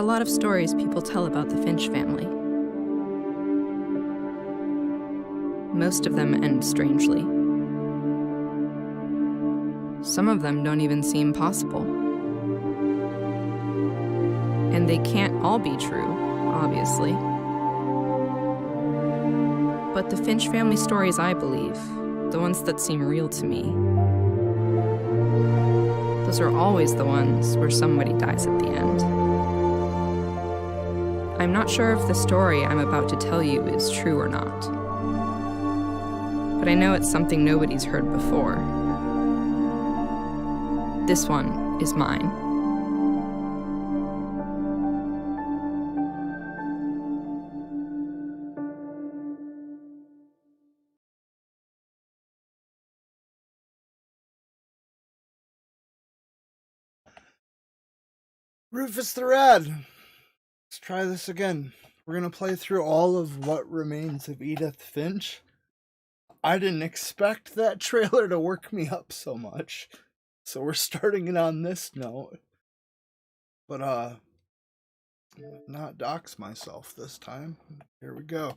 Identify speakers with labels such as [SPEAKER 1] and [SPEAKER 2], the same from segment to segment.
[SPEAKER 1] a lot of stories people tell about the Finch family. Most of them end strangely. Some of them don't even seem possible. And they can't all be true, obviously. But the Finch family stories I believe, the ones that seem real to me, those are always the ones where somebody dies at the end. I'm not sure if the story I'm about to tell you is true or not, but I know it's something nobody's heard before. This one is mine.
[SPEAKER 2] Rufus the Red. Let's try this again. We're going to play through all of What Remains of Edith Finch. I didn't expect that trailer to work me up so much. So we're starting it on this note. But, not dox myself this time. Here we go.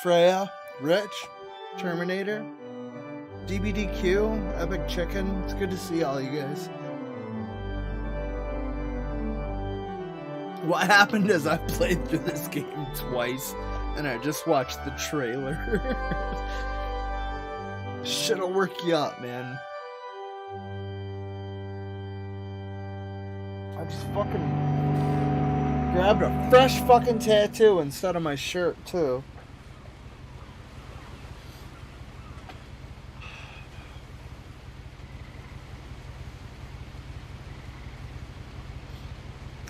[SPEAKER 2] Freya, Rich, Terminator, DBDQ, Epic Chicken. It's good to see all you guys. What happened is I played through this game twice, and I just watched the trailer. Shit'll work you up, man. I just fucking grabbed a fresh fucking tattoo instead of my shirt, too.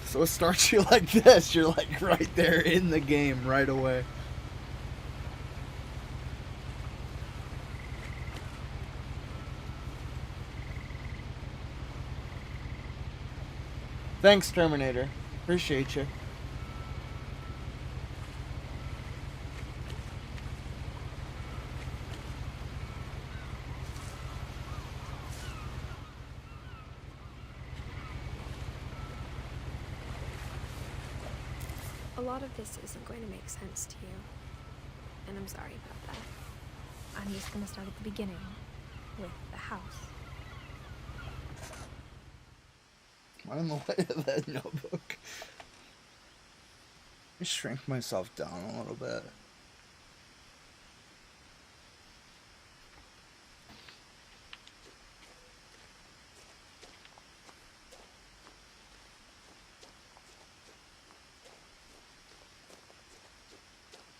[SPEAKER 2] So it starts you like this. You're like right there in the game right away. Thanks, Terminator. Appreciate you.
[SPEAKER 3] A lot of this isn't going to make sense to you, and I'm sorry about that. I'm just going to start at the beginning, with the house.
[SPEAKER 2] I'm in the way of that notebook. Let me shrink myself down a little bit.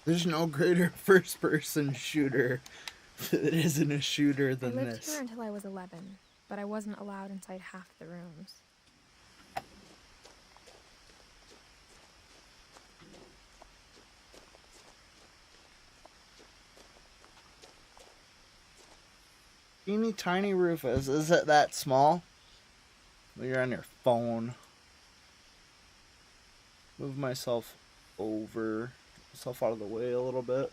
[SPEAKER 2] There's no greater first-person shooter that isn't a shooter than this.
[SPEAKER 3] I lived here until I was 11, but I wasn't allowed inside half the rooms.
[SPEAKER 2] Teeny tiny Rufus. Is it that small? Well, you're on your phone. Move myself over. Myself out of the way a little bit.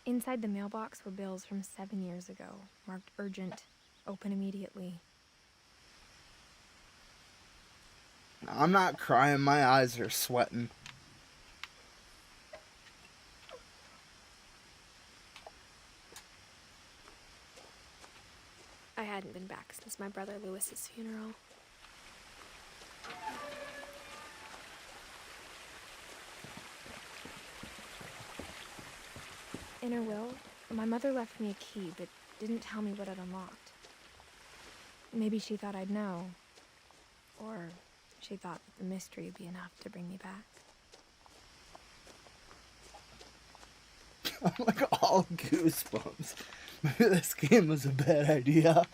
[SPEAKER 3] Inside the mailbox were bills from 7 years ago, marked urgent, open immediately.
[SPEAKER 2] I'm not crying, my eyes are sweating.
[SPEAKER 3] I hadn't been back since my brother Lewis's funeral. In her will, my mother left me a key, but didn't tell me what it unlocked. Maybe she thought I'd know. Or she thought that the mystery would be enough to bring me back.
[SPEAKER 2] I'm like all goosebumps. Maybe this game was a bad idea.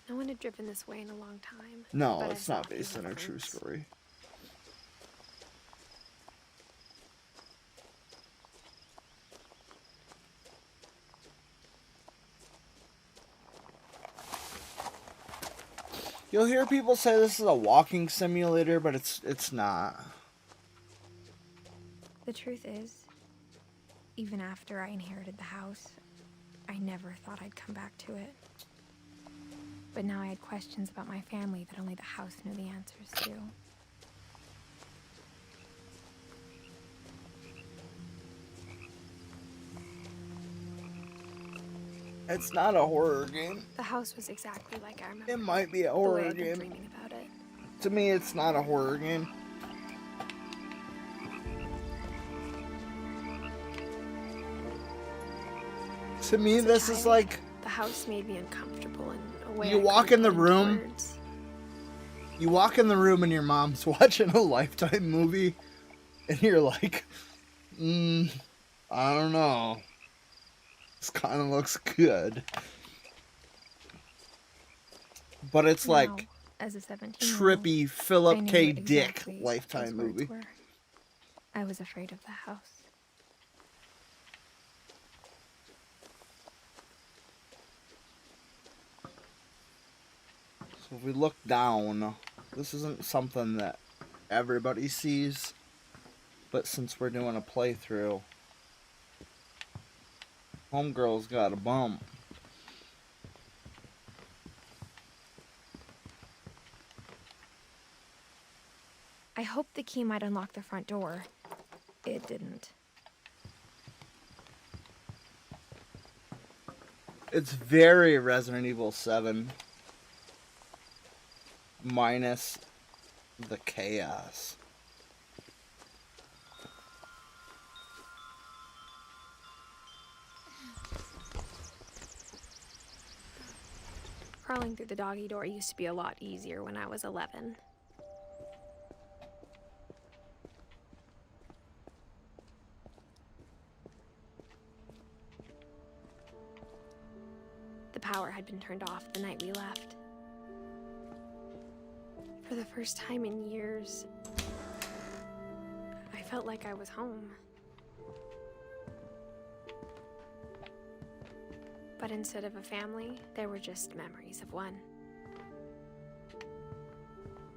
[SPEAKER 3] No one had driven this way in a long time.
[SPEAKER 2] No, it's not based on a true story. You'll hear people say this is a walking simulator, but it's not.
[SPEAKER 3] The truth is, even after I inherited the house, I never thought I'd come back to it. But now I had questions about my family that only the house knew the answers to.
[SPEAKER 2] It's not a horror game.
[SPEAKER 3] The house was exactly like I remember.
[SPEAKER 2] It might be a
[SPEAKER 3] the way
[SPEAKER 2] horror
[SPEAKER 3] I'd been
[SPEAKER 2] game.
[SPEAKER 3] dreaming about it.
[SPEAKER 2] To me, it's not a horror game. To me,
[SPEAKER 3] As a
[SPEAKER 2] this is
[SPEAKER 3] child,
[SPEAKER 2] like
[SPEAKER 3] the house made me uncomfortable in a way.
[SPEAKER 2] You
[SPEAKER 3] I
[SPEAKER 2] walk
[SPEAKER 3] couldn't
[SPEAKER 2] in the
[SPEAKER 3] put into
[SPEAKER 2] room.
[SPEAKER 3] words.
[SPEAKER 2] you walk in the room and your mom's watching a Lifetime movie, and you're like, I don't know. This kind of looks good. But it's
[SPEAKER 3] Now,
[SPEAKER 2] like
[SPEAKER 3] as a 17-year-old,
[SPEAKER 2] trippy
[SPEAKER 3] I
[SPEAKER 2] Philip
[SPEAKER 3] knew
[SPEAKER 2] K.
[SPEAKER 3] exactly
[SPEAKER 2] Dick
[SPEAKER 3] what
[SPEAKER 2] Lifetime
[SPEAKER 3] those words
[SPEAKER 2] movie.
[SPEAKER 3] were. I was afraid of the house.
[SPEAKER 2] So if we look down, this isn't something that everybody sees, but since we're doing a playthrough, Homegirl's got a bump.
[SPEAKER 3] I hoped the key might unlock the front door. It didn't.
[SPEAKER 2] It's very Resident Evil 7. Minus the chaos.
[SPEAKER 3] Crawling through the doggy door used to be a lot easier when I was 11. The power had been turned off the night we left. For the first time in years, I felt like I was home. But instead of a family, there were just memories of one.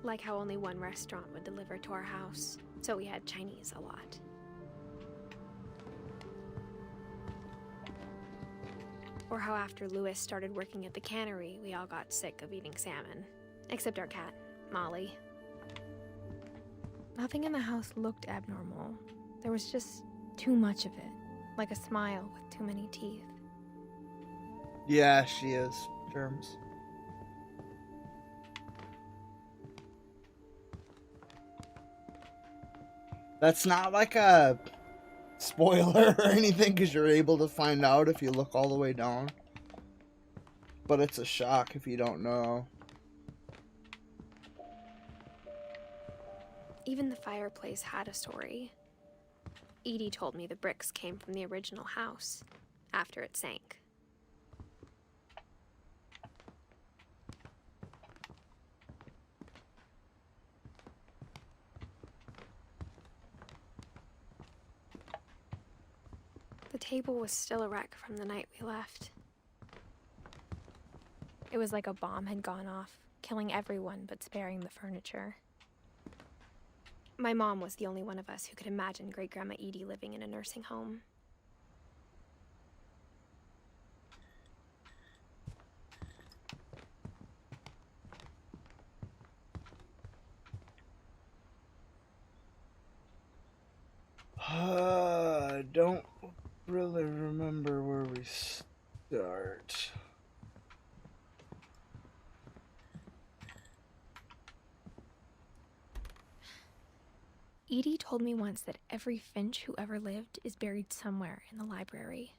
[SPEAKER 3] Like how only one restaurant would deliver to our house, so we had Chinese a lot. Or how after Louis started working at the cannery, we all got sick of eating salmon. Except our cat, Molly. Nothing in the house looked abnormal. There was just too much of it, like a smile with too many teeth.
[SPEAKER 2] Yeah, she is. Germs. That's not like a spoiler or anything, because you're able to find out if you look all the way down. But it's a shock if you don't know.
[SPEAKER 3] Even the fireplace had a story. Edie told me the bricks came from the original house, after it sank. The table was still a wreck from the night we left. It was like a bomb had gone off, killing everyone but sparing the furniture. My mom was the only one of us who could imagine Great-Grandma Edie living in a nursing home.
[SPEAKER 2] I don't really remember where we start.
[SPEAKER 3] Edie told me once that every Finch who ever lived is buried somewhere in the library.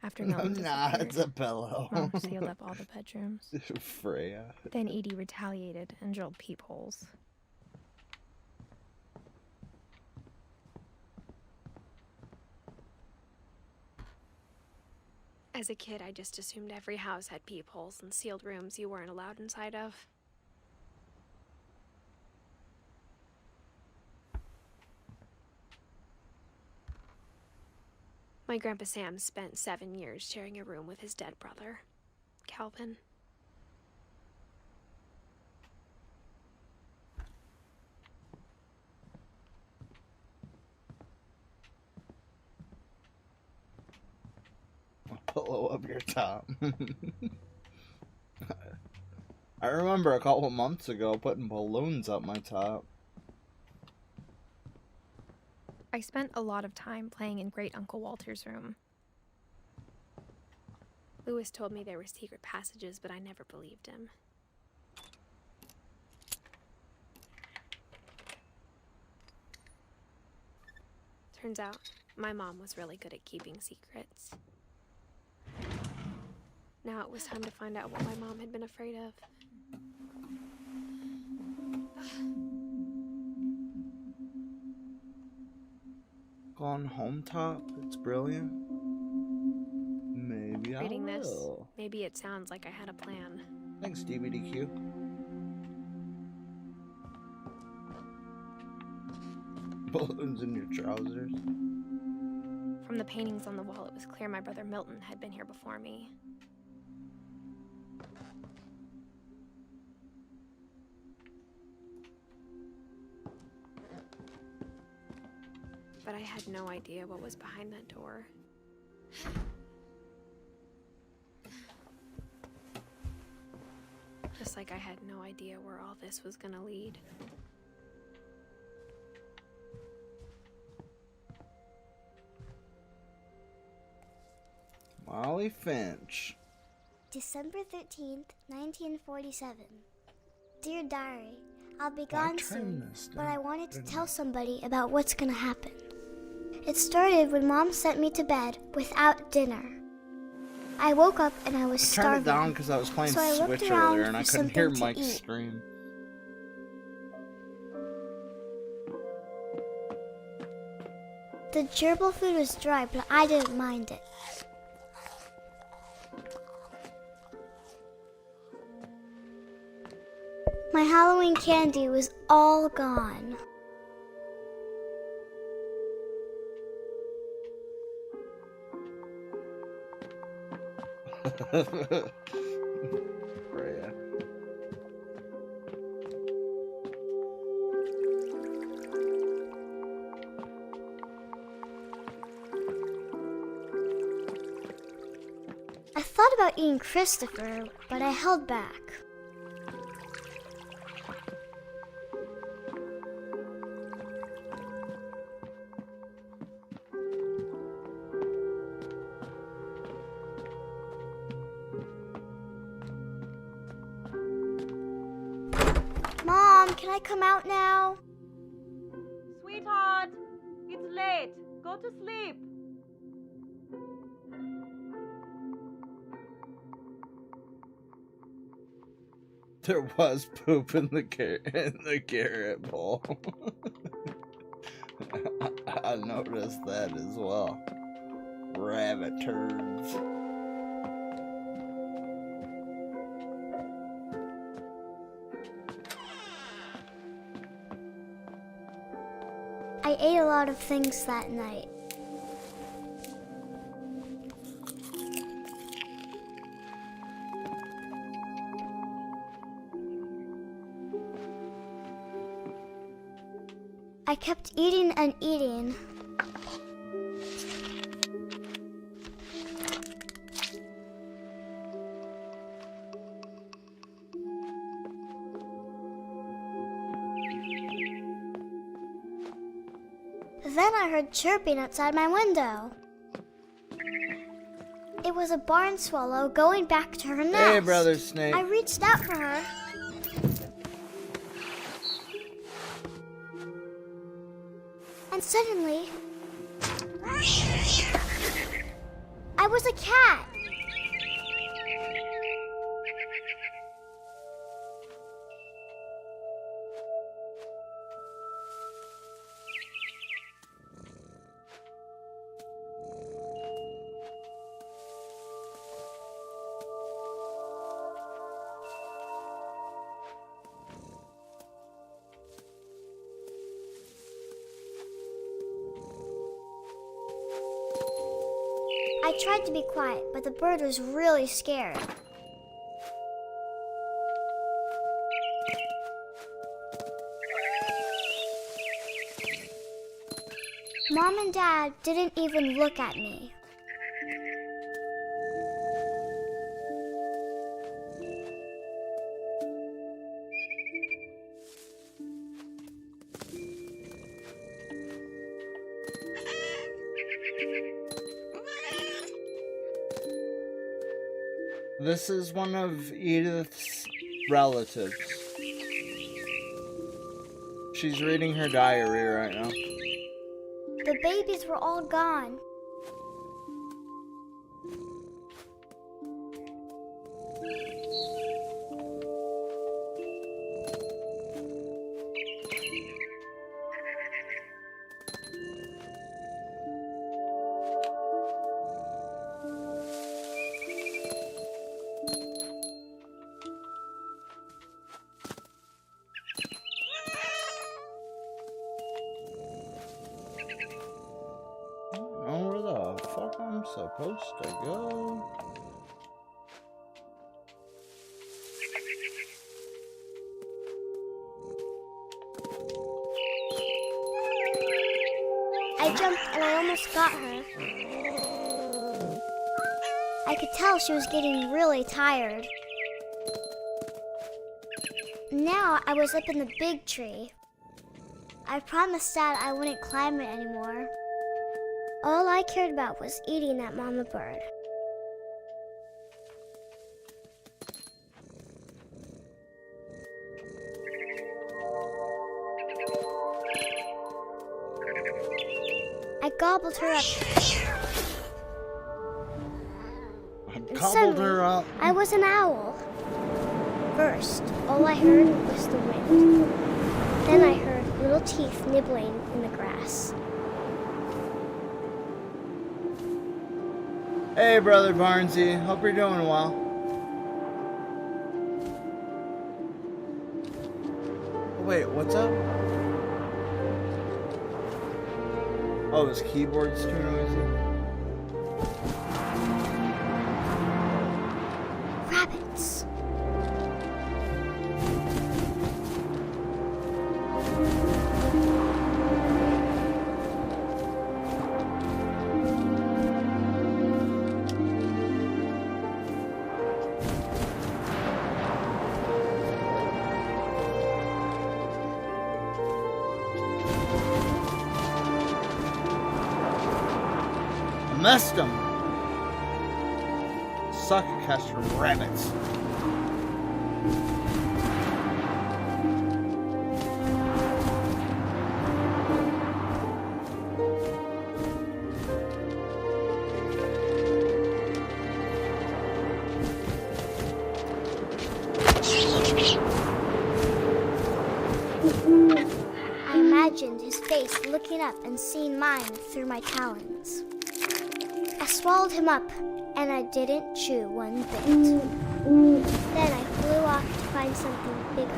[SPEAKER 3] After Milton
[SPEAKER 2] Nah,
[SPEAKER 3] disappeared,
[SPEAKER 2] it's a pillow.
[SPEAKER 3] Mom sealed up all the bedrooms.
[SPEAKER 2] Freya.
[SPEAKER 3] Then Edie retaliated and drilled peepholes. As a kid, I just assumed every house had peepholes and sealed rooms you weren't allowed inside of. My Grandpa Sam spent 7 years sharing a room with his dead brother, Calvin.
[SPEAKER 2] Pillow up your top. I remember a couple months ago putting balloons up my top.
[SPEAKER 3] I spent a lot of time playing in Great Uncle Walter's room. Lewis told me there were secret passages, but I never believed him. Turns out, my mom was really good at keeping secrets. Now it was time to find out what my mom had been afraid of.
[SPEAKER 2] Gone home top? It's brilliant. Maybe I
[SPEAKER 3] Reading this,
[SPEAKER 2] will.
[SPEAKER 3] maybe it sounds like I had a plan.
[SPEAKER 2] Thanks, DVDQ. Balloons in your trousers.
[SPEAKER 3] From the paintings on the wall, it was clear my brother Milton had been here before me. But I had no idea what was behind that door. Just like I had no idea where all this was gonna lead.
[SPEAKER 2] Molly Finch.
[SPEAKER 4] December 13th, 1947. Dear Diary, I'll be gone soon, but I wanted to tell somebody about what's gonna happen. It started when Mom sent me to bed without dinner. I woke up and I was starving.
[SPEAKER 2] I turned it down because I was playing
[SPEAKER 4] So I
[SPEAKER 2] Switch
[SPEAKER 4] looked around
[SPEAKER 2] earlier and I
[SPEAKER 4] for
[SPEAKER 2] couldn't hear
[SPEAKER 4] something to
[SPEAKER 2] Mike's
[SPEAKER 4] eat.
[SPEAKER 2] stream.
[SPEAKER 4] The gerbil food was dry, but I didn't mind it. My Halloween candy was all gone.
[SPEAKER 2] Freya.
[SPEAKER 4] I thought about eating Christopher, but I held back. Mom, can I come out now?
[SPEAKER 5] Sweetheart, it's late. Go to sleep.
[SPEAKER 2] There was poop in the carrot bowl. I noticed that as well. Rabbit turds.
[SPEAKER 4] I ate a lot of things that night. I kept eating and eating. Then I heard chirping outside my window. It was a barn swallow going back to her nest.
[SPEAKER 2] Hey, Brother Snake.
[SPEAKER 4] I reached out for her. And suddenly, I was a cat. I tried to be quiet, but the bird was really scared. Mom and Dad didn't even look at me.
[SPEAKER 2] This is one of Edith's relatives. She's reading her diary right now.
[SPEAKER 4] The babies were all gone.
[SPEAKER 2] I'm supposed to go.
[SPEAKER 4] I jumped and I almost got her. I could tell she was getting really tired. Now I was up in the big tree. I promised Dad I wouldn't climb it anymore. All I cared about was eating that mama bird. I gobbled her up. I was an owl. First, all I heard was the wind. Then I heard little teeth nibbling in the grass.
[SPEAKER 2] Hey, Brother Barnesy. Hope you're doing well. Wait, what's up? Oh, his keyboard's too noisy.
[SPEAKER 4] Rabbits.
[SPEAKER 2] Messed them. Suck catch rabbits.
[SPEAKER 4] I imagined his face looking up and seeing mine through my talons. I swallowed him up, and I didn't chew one bit. Then I flew off to find something bigger.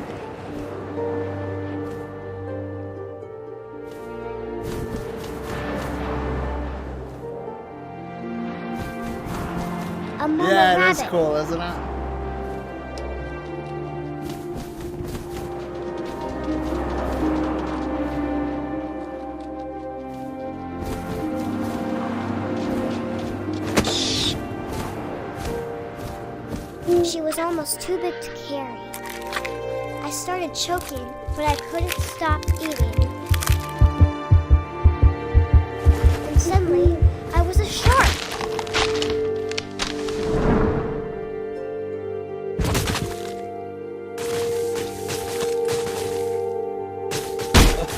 [SPEAKER 4] A mama
[SPEAKER 2] yeah,
[SPEAKER 4] rabbit.
[SPEAKER 2] it is cool, isn't it?
[SPEAKER 4] She was almost too big to carry. I started choking, but I couldn't stop eating. And suddenly, I was a shark.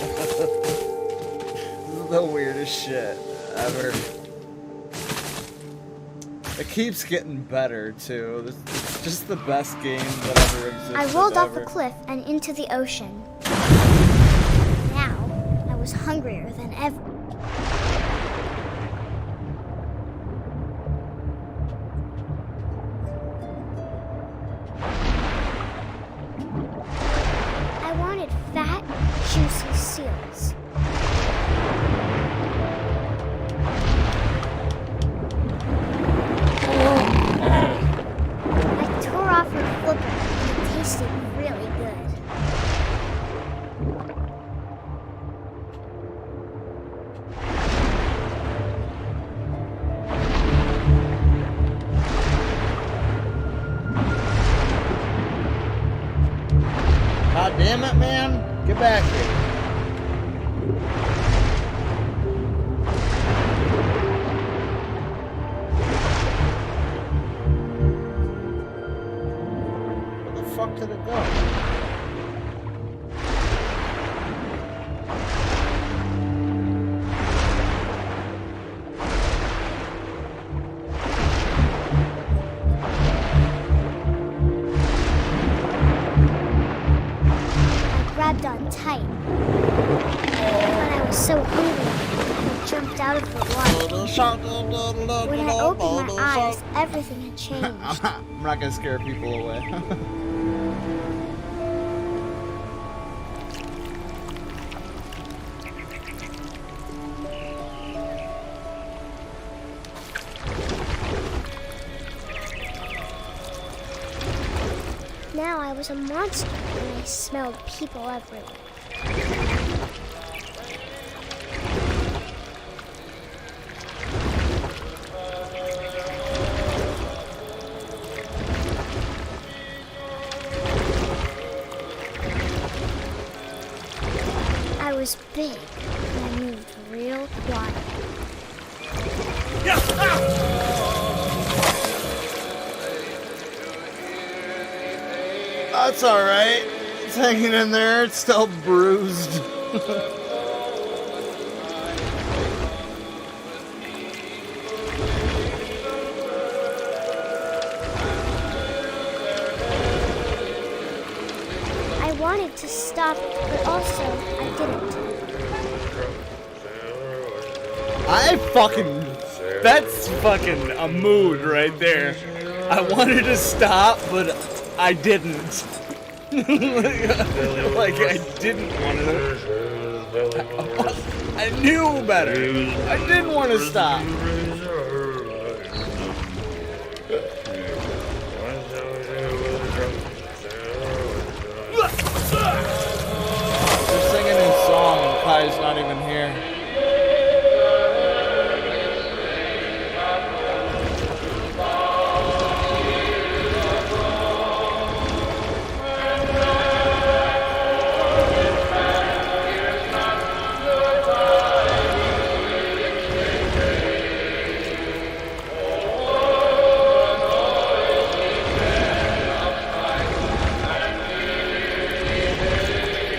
[SPEAKER 2] This is the weirdest shit ever. It keeps getting better, too. It's just the best game that ever existed.
[SPEAKER 4] I rolled off the cliff and into the ocean. Now, I was hungrier than ever. I wanted fat, juicy seals.
[SPEAKER 2] Damn it, man. Get back here. Where the fuck did it go?
[SPEAKER 4] Grabbed on tight. But I was so hungry, I jumped out of the water. When I opened my eyes, everything had changed.
[SPEAKER 2] I'm not gonna scare people away.
[SPEAKER 4] Now I was a monster and I smelled people everywhere. I was big and I moved real quiet.
[SPEAKER 2] That's alright. It's hanging in there. It's still bruised.
[SPEAKER 4] I wanted to stop, but also I didn't.
[SPEAKER 2] That's fucking a mood right there. I wanted to stop, but I didn't. Like, I didn't want to. I knew better. I didn't want to stop. They're singing his song, and Kai's not even here.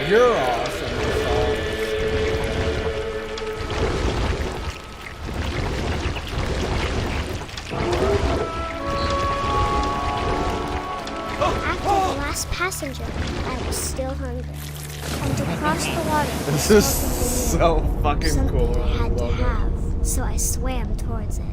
[SPEAKER 2] You're awesome.
[SPEAKER 4] After the last passenger, I was still hungry. And to cross the water,
[SPEAKER 2] This is so fucking
[SPEAKER 4] something
[SPEAKER 2] cool.
[SPEAKER 4] I had to have, so I swam towards it.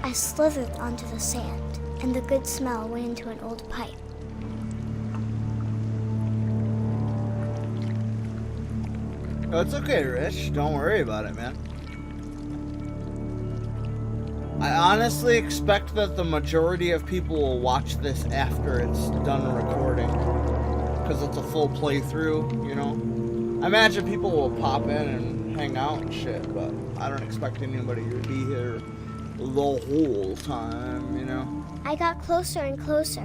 [SPEAKER 4] I slithered onto the sand, and the good smell went into an old pipe.
[SPEAKER 2] Oh, it's okay, Rich. Don't worry about it, man. I honestly expect that the majority of people will watch this after it's done recording. Because it's a full playthrough, you know? I imagine people will pop in and hang out and shit, but I don't expect anybody to be here the whole time, you know?
[SPEAKER 4] I got closer and closer.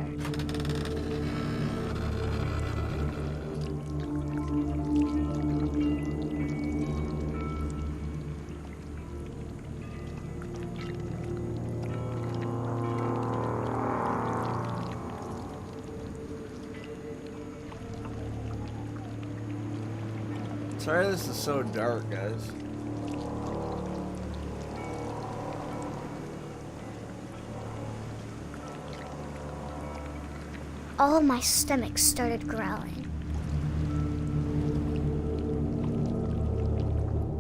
[SPEAKER 2] Sorry this is so dark, guys.
[SPEAKER 4] All of my stomach started growling.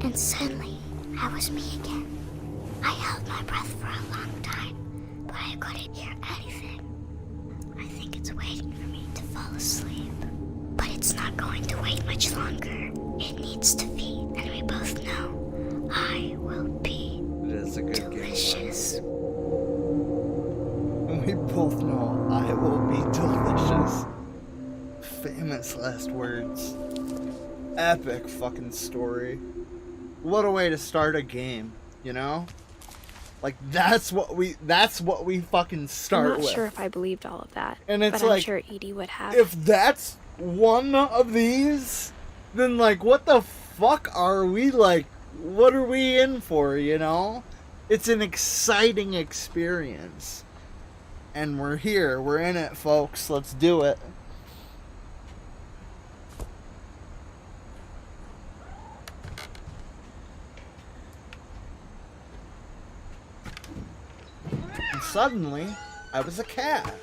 [SPEAKER 4] And suddenly, I was me again. I held my breath for a long time, but I couldn't hear anything. I think it's waiting for me to fall asleep. But it's not going to wait much longer. It needs to feed, and we both know I will be delicious.
[SPEAKER 2] We both know I will be delicious. Famously. last words. Epic fucking story. What a way to start a game, you know? Like, that's what we fucking start with.
[SPEAKER 3] I'm not sure if I believed all of that,
[SPEAKER 2] and it's
[SPEAKER 3] but
[SPEAKER 2] like,
[SPEAKER 3] I'm sure Edie would have.
[SPEAKER 2] If that's one of these, then, like, what the fuck are we, like, what are we in for, you know? It's an exciting experience. And we're here. We're in it, folks. Let's do it. And suddenly, I was a cat.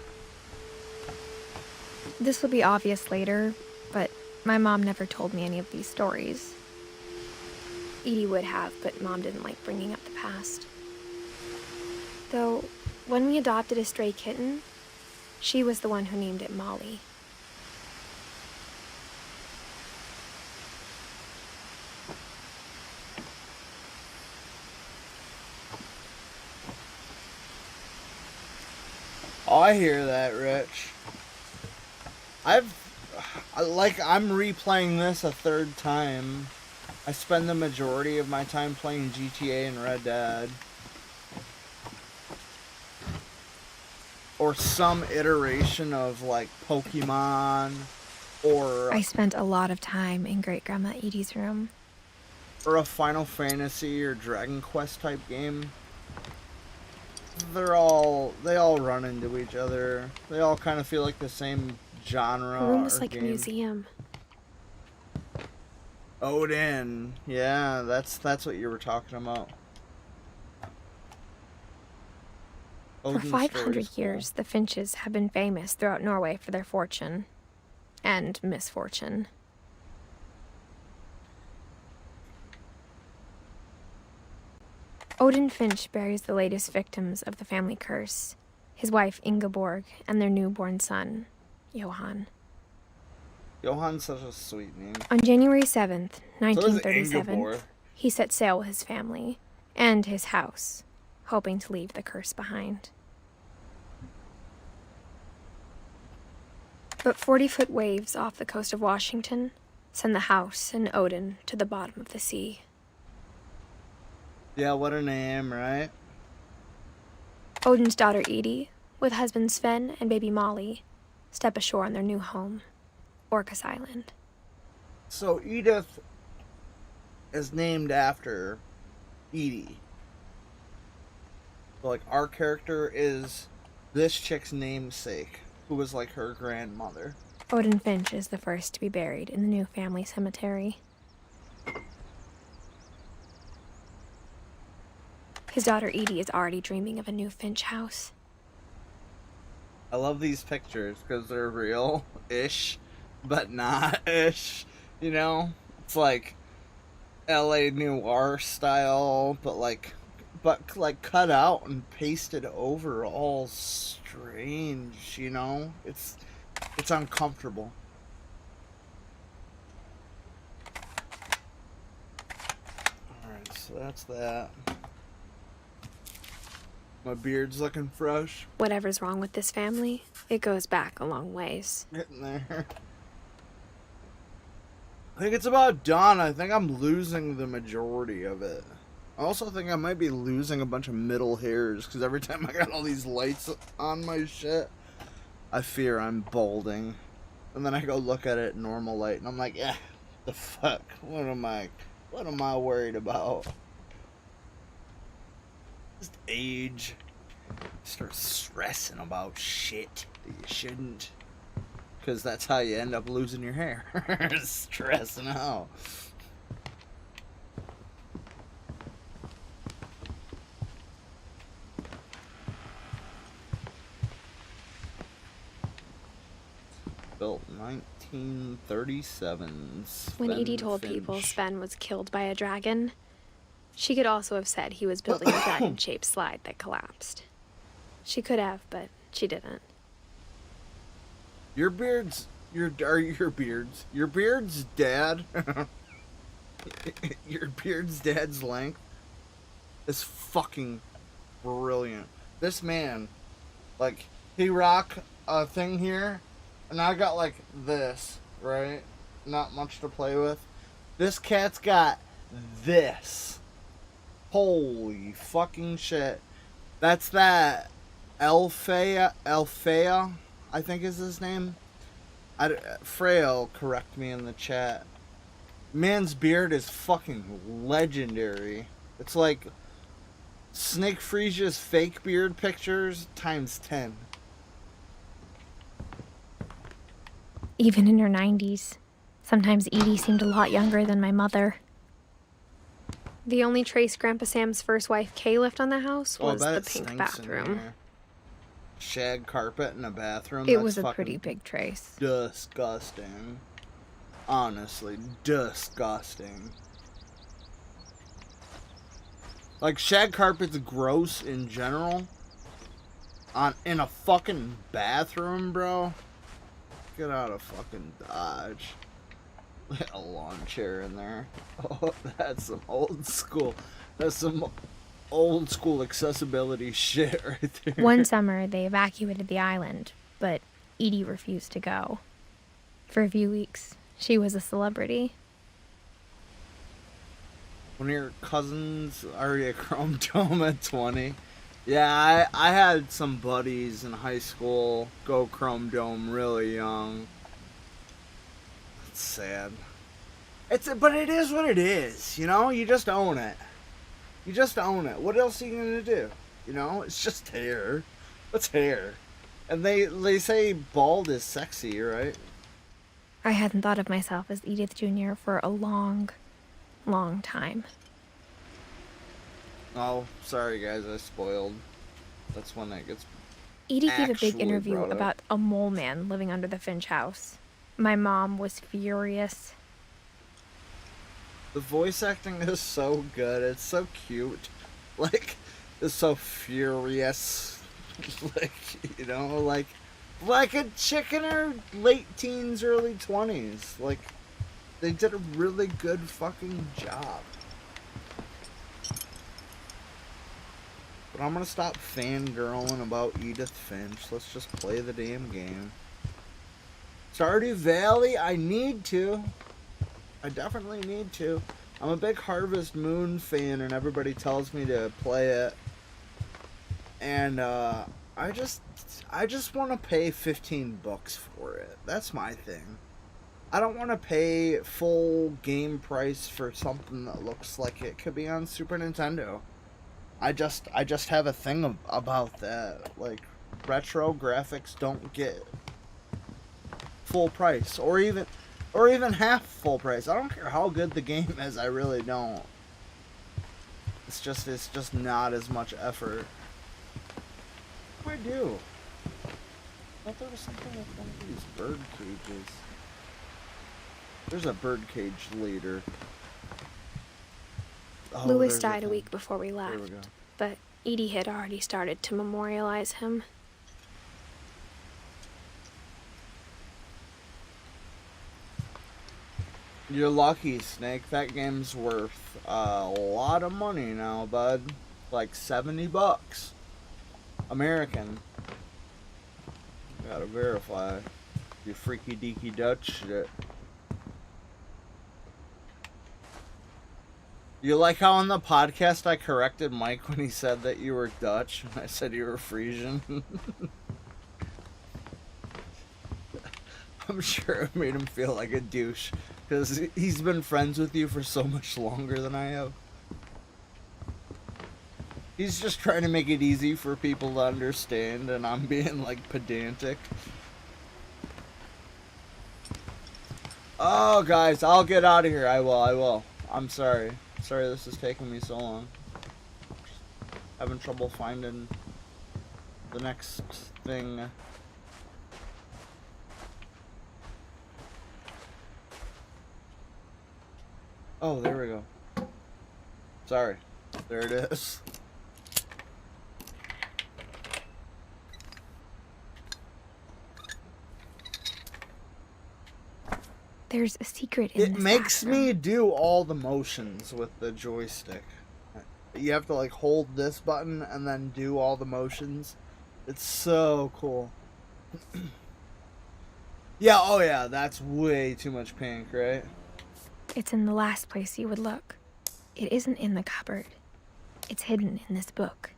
[SPEAKER 3] This will be obvious later, but my mom never told me any of these stories. Edie would have, but Mom didn't like bringing up the past. Though, when we adopted a stray kitten, she was the one who named it Molly.
[SPEAKER 2] Oh, I hear that, Rich. I'm replaying this a third time. I spend the majority of my time playing GTA and Red Dead. Or some iteration of, like, Pokemon, or...
[SPEAKER 3] I spent a lot of time in Great-Grandma Edie's room.
[SPEAKER 2] Or a Final Fantasy or Dragon Quest type game. They all run into each other. They all kind of feel like the same genre.
[SPEAKER 3] Her room was like
[SPEAKER 2] game.
[SPEAKER 3] a museum.
[SPEAKER 2] Odin. Yeah, that's what you were talking about.
[SPEAKER 3] For 500 years, the Finches have been famous throughout Norway for their fortune. And misfortune. Odin Finch buries the latest victims of the family curse, his wife Ingeborg and their newborn son, Johan.
[SPEAKER 2] Johan's such a sweet name.
[SPEAKER 3] On January 7th, 1937,
[SPEAKER 2] Ingeborg.
[SPEAKER 3] he set sail with his family and his house, hoping to leave the curse behind. But 40-foot waves off the coast of Washington send the house and Odin to the bottom of the sea.
[SPEAKER 2] Yeah, what a name, right?
[SPEAKER 3] Odin's daughter Edie, with husband Sven and baby Molly, step ashore on their new home, Orcas Island.
[SPEAKER 2] So Edith is named after Edie. So, like, our character is this chick's namesake, who was like her grandmother.
[SPEAKER 3] Odin Finch is the first to be buried in the new family cemetery. His daughter Edie is already dreaming of a new Finch house.
[SPEAKER 2] I love these pictures because they're real-ish, but not-ish, you know? It's like LA noir style, but cut out and pasted over, all strange, you know? It's uncomfortable. Alright, so that's that. My beard's looking fresh.
[SPEAKER 3] Whatever's wrong with this family, it goes back a long ways.
[SPEAKER 2] Getting there. I think it's about done. I think I'm losing the majority of it. I also think I might be losing a bunch of middle hairs, because every time I got all these lights on my shit, I fear I'm balding. And then I go look at it in normal light, and I'm like, the fuck? What am I worried about? Just age. Start stressing about shit that you shouldn't. Because that's how you end up losing your hair. Stressing out. Built 1937.
[SPEAKER 3] When Edie told people Sven was killed by a dragon, she could also have said he was building a dragon-shaped slide that collapsed. She could have, but she didn't.
[SPEAKER 2] Your beard's dad. Your beard's dad's length is fucking brilliant. This man, like, he rock a thing here, and I got like this, right? Not much to play with. This cat's got this. Holy fucking shit. That's that Alfea, I think is his name. Frail, correct me in the chat. Man's beard is fucking legendary. It's like Snake Fresia's fake beard pictures times 10.
[SPEAKER 3] Even in her 90s. Sometimes Edie seemed a lot younger than my mother. The only trace Grandpa Sam's first wife, Kay, left on the house was the pink bathroom.
[SPEAKER 2] Shag carpet in a bathroom?
[SPEAKER 3] It was a pretty big trace.
[SPEAKER 2] Disgusting. Honestly, disgusting. Like, shag carpet's gross in general. In a fucking bathroom, bro? Get out of fucking Dodge. A lawn chair in there. Oh, that's some old school. That's some old school accessibility shit right there.
[SPEAKER 3] One summer, they evacuated the island, but Edie refused to go. For a few weeks, she was a celebrity.
[SPEAKER 2] One of your cousins already a Chrome Dome at 20. Yeah, I had some buddies in high school go Chrome Dome really young. It's sad. But it is what it is, you know? You just own it. You just own it. What else are you gonna do? You know? It's just hair. It's hair. And they say bald is sexy, right?
[SPEAKER 3] I hadn't thought of myself as Edith Jr. for a long, long time.
[SPEAKER 2] Oh, sorry guys, I spoiled. That's when that gets
[SPEAKER 3] Edie gave a big interview
[SPEAKER 2] brought up.
[SPEAKER 3] about a mole man living under the Finch house. My mom was furious.
[SPEAKER 2] The voice acting is so good. It's so cute. Like, it's so furious. Like, you know, like a chick in her late teens, early 20s. Like, they did a really good fucking job. But I'm gonna stop fangirling about Edith Finch. Let's just play the damn game. Stardew Valley, I need to. I definitely need to. I'm a big Harvest Moon fan and everybody tells me to play it. And I just want to pay $15 for it. That's my thing. I don't want to pay full game price for something that looks like it could be on Super Nintendo. I just have a thing about that. Like, retro graphics don't get full price or even half full price. I don't care how good the game is, I really don't. It's just not as much effort. What do I do? I thought there was something with one of these bird cages. There's a bird cage later. Oh,
[SPEAKER 3] Louis died a week before we left,
[SPEAKER 2] There we go.
[SPEAKER 3] but Edie had already started to memorialize him.
[SPEAKER 2] You're lucky, Snake. That game's worth a lot of money now, bud. Like $70. American. Gotta verify. You freaky deaky Dutch shit. You like how on the podcast I corrected Mike when he said that you were Dutch and I said you were Frisian? I'm sure it made him feel like a douche because he's been friends with you for so much longer than I have. He's just trying to make it easy for people to understand, and I'm being like pedantic. Oh, guys, I'll get out of here. I will. I'm sorry. Sorry this is taking me so long. Having trouble finding the next thing. Oh, there we go. Sorry. There it is.
[SPEAKER 3] There's a secret in this
[SPEAKER 2] It makes
[SPEAKER 3] bathroom.
[SPEAKER 2] me do all the motions with the joystick. You have to like hold this button and then do all the motions. It's so cool. Yeah, oh yeah, that's way too much pink, right?
[SPEAKER 3] It's in the last place you would look. It isn't in the cupboard. It's hidden in this book.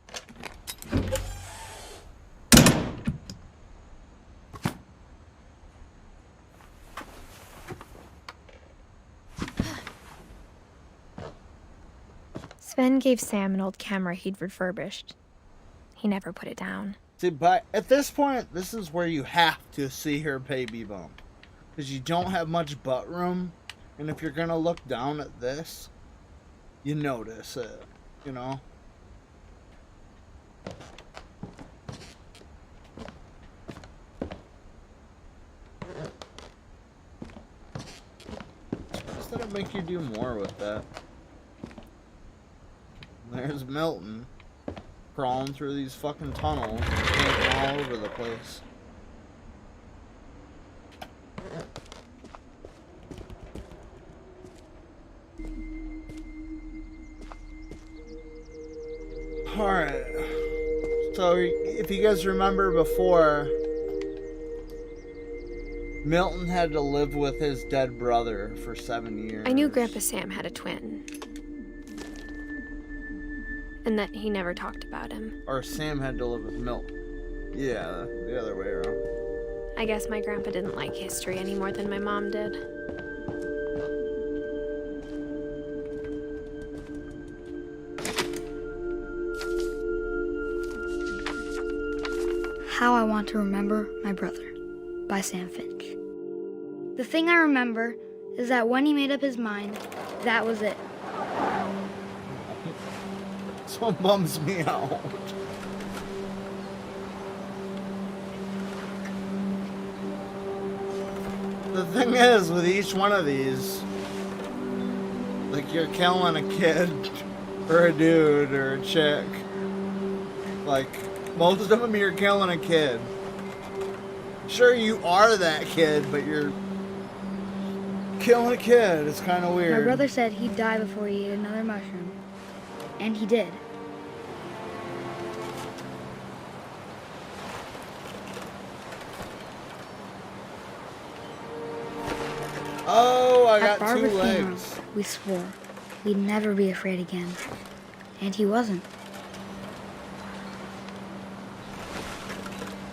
[SPEAKER 3] Sven gave Sam an old camera he'd refurbished. He never put it down.
[SPEAKER 2] See, but at this point, this is where you have to see her baby bump. Because you don't have much butt room. And if you're going to look down at this, you notice it, you know? Instead of make you do more with that. There's Milton. Crawling through these fucking tunnels, painting all over the place. Alright. So, if you guys remember before, Milton had to live with his dead brother for 7 years.
[SPEAKER 3] I knew Grandpa Sam had a twin. And that he never talked about him.
[SPEAKER 2] Or Sam had to live with Milton. Yeah, the other way around.
[SPEAKER 3] I guess my grandpa didn't like history any more than my mom did.
[SPEAKER 6] How I Want to Remember My Brother by Sam Finch. The thing I remember is that when he made up his mind, that was it.
[SPEAKER 2] This one bums me out. The thing is, with each one of these, like, you're killing a kid, or a dude, or a chick. Like, most of them you're killing a kid. Sure, you are that kid, but you're killing a kid. It's kind of weird.
[SPEAKER 6] My brother said he'd die before he ate another mushroom. And he did.
[SPEAKER 2] Oh, I
[SPEAKER 6] At
[SPEAKER 2] got 2
[SPEAKER 6] Barbara's funeral,
[SPEAKER 2] legs.
[SPEAKER 6] we swore we'd never be afraid again. And he wasn't.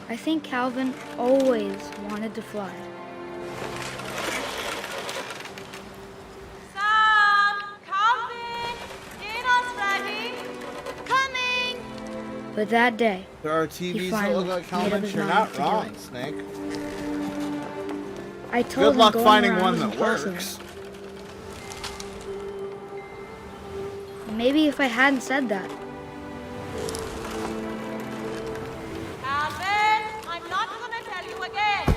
[SPEAKER 6] I think Calvin always wanted to fly.
[SPEAKER 5] Sam! Calvin! Dinner's ready! Coming!
[SPEAKER 6] But that day,
[SPEAKER 2] There are TVs that look like
[SPEAKER 6] finally made up
[SPEAKER 2] helmets.
[SPEAKER 6] his
[SPEAKER 2] You're
[SPEAKER 6] mind
[SPEAKER 2] not
[SPEAKER 6] to do
[SPEAKER 2] wrong,
[SPEAKER 6] it.
[SPEAKER 2] Snake.
[SPEAKER 6] I told
[SPEAKER 2] Good luck
[SPEAKER 6] him going
[SPEAKER 2] finding
[SPEAKER 6] around
[SPEAKER 2] one
[SPEAKER 6] was
[SPEAKER 2] that
[SPEAKER 6] impossible.
[SPEAKER 2] works.
[SPEAKER 6] Maybe if I hadn't said that,
[SPEAKER 5] Calvin! I'm not gonna tell you again!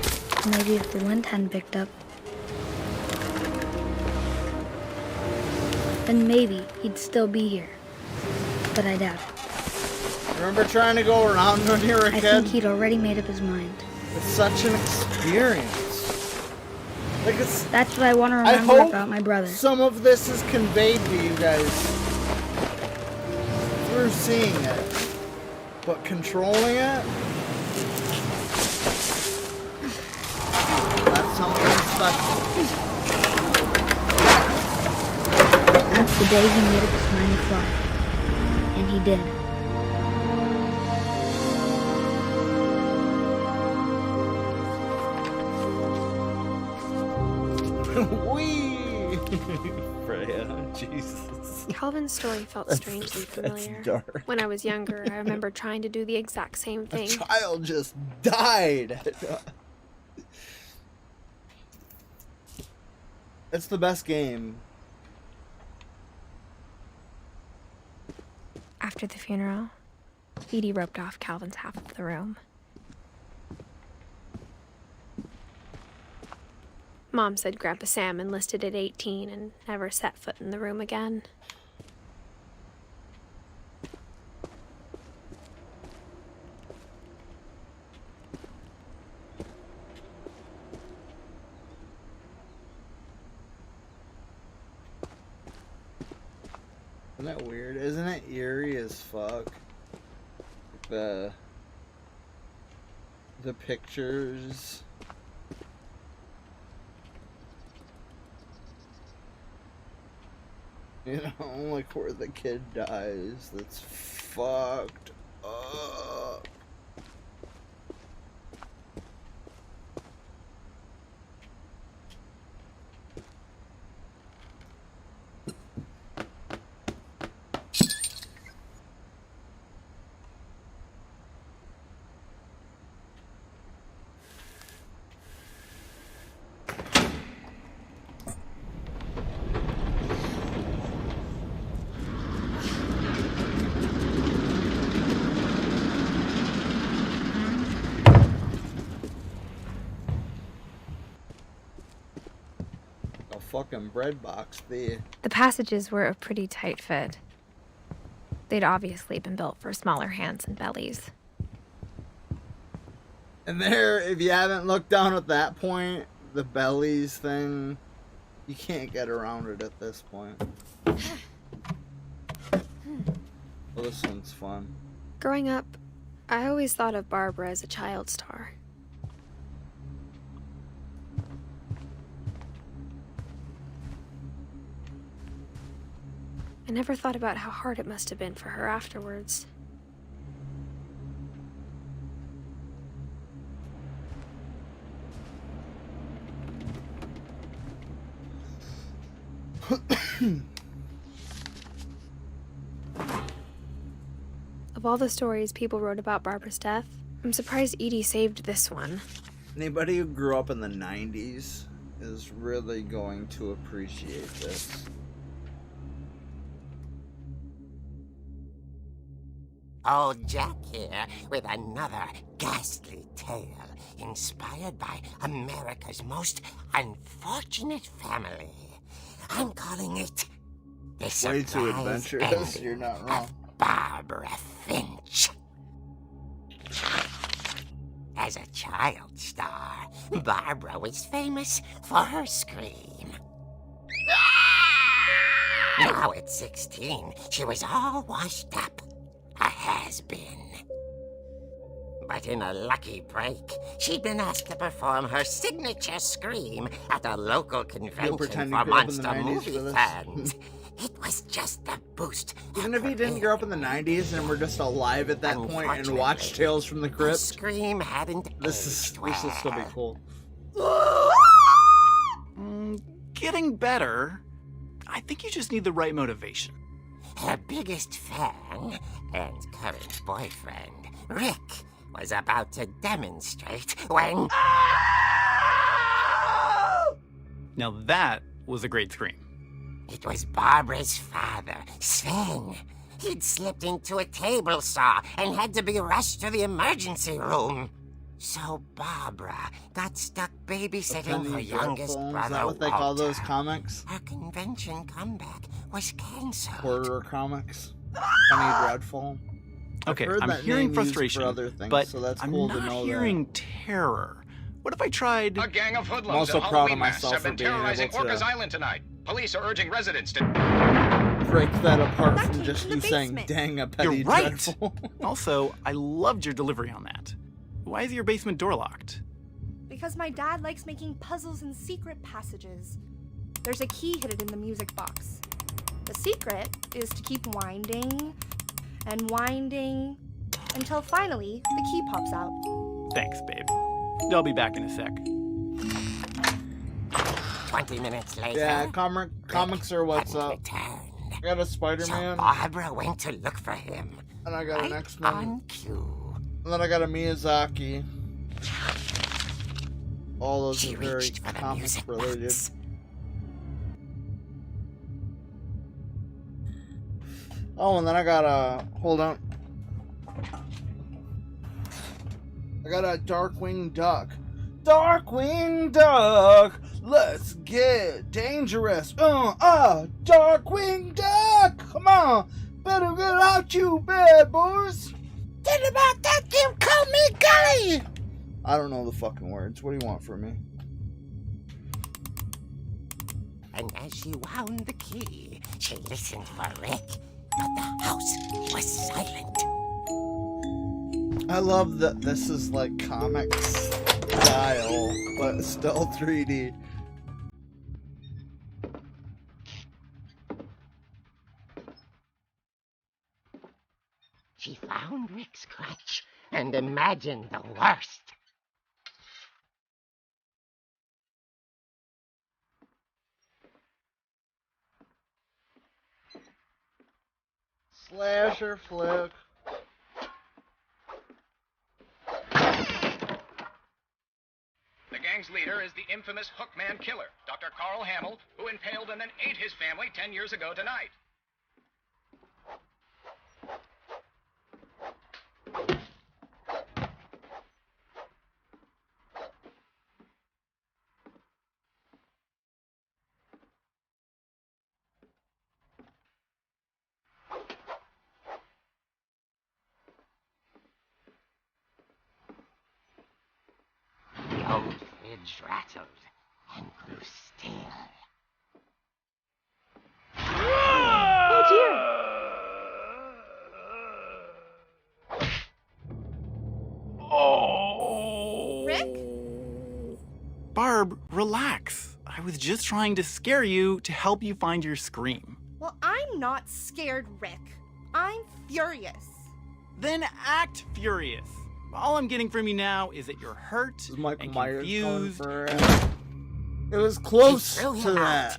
[SPEAKER 6] maybe if the wind hadn't picked up, then maybe he'd still be here. But I doubt it.
[SPEAKER 2] Remember trying to go around when you were a
[SPEAKER 6] I
[SPEAKER 2] kid?
[SPEAKER 6] think he'd already made up his mind.
[SPEAKER 2] It's such an experience. Like, it's...
[SPEAKER 6] That's what I want to
[SPEAKER 2] I
[SPEAKER 6] remember
[SPEAKER 2] hope
[SPEAKER 6] about my brother.
[SPEAKER 2] some of this is conveyed to you guys through seeing it. But controlling it? That's something special.
[SPEAKER 6] That's the day he made up his mind to fly. And he did.
[SPEAKER 2] Whee! Freya, Jesus.
[SPEAKER 3] Calvin's story felt strangely familiar.
[SPEAKER 2] dark.
[SPEAKER 3] When I was younger, I remember trying to do the exact same
[SPEAKER 2] A
[SPEAKER 3] thing.
[SPEAKER 2] child just died. It's the best game.
[SPEAKER 3] After the funeral, Edie roped off Calvin's half of the room. Mom said Grandpa Sam enlisted at 18 and never set foot in the room again.
[SPEAKER 2] Isn't that weird? Isn't it eerie as fuck? The pictures You know, like where the kid dies. That's fucked up. Fucking bread box there.
[SPEAKER 3] The passages were a pretty tight fit. They'd obviously been built for smaller hands and bellies.
[SPEAKER 2] And there, if you haven't looked down at that point, the bellies thing, you can't get around it at this point. Well, this one's fun.
[SPEAKER 3] Growing up, I always thought of Barbara as a child star. I never thought about how hard it must have been for her afterwards. Of all the stories people wrote about Barbara's death, I'm surprised Edie saved this one.
[SPEAKER 2] Anybody who grew up in the 90s is really going to appreciate this.
[SPEAKER 7] Old Jack here with another ghastly tale inspired by America's most unfortunate family. I'm calling it The
[SPEAKER 2] Way too
[SPEAKER 7] Surprise
[SPEAKER 2] adventurous,
[SPEAKER 7] Ending
[SPEAKER 2] you're not wrong.
[SPEAKER 7] of Barbara Finch. As a child star, Barbara was famous for her scream. Now at 16, she was all washed up. A has-been. But in a lucky break, she'd been asked to perform her signature scream at a local convention for monster movie fans. It was just a boost.
[SPEAKER 2] Even if you didn't grow up in the 90s and were just alive at that point and watched Tales from the Crypt,
[SPEAKER 7] scream hadn't
[SPEAKER 2] this will still be cool.
[SPEAKER 8] Getting better. I think you just need the right motivation.
[SPEAKER 7] Her biggest fan and current boyfriend, Rick, was about to demonstrate when...
[SPEAKER 8] Now that was a great scream.
[SPEAKER 7] It was Barbara's father, Sven. He'd slipped into a table saw and had to be rushed to the emergency room. So Barbara got stuck babysitting her youngest brother,
[SPEAKER 2] Is that what they call those comics?
[SPEAKER 7] Her convention comeback was canceled.
[SPEAKER 2] Horror comics? Penny Dreadful?
[SPEAKER 8] Okay,
[SPEAKER 2] I've heard
[SPEAKER 8] I'm
[SPEAKER 2] that
[SPEAKER 8] hearing
[SPEAKER 2] name used
[SPEAKER 8] frustration,
[SPEAKER 2] for other things,
[SPEAKER 8] but
[SPEAKER 2] so that's
[SPEAKER 8] I'm
[SPEAKER 2] cool to
[SPEAKER 8] not
[SPEAKER 2] know
[SPEAKER 8] hearing terror. What if I tried...
[SPEAKER 9] A gang of hoodlums
[SPEAKER 2] I'm also
[SPEAKER 9] at
[SPEAKER 2] proud of
[SPEAKER 9] Halloween
[SPEAKER 2] myself
[SPEAKER 9] masks have
[SPEAKER 2] for
[SPEAKER 9] been
[SPEAKER 2] being
[SPEAKER 9] terrorizing
[SPEAKER 2] able to
[SPEAKER 9] Orcas Island tonight. Police are urging residents to...
[SPEAKER 2] break that apart
[SPEAKER 5] Back
[SPEAKER 2] from
[SPEAKER 5] into
[SPEAKER 2] just
[SPEAKER 5] the
[SPEAKER 2] you saying,
[SPEAKER 5] basement.
[SPEAKER 2] dang, a Penny
[SPEAKER 8] You're right!
[SPEAKER 2] Dreadful.
[SPEAKER 8] Also, I loved your delivery on that. Why is your basement door locked?
[SPEAKER 10] Because my dad likes making puzzles and secret passages. There's a key hidden in the music box. The secret is to keep winding and winding until finally the key pops out.
[SPEAKER 8] Thanks, babe. I'll be back in a sec.
[SPEAKER 7] 20 minutes later...
[SPEAKER 2] Yeah, comics are what's
[SPEAKER 7] hadn't
[SPEAKER 2] up.
[SPEAKER 7] returned.
[SPEAKER 2] I got a Spider-Man,
[SPEAKER 7] So Barbara went to look for him.
[SPEAKER 2] and I got an
[SPEAKER 7] Right
[SPEAKER 2] X-Men,
[SPEAKER 7] on cue.
[SPEAKER 2] and then I got a Miyazaki. All those
[SPEAKER 7] She
[SPEAKER 2] are very
[SPEAKER 7] reached for the
[SPEAKER 2] comic
[SPEAKER 7] music
[SPEAKER 2] related.
[SPEAKER 7] box.
[SPEAKER 2] Oh, and then I got a... Hold on. I got a Darkwing Duck. Darkwing Duck! Let's get dangerous! Darkwing Duck! Come on! Better get out, you bad boys! Think about that, you call me gully! I don't know the fucking words. What do you want from me?
[SPEAKER 7] And as she wound the key, she listened for Rick, but the house was silent.
[SPEAKER 2] I love that this is like comics style, but still 3D.
[SPEAKER 7] She found Rick's crutch and imagined the worst.
[SPEAKER 2] Slasher flick.
[SPEAKER 9] The gang's leader is the infamous Hookman killer, Dr. Carl Hamill, who impaled and then ate his family 10 years ago tonight.
[SPEAKER 7] The old fridge rattled and grew still.
[SPEAKER 3] Oh dear!
[SPEAKER 8] Oh!
[SPEAKER 10] Rick?
[SPEAKER 8] Barb, relax. I was just trying to scare you to help you find your scream.
[SPEAKER 10] Well, I'm not scared, Rick. I'm furious.
[SPEAKER 8] Then act furious. All I'm getting from you now is that you're hurt
[SPEAKER 2] This is Michael
[SPEAKER 8] and
[SPEAKER 2] Myers
[SPEAKER 8] confused.
[SPEAKER 2] going for it was close
[SPEAKER 7] She threw
[SPEAKER 2] to
[SPEAKER 7] him
[SPEAKER 2] that.
[SPEAKER 7] out,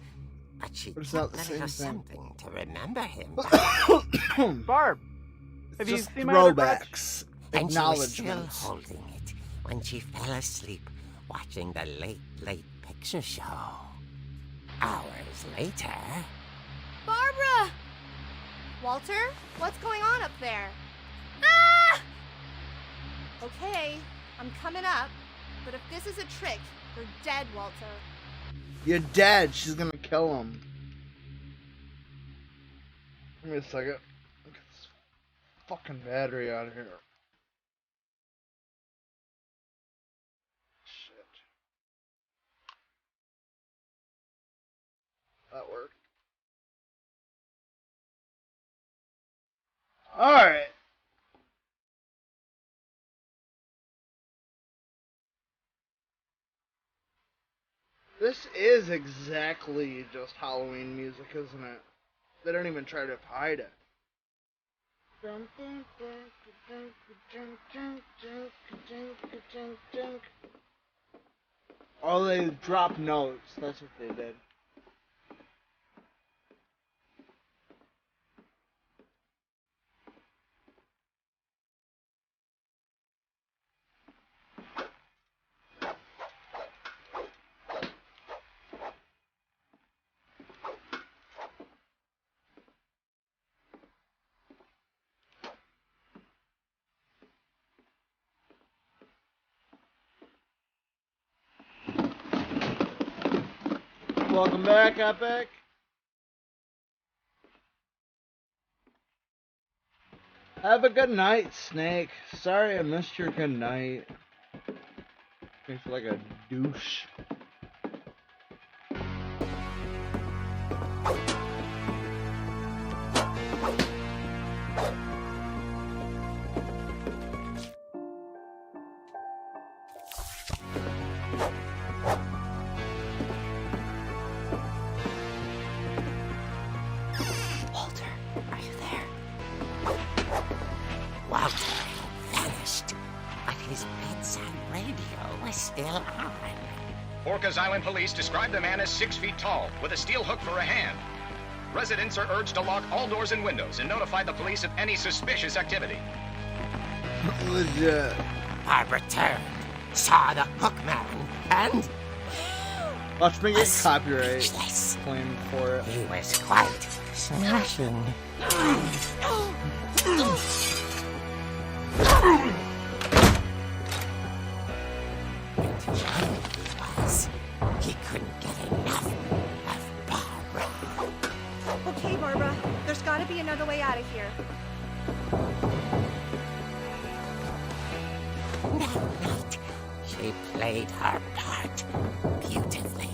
[SPEAKER 7] but she
[SPEAKER 2] But it's not
[SPEAKER 7] put
[SPEAKER 2] the
[SPEAKER 7] little
[SPEAKER 2] same thing.
[SPEAKER 7] something to remember him.
[SPEAKER 8] Barb, have you
[SPEAKER 2] Just
[SPEAKER 8] seen my other crutch?
[SPEAKER 2] throwbacks,
[SPEAKER 7] And she was still
[SPEAKER 2] acknowledgements.
[SPEAKER 7] holding it when she fell asleep watching the late picture show. Hours later...
[SPEAKER 10] Barbara! Walter, what's going on up there? Ah! Okay, I'm coming up, but if this is a trick, you're dead, Walter.
[SPEAKER 2] You're dead. She's gonna kill him. Give me a second. Get this fucking battery out of here. Shit. That worked. Alright. This is exactly just Halloween music, isn't it? They don't even try to hide it. Oh, they drop notes. That's what they did. Welcome back, Epic. Have a good night, Snake. Sorry I missed your good night. I feel like a douche.
[SPEAKER 7] Walter, are you there? Walter had vanished, but his bedside radio was still on.
[SPEAKER 9] Orcas Island police describe the man as 6 feet tall, with a steel hook for a hand. Residents are urged to lock all doors and windows and notify the police of any suspicious activity.
[SPEAKER 2] Legit.
[SPEAKER 7] Barbara turned, saw the hook man, and
[SPEAKER 2] Watch me get
[SPEAKER 7] was
[SPEAKER 2] copyright
[SPEAKER 7] speechless.
[SPEAKER 2] claim for it.
[SPEAKER 7] He was quite smashing. And the truth was, he couldn't get enough of Barbara.
[SPEAKER 10] Okay, Barbara, there's gotta be another way out of here.
[SPEAKER 7] That night, she played her part beautifully.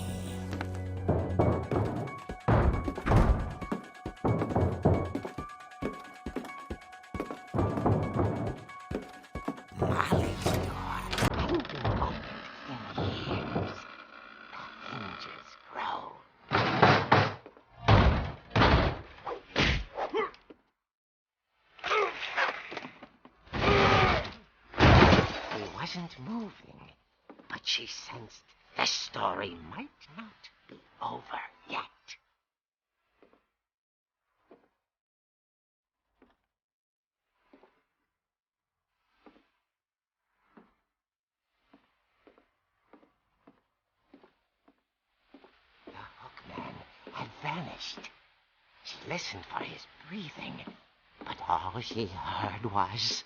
[SPEAKER 7] Molly's door hadn't been opened in years. The hinges groaned. wasn't moving, but she sensed the story might not be over yet. The hookman had vanished. She listened for his breathing, but all she heard was...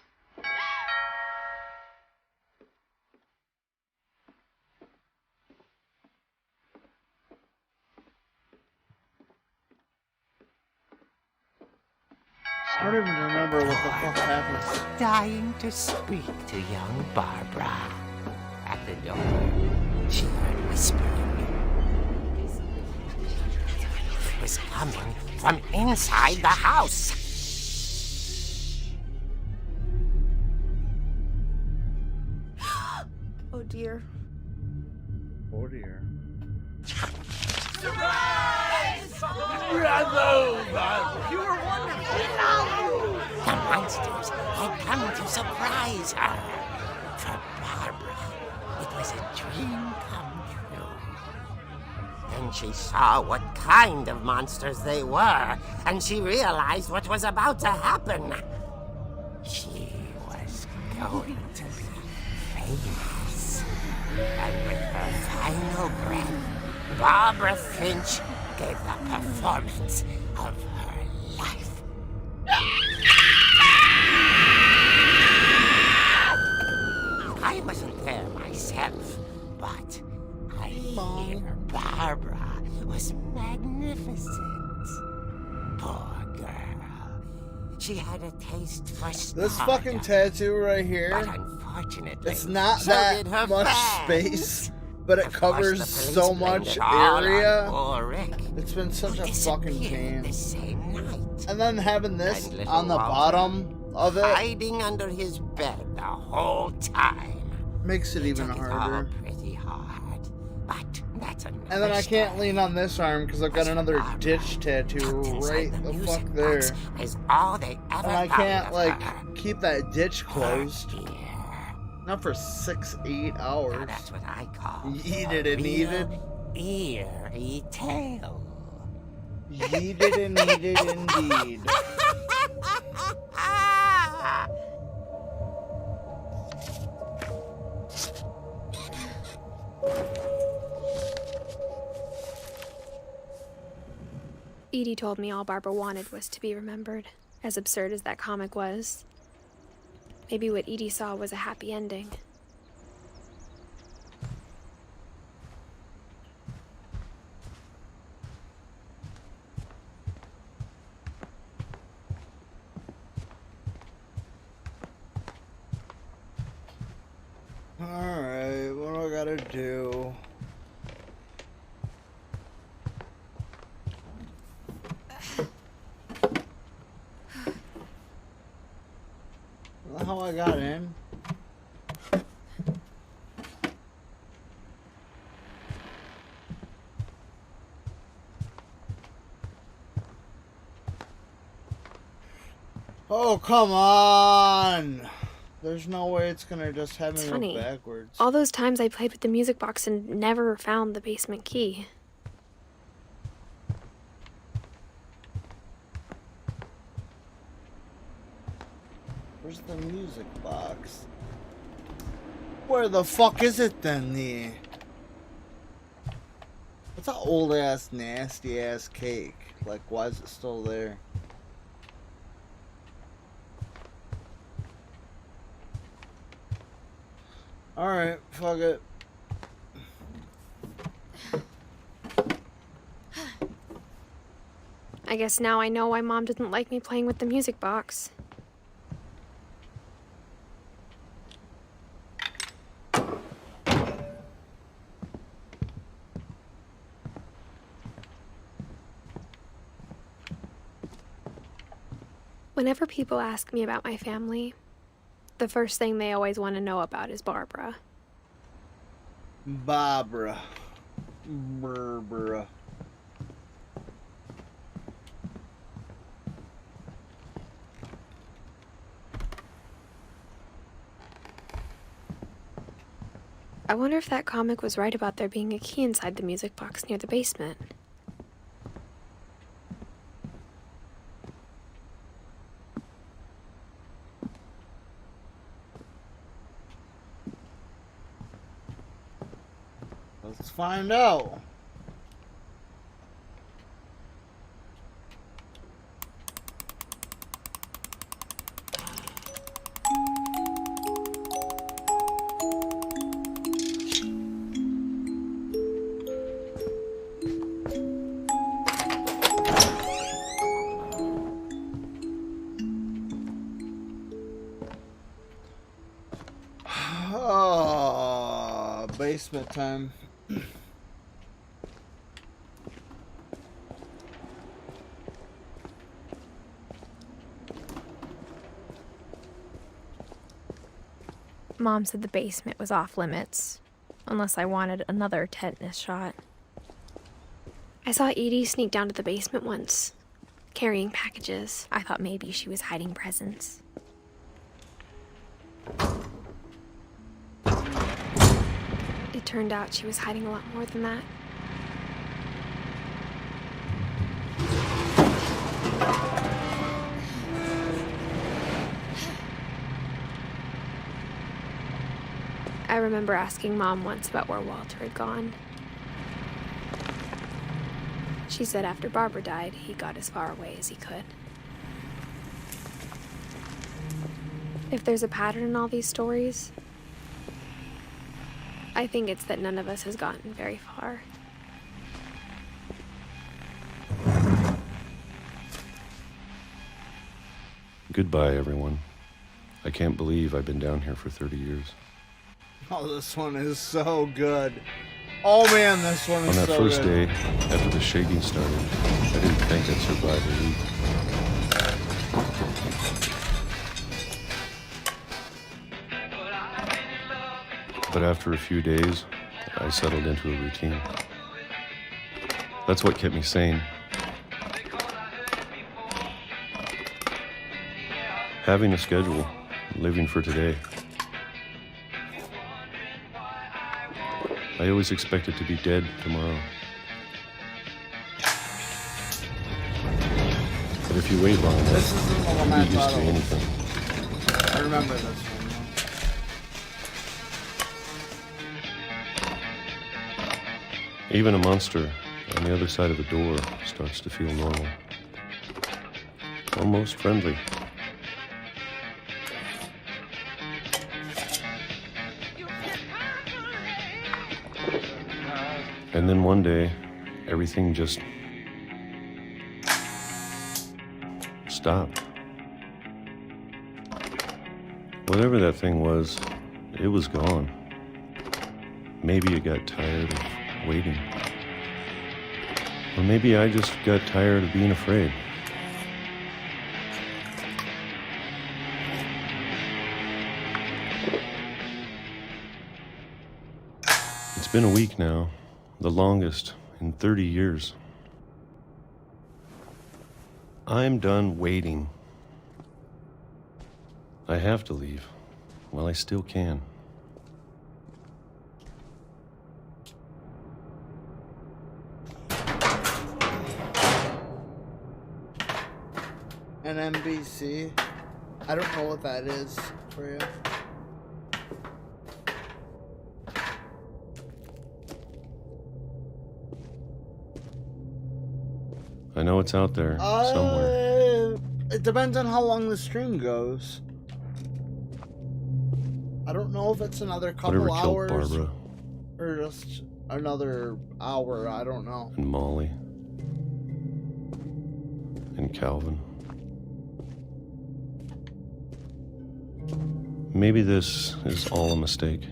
[SPEAKER 2] I don't even remember what the fuck happened.
[SPEAKER 7] Dying to speak to young Barbara. At the door, she heard whispering. It was coming from inside the house.
[SPEAKER 10] Oh dear.
[SPEAKER 2] Oh dear.
[SPEAKER 7] You were wonderful. The monsters had come to surprise her. For Barbara, it was a dream come true. Then she saw what kind of monsters they were, and she realized what was about to happen. She was going to be famous. And with her final breath, Barbara Finch gave the performance of her life. I wasn't there myself, but I hear Barbara was magnificent. Poor girl. She had a taste for stardom.
[SPEAKER 2] This fucking tattoo right here,
[SPEAKER 7] but unfortunately,
[SPEAKER 2] it's not
[SPEAKER 7] so
[SPEAKER 2] that
[SPEAKER 7] did her
[SPEAKER 2] much
[SPEAKER 7] fans.
[SPEAKER 2] space, but it
[SPEAKER 7] Of course,
[SPEAKER 2] covers
[SPEAKER 7] the police
[SPEAKER 2] so
[SPEAKER 7] blamed
[SPEAKER 2] much
[SPEAKER 7] it all on
[SPEAKER 2] area.
[SPEAKER 7] poor Rick,
[SPEAKER 2] It's been such
[SPEAKER 7] who
[SPEAKER 2] a fucking
[SPEAKER 7] disappeared
[SPEAKER 2] pain.
[SPEAKER 7] the same night.
[SPEAKER 2] And then having this
[SPEAKER 7] And little
[SPEAKER 2] on the
[SPEAKER 7] Walter
[SPEAKER 2] bottom of it
[SPEAKER 7] hiding under his bed the whole time.
[SPEAKER 2] makes it even
[SPEAKER 7] Took it all
[SPEAKER 2] harder.
[SPEAKER 7] pretty hard, but that's another
[SPEAKER 2] And then I can't
[SPEAKER 7] story.
[SPEAKER 2] lean on this arm because I've got another
[SPEAKER 7] Barbara,
[SPEAKER 2] ditch tattoo
[SPEAKER 7] tucked inside
[SPEAKER 2] right
[SPEAKER 7] the
[SPEAKER 2] the
[SPEAKER 7] music
[SPEAKER 2] fuck there.
[SPEAKER 7] box is all they ever
[SPEAKER 2] And I
[SPEAKER 7] found
[SPEAKER 2] can't,
[SPEAKER 7] of
[SPEAKER 2] like,
[SPEAKER 7] her.
[SPEAKER 2] keep that ditch closed.
[SPEAKER 7] Her ear.
[SPEAKER 2] Not for 6-8
[SPEAKER 7] Now
[SPEAKER 2] hours.
[SPEAKER 7] that's what I call
[SPEAKER 2] Yeeted
[SPEAKER 7] a
[SPEAKER 2] and
[SPEAKER 7] real
[SPEAKER 2] eated.
[SPEAKER 7] eerie tale.
[SPEAKER 2] Yeeted and needed indeed.
[SPEAKER 3] Edie told me all Barbara wanted was to be remembered, as absurd as that comic was. Maybe what Edie saw was a happy ending.
[SPEAKER 2] Alright, what do I gotta do? Is that how I got in? Oh, come on! There's no way it's gonna just have
[SPEAKER 3] It's
[SPEAKER 2] me
[SPEAKER 3] funny.
[SPEAKER 2] go backwards.
[SPEAKER 3] All those times I played with the music box and never found the basement key.
[SPEAKER 2] Where's the music box? Where the fuck is it then, It's an old ass, nasty ass cake. Like, why is it still there? Alright, fuck it.
[SPEAKER 3] I guess now I know why Mom didn't like me playing with the music box. Whenever people ask me about my family, the first thing they always want to know about is Barbara.
[SPEAKER 2] Barbara. Barbara.
[SPEAKER 3] I wonder if that comic was right about there being a key inside the music box near the basement.
[SPEAKER 2] Let's find out. Basement time.
[SPEAKER 3] Mom said the basement was off limits, unless I wanted another tetanus shot. I saw Edie sneak down to the basement once, carrying packages. I thought maybe she was hiding presents. It turned out she was hiding a lot more than that. I remember asking Mom once about where Walter had gone. She said after Barbara died, he got as far away as he could. If there's a pattern in all these stories, I think it's that none of us has gotten very far.
[SPEAKER 11] Goodbye, everyone. I can't believe I've been down here for 30 years.
[SPEAKER 2] Oh, this one is so good. Oh man, this one is so good.
[SPEAKER 11] On that first day, after the shaking started, I didn't think I'd survive a week. But after a few days, I settled into a routine. That's what kept me sane. Having a schedule, living for today. I always expected to be dead tomorrow. But if you wait long enough, you'll be used to anything.
[SPEAKER 2] I remember this one.
[SPEAKER 11] Even a monster on the other side of the door starts to feel normal. Almost friendly. And then one day, everything just stopped. Whatever that thing was, it was gone. Maybe it got tired of waiting. Or maybe I just got tired of being afraid. It's been a week now, the longest in 30 years. I'm done waiting. I have to leave while I still can.
[SPEAKER 2] An NBC. I don't know what that is for you.
[SPEAKER 11] I know it's out there somewhere.
[SPEAKER 2] It depends on how long the stream goes. I don't know if it's another couple
[SPEAKER 11] Whatever killed
[SPEAKER 2] hours
[SPEAKER 11] Barbara
[SPEAKER 2] or just another hour. I don't know.
[SPEAKER 11] and Molly and Calvin. Maybe this is all a mistake.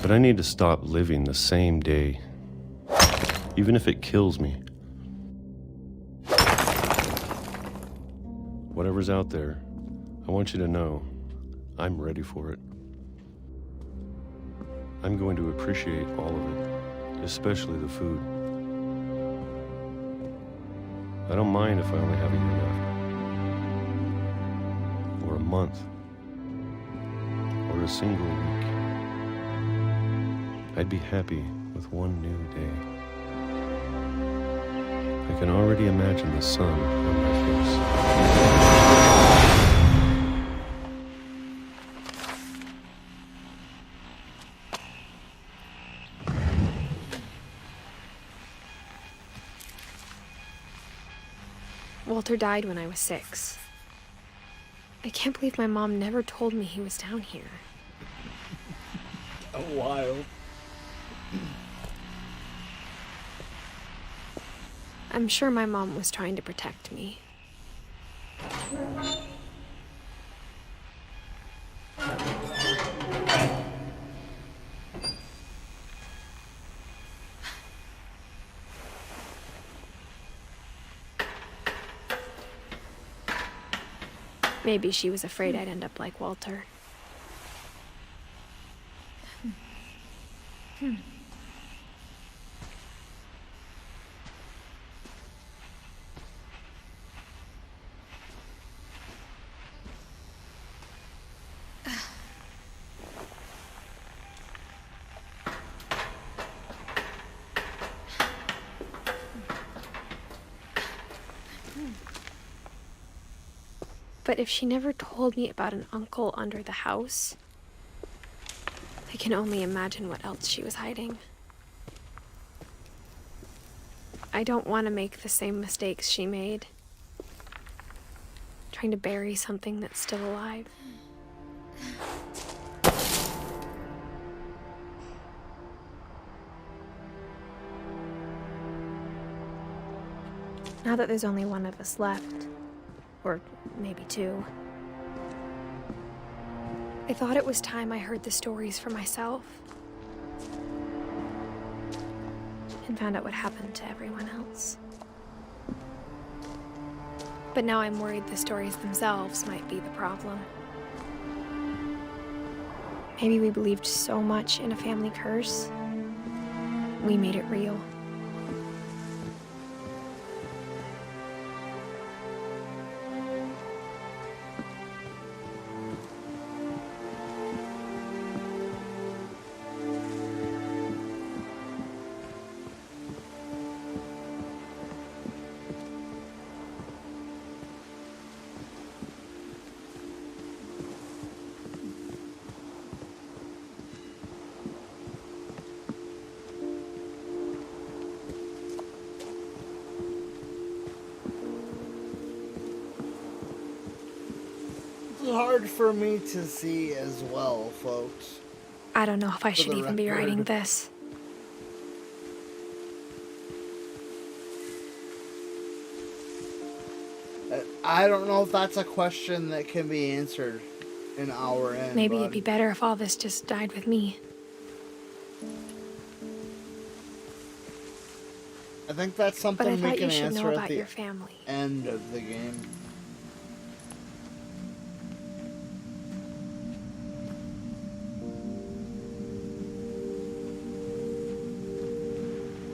[SPEAKER 11] But I need to stop living the same day, even if it kills me. Whatever's out there, I want you to know I'm ready for it. I'm going to appreciate all of it, especially the food. I don't mind if I only have a year left. Or a month. a single week. I'd be happy with one new day. I can already imagine the sun on my face.
[SPEAKER 3] Walter died when I was 6. I can't believe my mom never told me he was down here.
[SPEAKER 2] A while.
[SPEAKER 3] I'm sure my mom was trying to protect me. Maybe she was afraid I'd end up like Walter. But if she never told me about an uncle under the house, I can only imagine what else she was hiding. I don't want to make the same mistakes she made, trying to bury something that's still alive. Now that there's only one of us left, or maybe 2, I thought it was time I heard the stories for myself and found out what happened to everyone else. But now I'm worried the stories themselves might be the problem. Maybe we believed so much in a family curse, we made it real.
[SPEAKER 2] It's hard for me to see as well, folks.
[SPEAKER 3] I don't know if I should even be writing this.
[SPEAKER 2] I don't know if that's a question that can be answered in our end.
[SPEAKER 3] Maybe it'd be better if all this just died with me.
[SPEAKER 2] I think that's something we can answer at the
[SPEAKER 3] family.
[SPEAKER 2] End of the game.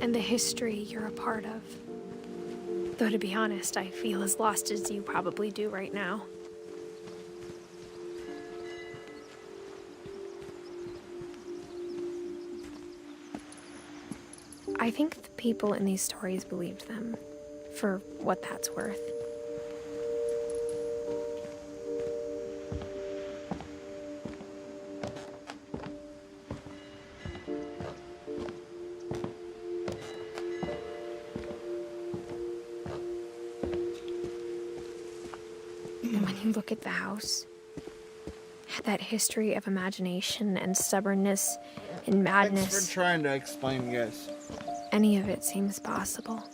[SPEAKER 3] And the history you're a part of. Though to be honest, I feel as lost as you probably do right now. I think the people in these stories believed them, for what that's worth. And when you look at the house, that history of imagination and stubbornness and madness.
[SPEAKER 2] Thanks for trying to explain, guys.
[SPEAKER 3] Any of it seems possible.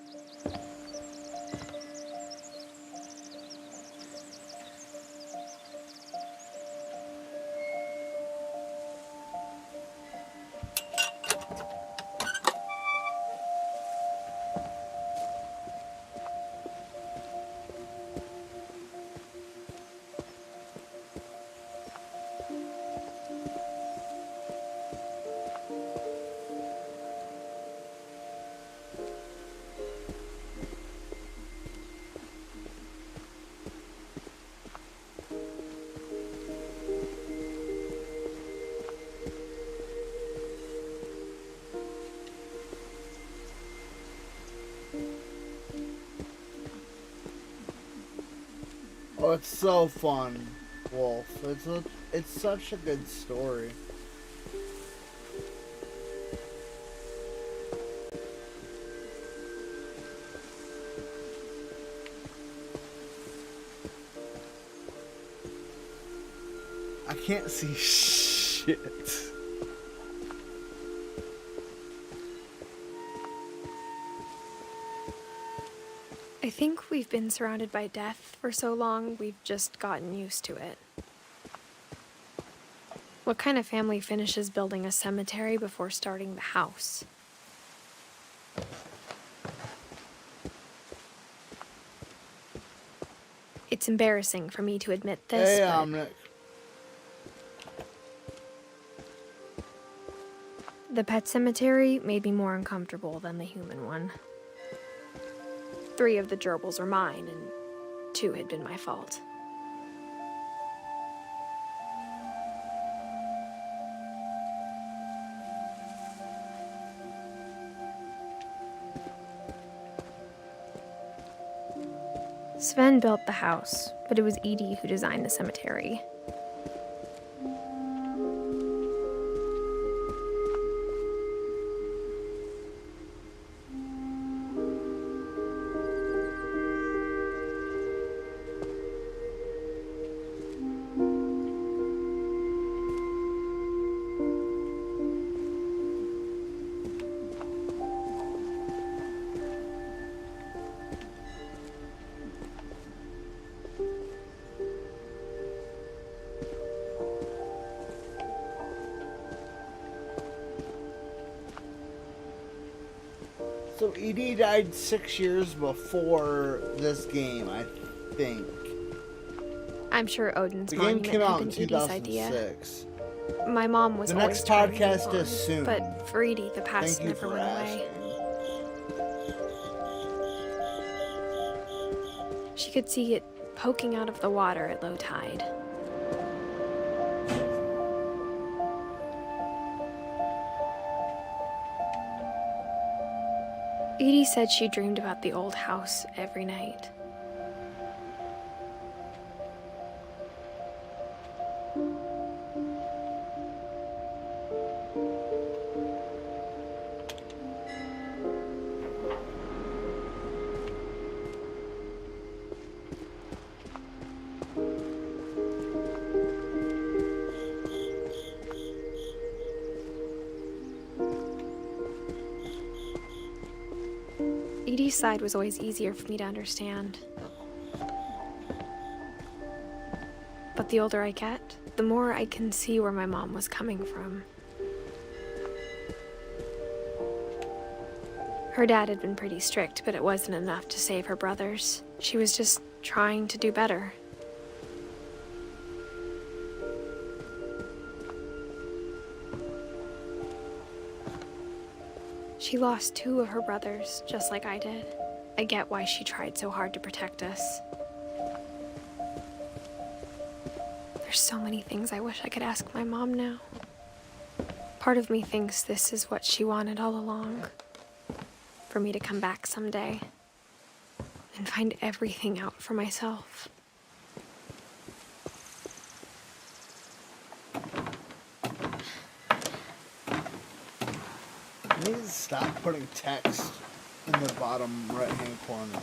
[SPEAKER 2] Oh, it's so fun, Wolf. It's such a good story. I can't see shit.
[SPEAKER 3] I think we've been surrounded by death for so long, we've just gotten used to it. What kind of family finishes building a cemetery before starting the house? It's embarrassing for me to admit this,
[SPEAKER 2] Hey,
[SPEAKER 3] but
[SPEAKER 2] Omnic.
[SPEAKER 3] the pet cemetery made me more uncomfortable than the human one. 3 of the gerbils were mine, and 2 had been my fault. Sven built the house, but it was Edie who designed the cemetery.
[SPEAKER 2] So Edie died 6 years before this game, I think.
[SPEAKER 3] I'm sure Odin's
[SPEAKER 2] The game
[SPEAKER 3] monument
[SPEAKER 2] came
[SPEAKER 3] had
[SPEAKER 2] out
[SPEAKER 3] been
[SPEAKER 2] in
[SPEAKER 3] Edie's idea.
[SPEAKER 2] 2006.
[SPEAKER 3] My mom was
[SPEAKER 2] The
[SPEAKER 3] always
[SPEAKER 2] next
[SPEAKER 3] trying to move
[SPEAKER 2] podcast
[SPEAKER 3] on,
[SPEAKER 2] is soon.
[SPEAKER 3] but for Edie, the past
[SPEAKER 2] Thank you
[SPEAKER 3] never
[SPEAKER 2] for
[SPEAKER 3] went away.
[SPEAKER 2] asking.
[SPEAKER 3] She could see it poking out of the water at low tide. Edie said she dreamed about the old house every night. Edie's side was always easier for me to understand. But the older I get, the more I can see where my mom was coming from. Her dad had been pretty strict, but it wasn't enough to save her brothers. She was just trying to do better. She lost 2 of her brothers, just like I did. I get why she tried so hard to protect us. There's so many things I wish I could ask my mom now. Part of me thinks this is what she wanted all along. For me to come back someday and find everything out for myself.
[SPEAKER 2] I need to stop putting text in the bottom right-hand corner.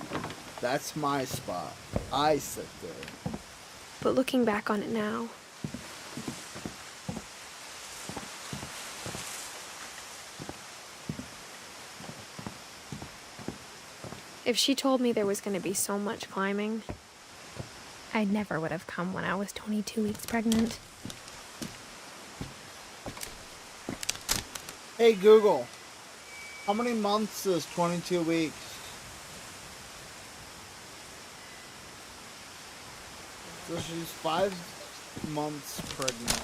[SPEAKER 2] That's my spot. I sit there.
[SPEAKER 3] But looking back on it now, if she told me there was going to be so much climbing, I never would have come when I was 22 weeks pregnant.
[SPEAKER 2] Hey Google, how many months is 22 weeks? So she's 5 months pregnant.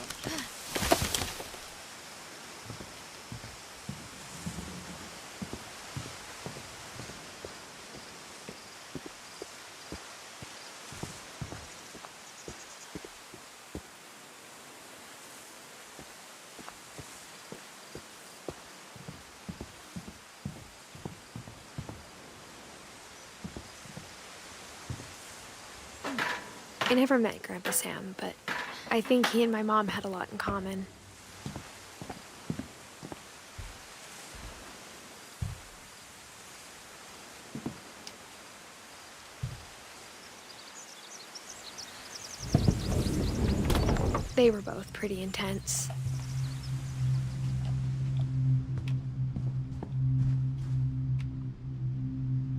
[SPEAKER 3] I never met Grandpa Sam, but I think he and my mom had a lot in common. They were both pretty intense.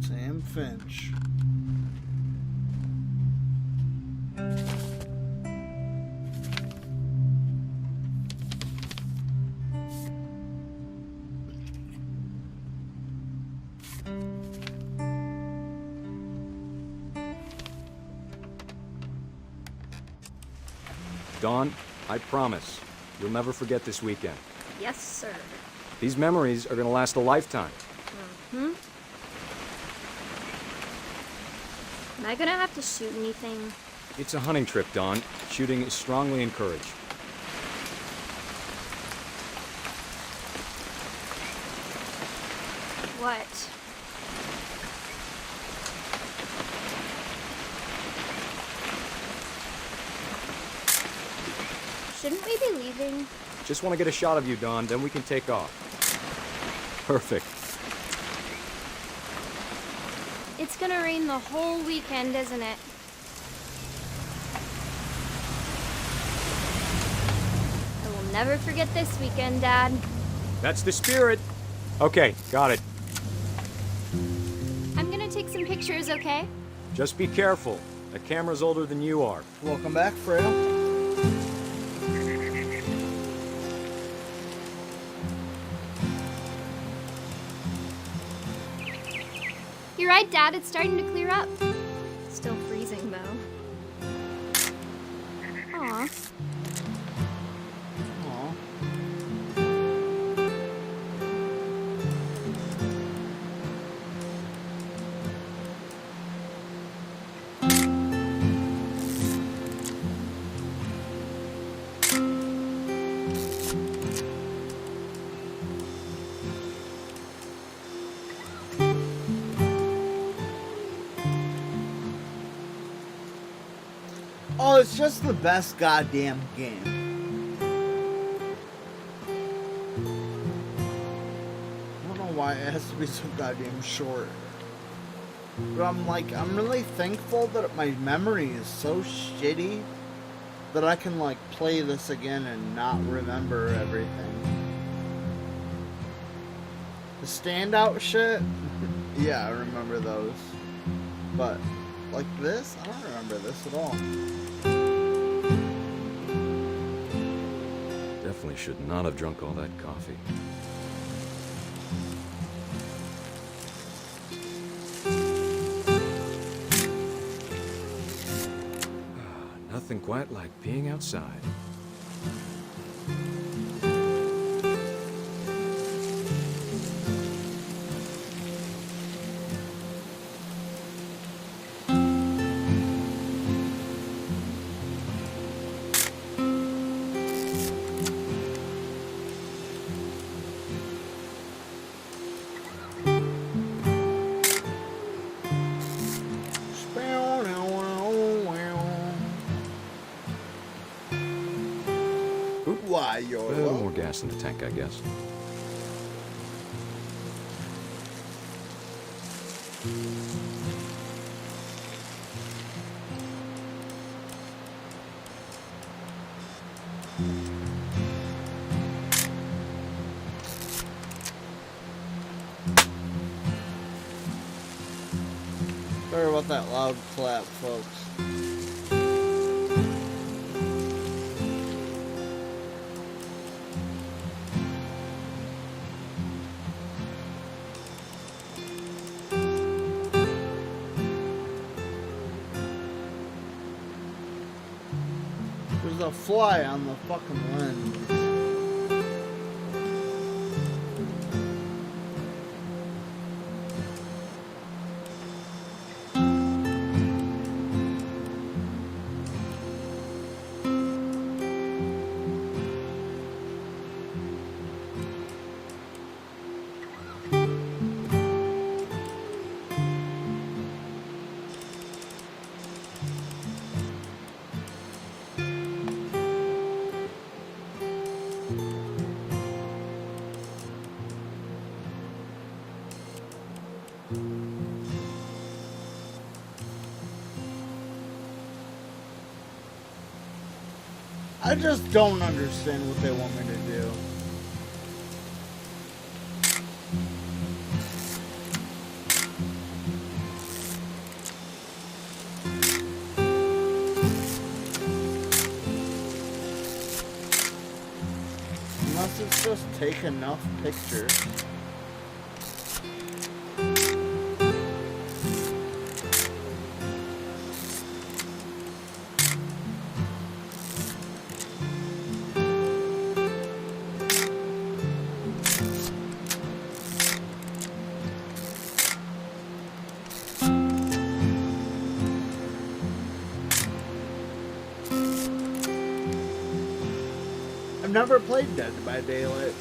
[SPEAKER 2] Sam Finch.
[SPEAKER 12] Dawn, I promise, you'll never forget this weekend.
[SPEAKER 13] Yes, sir.
[SPEAKER 12] These memories are gonna last a lifetime.
[SPEAKER 13] Mm-hmm. Am I gonna have to shoot anything?
[SPEAKER 12] It's a hunting trip, Dawn. Shooting is strongly encouraged.
[SPEAKER 13] What? Shouldn't we be leaving?
[SPEAKER 12] Just want to get a shot of you, Dawn, then we can take off. Perfect.
[SPEAKER 13] It's gonna rain the whole weekend, isn't it? I will never forget this weekend, Dad.
[SPEAKER 12] That's the spirit. Okay, got it.
[SPEAKER 13] I'm gonna take some pictures, okay?
[SPEAKER 12] Just be careful. The camera's older than you are.
[SPEAKER 2] Welcome back, Fredo.
[SPEAKER 13] You're right, Dad. It's starting to clear up. Still freezing, though. Aw.
[SPEAKER 2] Oh, it's just the best goddamn game. I don't know why it has to be so goddamn short. But I'm really thankful that my memory is so shitty that I can, like, play this again and not remember everything. The standout shit, yeah, I remember those. But, like this, I don't remember this at all.
[SPEAKER 12] Definitely should not have drunk all that coffee. Nothing quite like being outside.
[SPEAKER 2] Why, you're
[SPEAKER 12] a little more gas in the tank, I guess.
[SPEAKER 2] Sorry about that loud clap, folks. There's a fly on the fucking lens. I just don't understand what they want me to do. Unless it's just take enough pictures. Never played Dead by Daylight.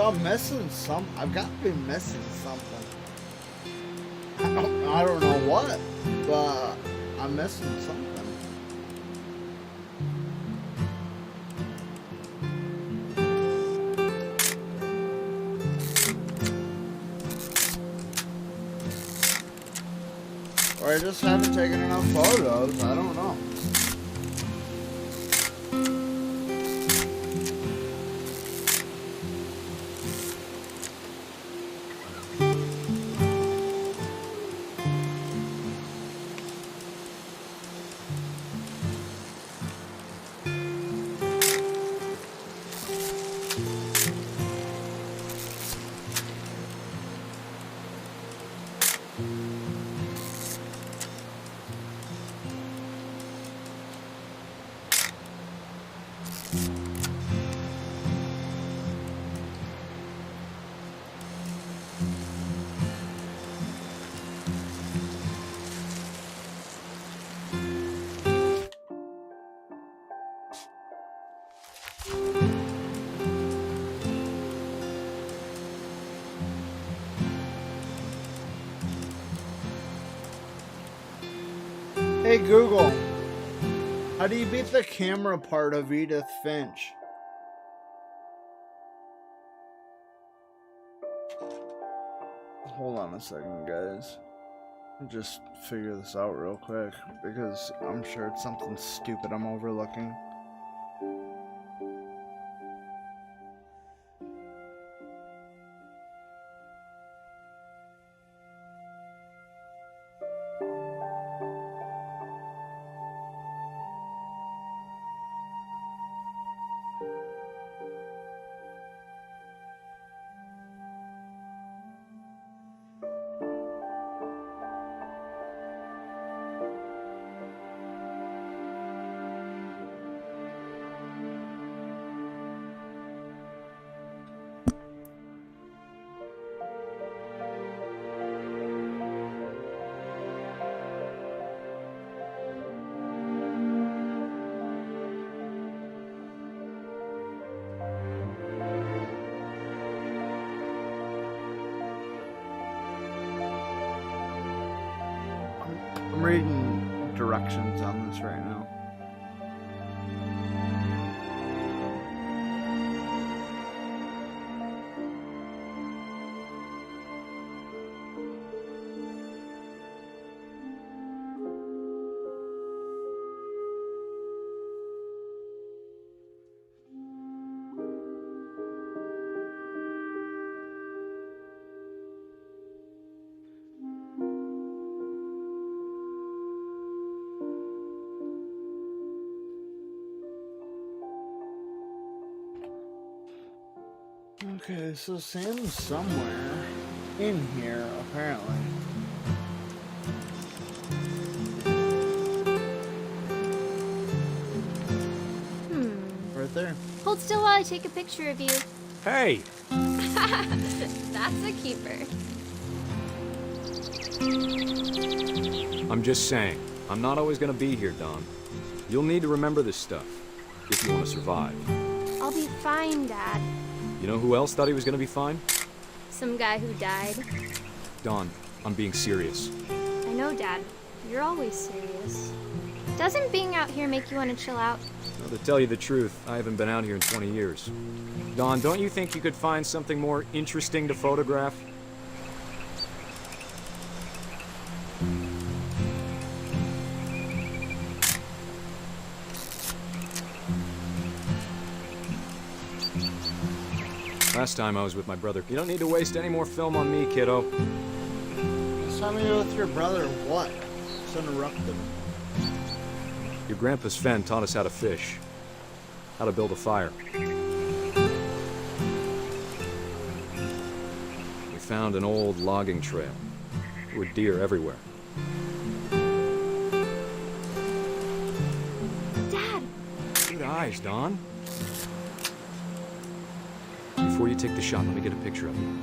[SPEAKER 2] I'm missing some. I've got to be missing something. I don't know what, but I'm missing something. Or I just haven't taken enough photos. I don't know. Hey Google, how do you beat the camera part of Edith Finch? Hold on a second, guys. Just figure this out real quick, because I'm sure it's something stupid I'm overlooking. I'm reading directions on this right now. Okay, so Sam's somewhere in here, apparently.
[SPEAKER 13] Hold still while I take a picture of you.
[SPEAKER 12] Hey!
[SPEAKER 13] That's a keeper.
[SPEAKER 12] I'm just saying, I'm not always gonna be here, Dawn. You'll need to remember this stuff, if you want to survive.
[SPEAKER 13] I'll be fine, Dad.
[SPEAKER 12] You know who else thought he was gonna be fine?
[SPEAKER 13] Some guy who died.
[SPEAKER 12] Dawn, I'm being serious.
[SPEAKER 13] I know, Dad. You're always serious. Doesn't being out here make you want to chill out?
[SPEAKER 12] Well, to tell you the truth, I haven't been out here in 20 years. Dawn, don't you think you could find something more interesting to photograph? Last time I was with my brother. You don't need to waste any more film on me, kiddo.
[SPEAKER 2] Last time you were with your brother, what? Just interrupted him.
[SPEAKER 12] Your grandpa Sven taught us how to fish. How to build a fire. We found an old logging trail. There were deer everywhere.
[SPEAKER 13] Dad!
[SPEAKER 12] Good eyes, Dawn. Before you take the shot, let me get a picture of you.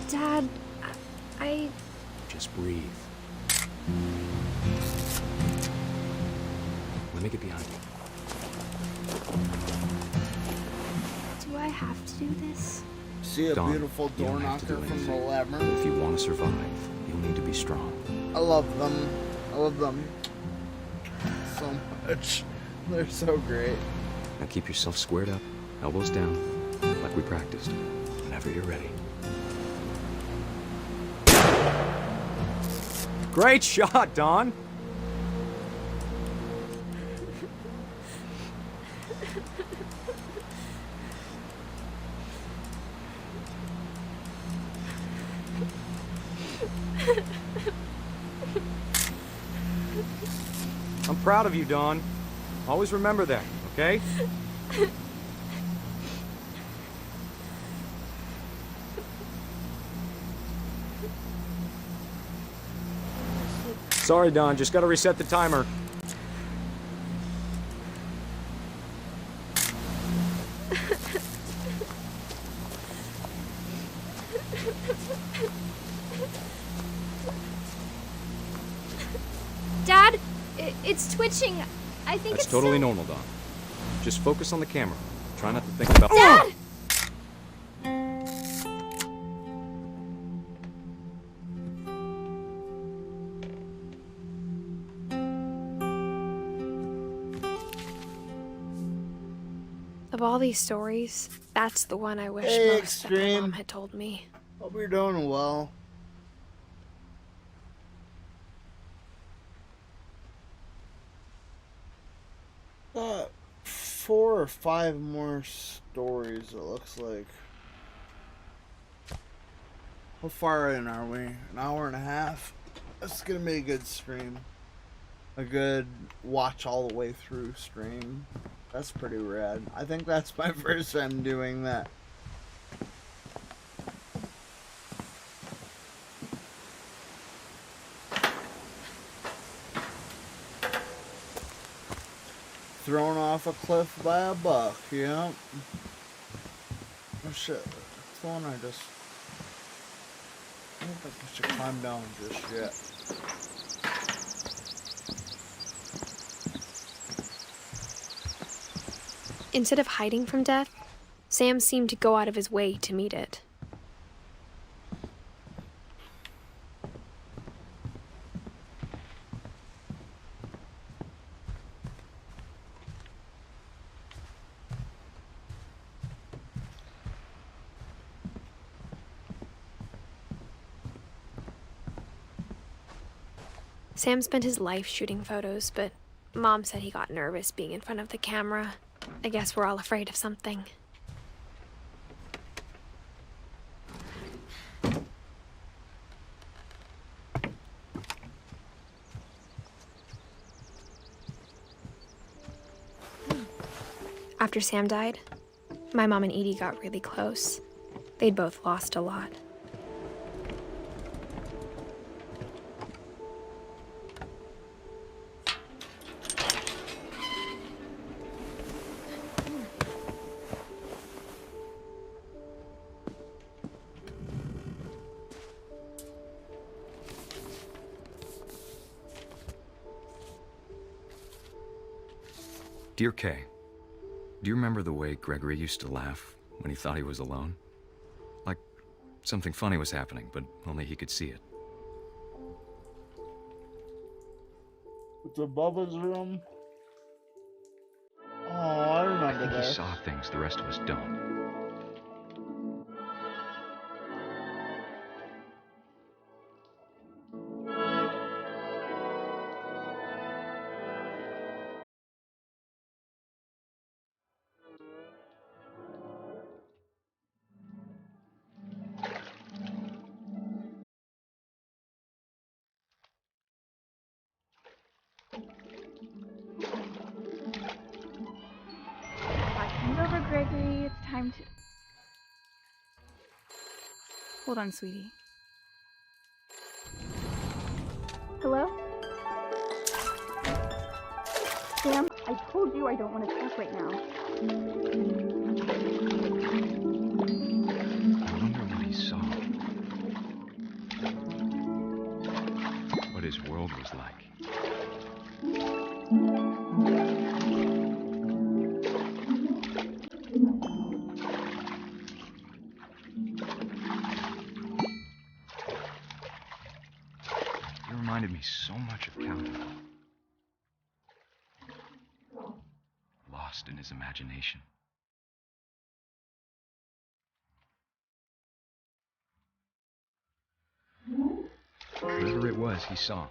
[SPEAKER 3] Dad, I...
[SPEAKER 12] Just breathe. Let me get behind you.
[SPEAKER 3] Do I have to do this?
[SPEAKER 2] See a
[SPEAKER 12] Dawn,
[SPEAKER 2] beautiful
[SPEAKER 12] you
[SPEAKER 2] door
[SPEAKER 12] don't have to
[SPEAKER 2] knocker
[SPEAKER 12] do
[SPEAKER 2] from the
[SPEAKER 12] anything.
[SPEAKER 2] labyrinth.
[SPEAKER 12] If you want to survive, you'll need to be strong.
[SPEAKER 2] I love them. I love them so much. They're so great.
[SPEAKER 12] Now keep yourself squared up, elbows down, like we practiced. Whenever you're ready. Great shot, Dawn! I'm proud of you, Dawn. Always remember that, okay? Sorry, Dawn, just gotta reset the timer.
[SPEAKER 13] Dad, it's twitching. I think
[SPEAKER 12] That's
[SPEAKER 13] it's
[SPEAKER 12] totally
[SPEAKER 13] still...
[SPEAKER 12] normal, Dawn. Just focus on the camera. Try not to think about...
[SPEAKER 13] Dad!
[SPEAKER 3] Of all these stories, that's the one I wish
[SPEAKER 2] Hey,
[SPEAKER 3] most that my
[SPEAKER 2] Extreme.
[SPEAKER 3] mom had told me.
[SPEAKER 2] Hope you're doing well. Got 4 or 5 more stories, it looks like. How far in are we? An hour and a half? That's gonna be a good stream. A good watch all the way through stream. That's pretty rad. I think that's my first time doing that. Thrown off a cliff by a buck, yep. Oh shit, that's the one I just... I don't think I should climb down just yet.
[SPEAKER 3] Instead of hiding from death, Sam seemed to go out of his way to meet it. Sam spent his life shooting photos, but Mom said he got nervous being in front of the camera. I guess we're all afraid of something. After Sam died, my mom and Edie got really close. They'd both lost a lot.
[SPEAKER 12] Dear Kay, do you remember the way Gregory used to laugh when he thought he was alone? Like something funny was happening, but only he could see it.
[SPEAKER 2] It's above his room. Oh, I remember
[SPEAKER 12] I think
[SPEAKER 2] this.
[SPEAKER 12] he saw things the rest of us don't.
[SPEAKER 14] Watching over, Gregory. It's time to... Hold on, sweetie. Hello? Sam, I told you I don't want to talk right now.
[SPEAKER 12] I wonder what he saw. What his world was like. He reminded me so much of Calvin. Lost in his imagination. Whatever it was he saw.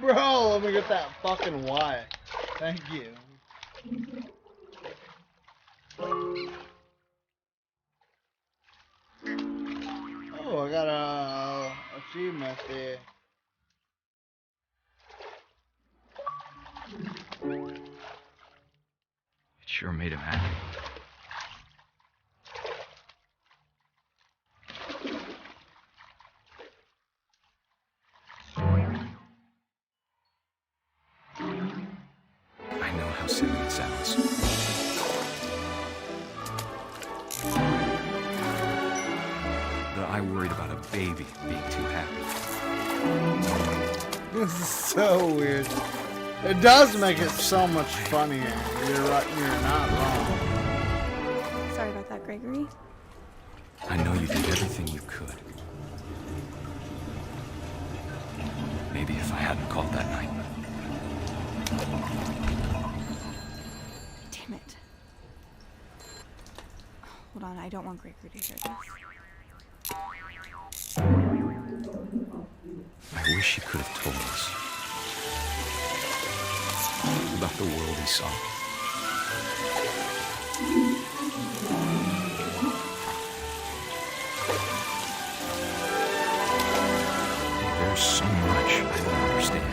[SPEAKER 2] Bro, let me get that fucking Y. Thank you. Oh, I got a achievement there.
[SPEAKER 12] It sure made him happy. I know how silly it sounds. But I worried about a baby being too happy.
[SPEAKER 2] This is so weird. It does make it so much funnier. You're right. You're not wrong.
[SPEAKER 14] Sorry about that, Gregory.
[SPEAKER 12] I know you did everything you could. Maybe if I hadn't called that night.
[SPEAKER 14] Damn it. Hold on, I don't want Gregory to hear this.
[SPEAKER 12] I wish he could have told us about the world he saw. There's so much I don't understand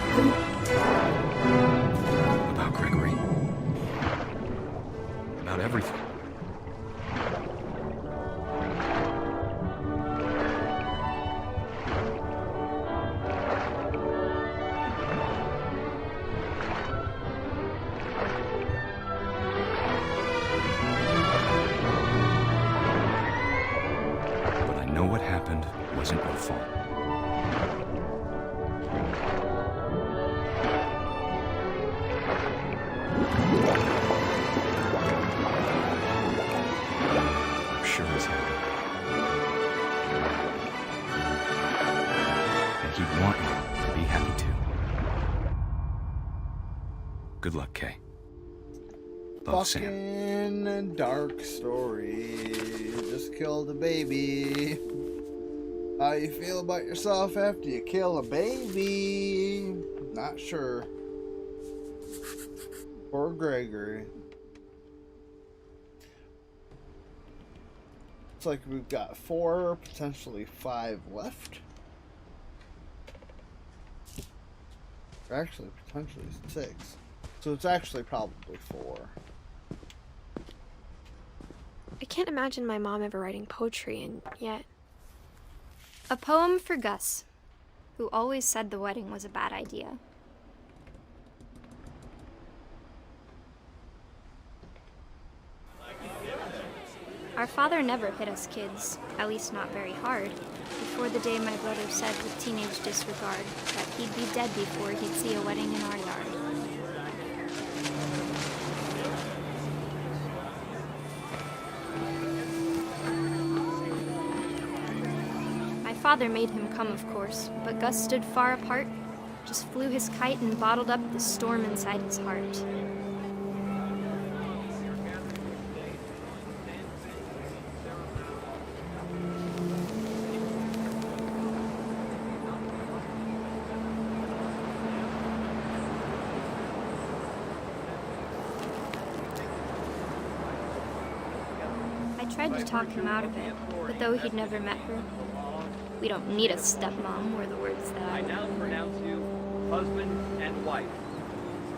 [SPEAKER 12] about Gregory, about everything. But I know what happened wasn't your fault. Good luck, Kay. Love, Sam.
[SPEAKER 2] Fucking dark story. Just killed a baby. How you feel about yourself after you kill a baby? Not sure. Poor Gregory. Looks like we've got 4, potentially 5 left. Or actually, potentially 6. So it's actually probably 4.
[SPEAKER 3] I can't imagine my mom ever writing poetry, and yet...
[SPEAKER 13] A poem for Gus, who always said the wedding was a bad idea. Our father never hit us kids, at least not very hard, before the day my brother said with teenage disregard that he'd be dead before he'd see a wedding in our yard. My father made him come, of course, but Gus stood far apart, just flew his kite and bottled up the storm inside his heart. I tried to talk him out of it, but though he'd never met her, "We don't need a stepmom," were the words that
[SPEAKER 15] I now pronounce you husband and wife.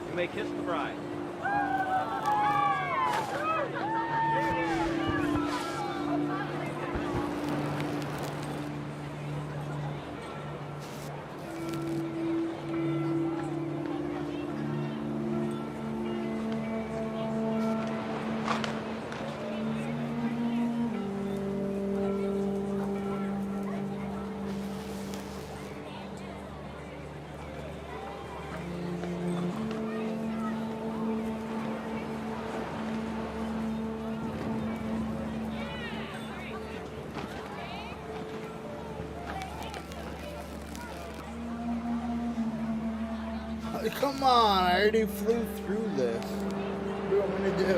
[SPEAKER 15] You may kiss the bride.
[SPEAKER 2] Come on, I already flew through this. What do you want me to do?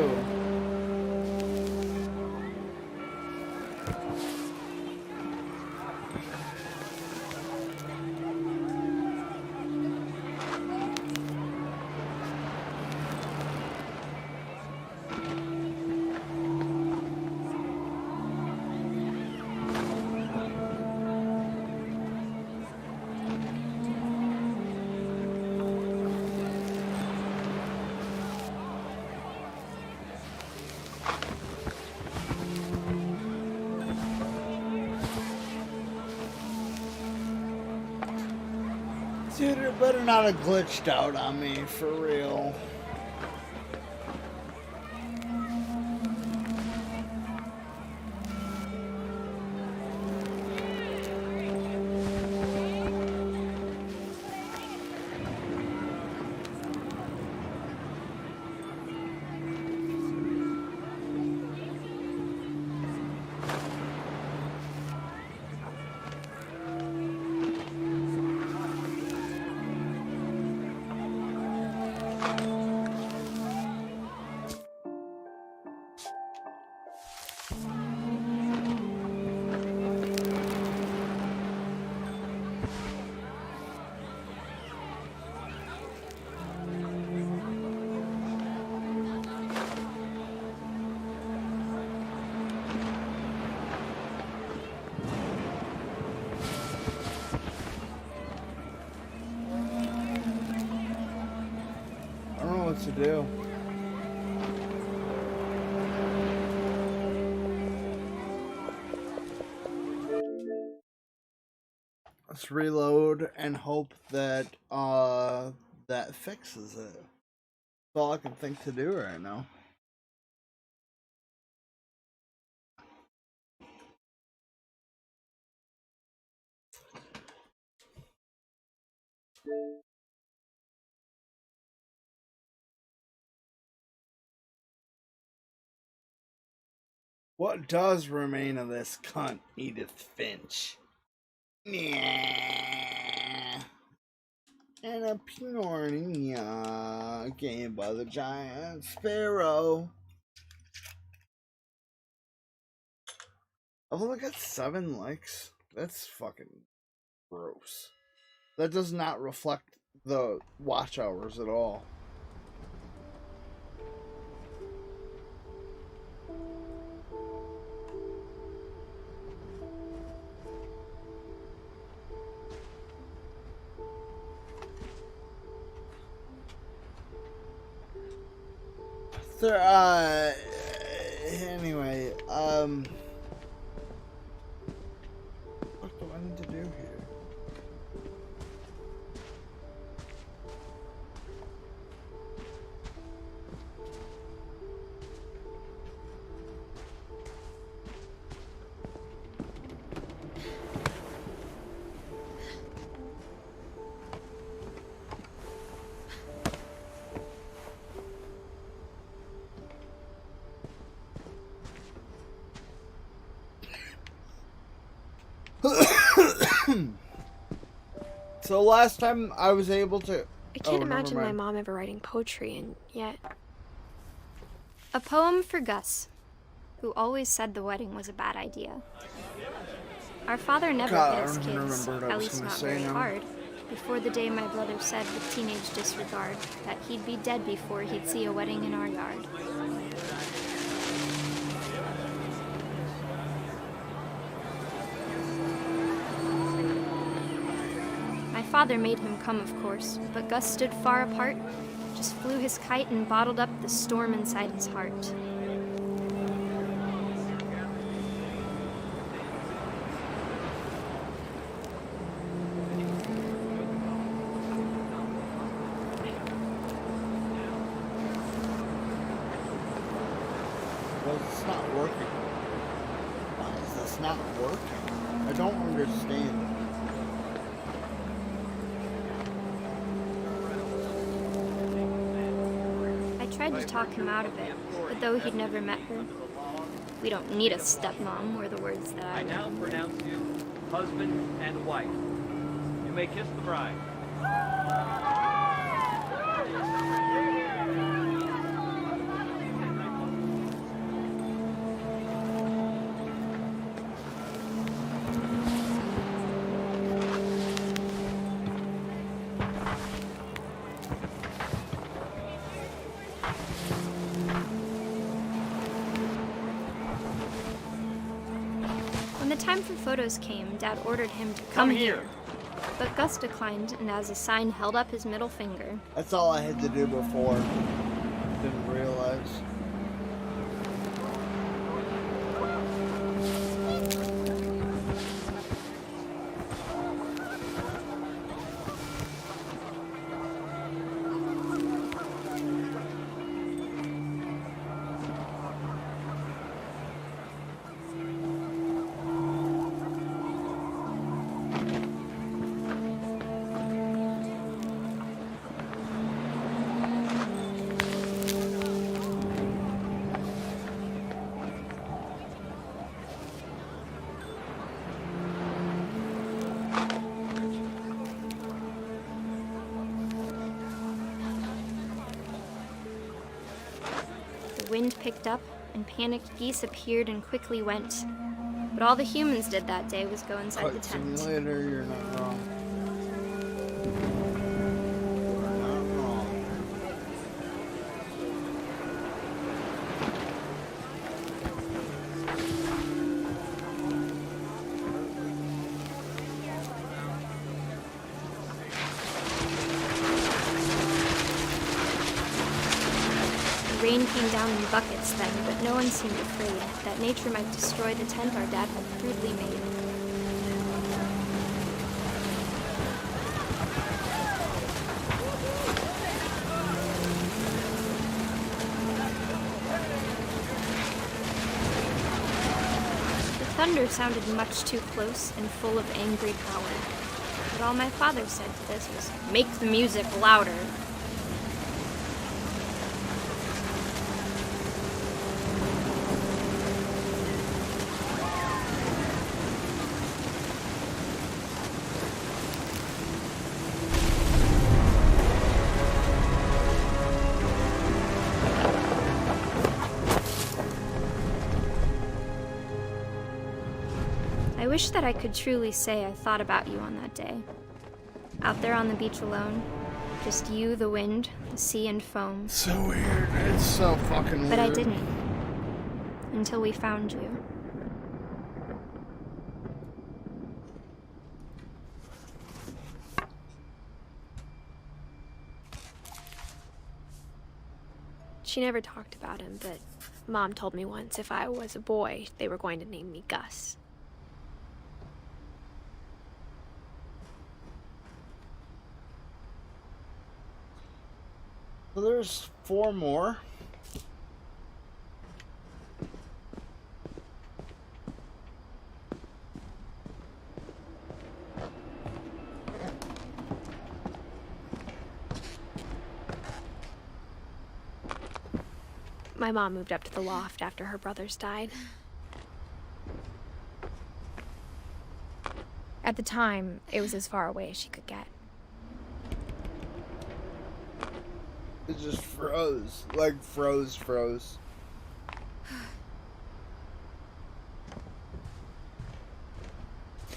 [SPEAKER 2] Dude, it better not have glitched out on me, for real. To do. Let's reload and hope that that fixes it. That's all I can think to do right now. What does remain of this cunt, Edith Finch? Yeah. And a Peoria. game by the giant sparrow. I've only got 7 likes. That's fucking gross. That does not reflect the watch hours at all. Anyway, what do I need to do here? So last time I was able to...
[SPEAKER 3] I can't imagine my mom ever writing poetry, and yet...
[SPEAKER 13] A poem for Gus, who always said the wedding was a bad idea. Our father never hit us kids, at least not very hard, before the day my brother said with teenage disregard that he'd be dead before he'd see a wedding in our yard. My father made him come, of course, but Gus stood far apart, just flew his kite and bottled up the storm inside his heart.
[SPEAKER 2] Well, it's not working. Why is this not working? I don't understand.
[SPEAKER 13] I tried to talk him out of it, but though he'd never met her, we don't need a stepmom were the words that I
[SPEAKER 15] now
[SPEAKER 13] remember.
[SPEAKER 15] pronounce you husband and wife. You may kiss the bride.
[SPEAKER 13] When the time for photos came, Dad ordered him to come here. But Gus declined, and as a sign held up his middle finger.
[SPEAKER 2] That's all I had to do before. Didn't realize.
[SPEAKER 13] The wind picked up, and panicked geese appeared and quickly went. But all the humans did that day was go inside the tent.
[SPEAKER 2] Simulator, you're not wrong. You're not wrong.
[SPEAKER 13] The rain came down in buckets then, but no one seemed afraid that nature might destroy the tent our dad had crudely made. The thunder sounded much too close and full of angry power. But all my father said to this was, "Make the music louder." wish that I could truly say I thought about you on that day. Out there on the beach alone. Just you, the wind, the sea, and foam.
[SPEAKER 2] So weird. It's so fucking weird.
[SPEAKER 13] But I didn't. Until we found you.
[SPEAKER 3] She never talked about him, but Mom told me once if I was a boy, they were going to name me Gus.
[SPEAKER 2] So there's 4 more.
[SPEAKER 3] My mom moved up to the loft after her brothers died. At the time, it was as far away as she could get.
[SPEAKER 2] It just froze. Like, froze.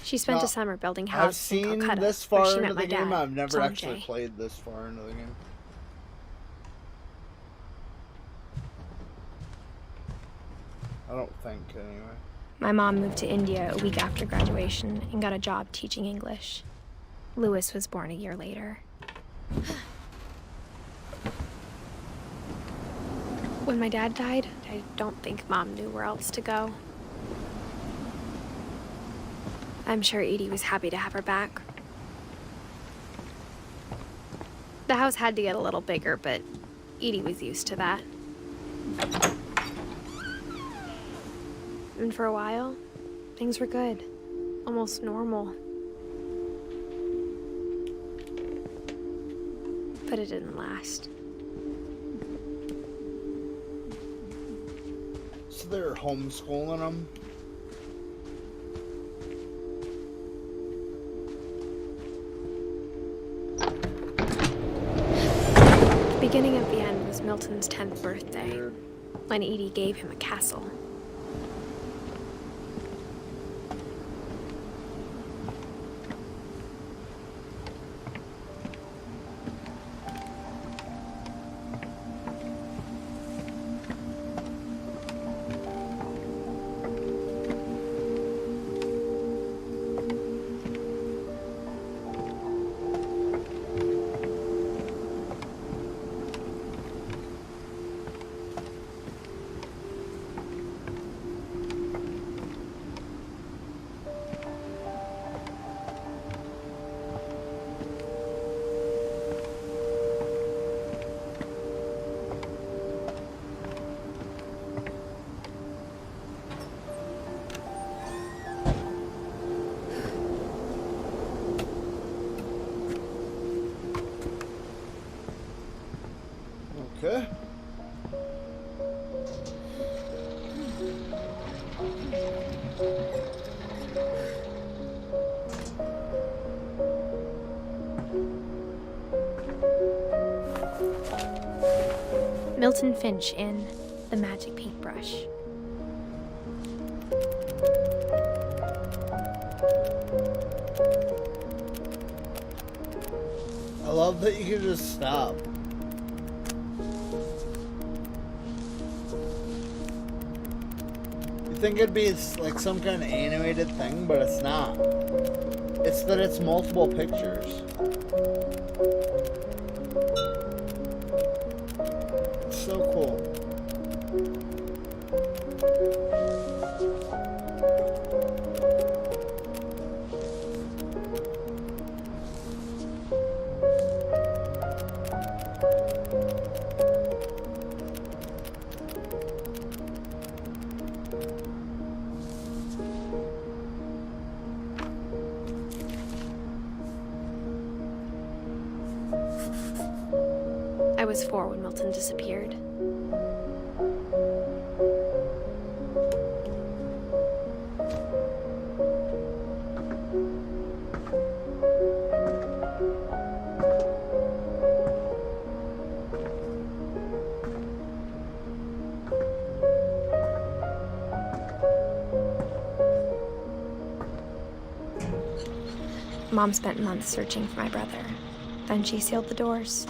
[SPEAKER 3] She spent a summer building houses in Calcutta.
[SPEAKER 2] I've seen this far into the
[SPEAKER 3] game.
[SPEAKER 2] game. I've never actually
[SPEAKER 3] Jay.
[SPEAKER 2] played this far into the game. I don't think, anyway.
[SPEAKER 3] My mom moved to India a week after graduation and got a job teaching English. Lewis was born a year later. When my dad died, I don't think Mom knew where else to go. I'm sure Edie was happy to have her back. The house had to get a little bigger, but Edie was used to that. And for a while, things were good. Almost normal. But it didn't last.
[SPEAKER 2] So they're homeschooling them?
[SPEAKER 3] The beginning of the end was Milton's 10th birthday, when Edie gave him a castle.
[SPEAKER 2] Okay.
[SPEAKER 3] Milton Finch in The Magic Paintbrush.
[SPEAKER 2] I love that you can just stop. You think it'd be like some kind of animated thing, but it's not. It's that it's multiple pictures. It's so cool.
[SPEAKER 3] I was 4 when Milton disappeared. Mom spent months searching for my brother. Then she sealed the doors.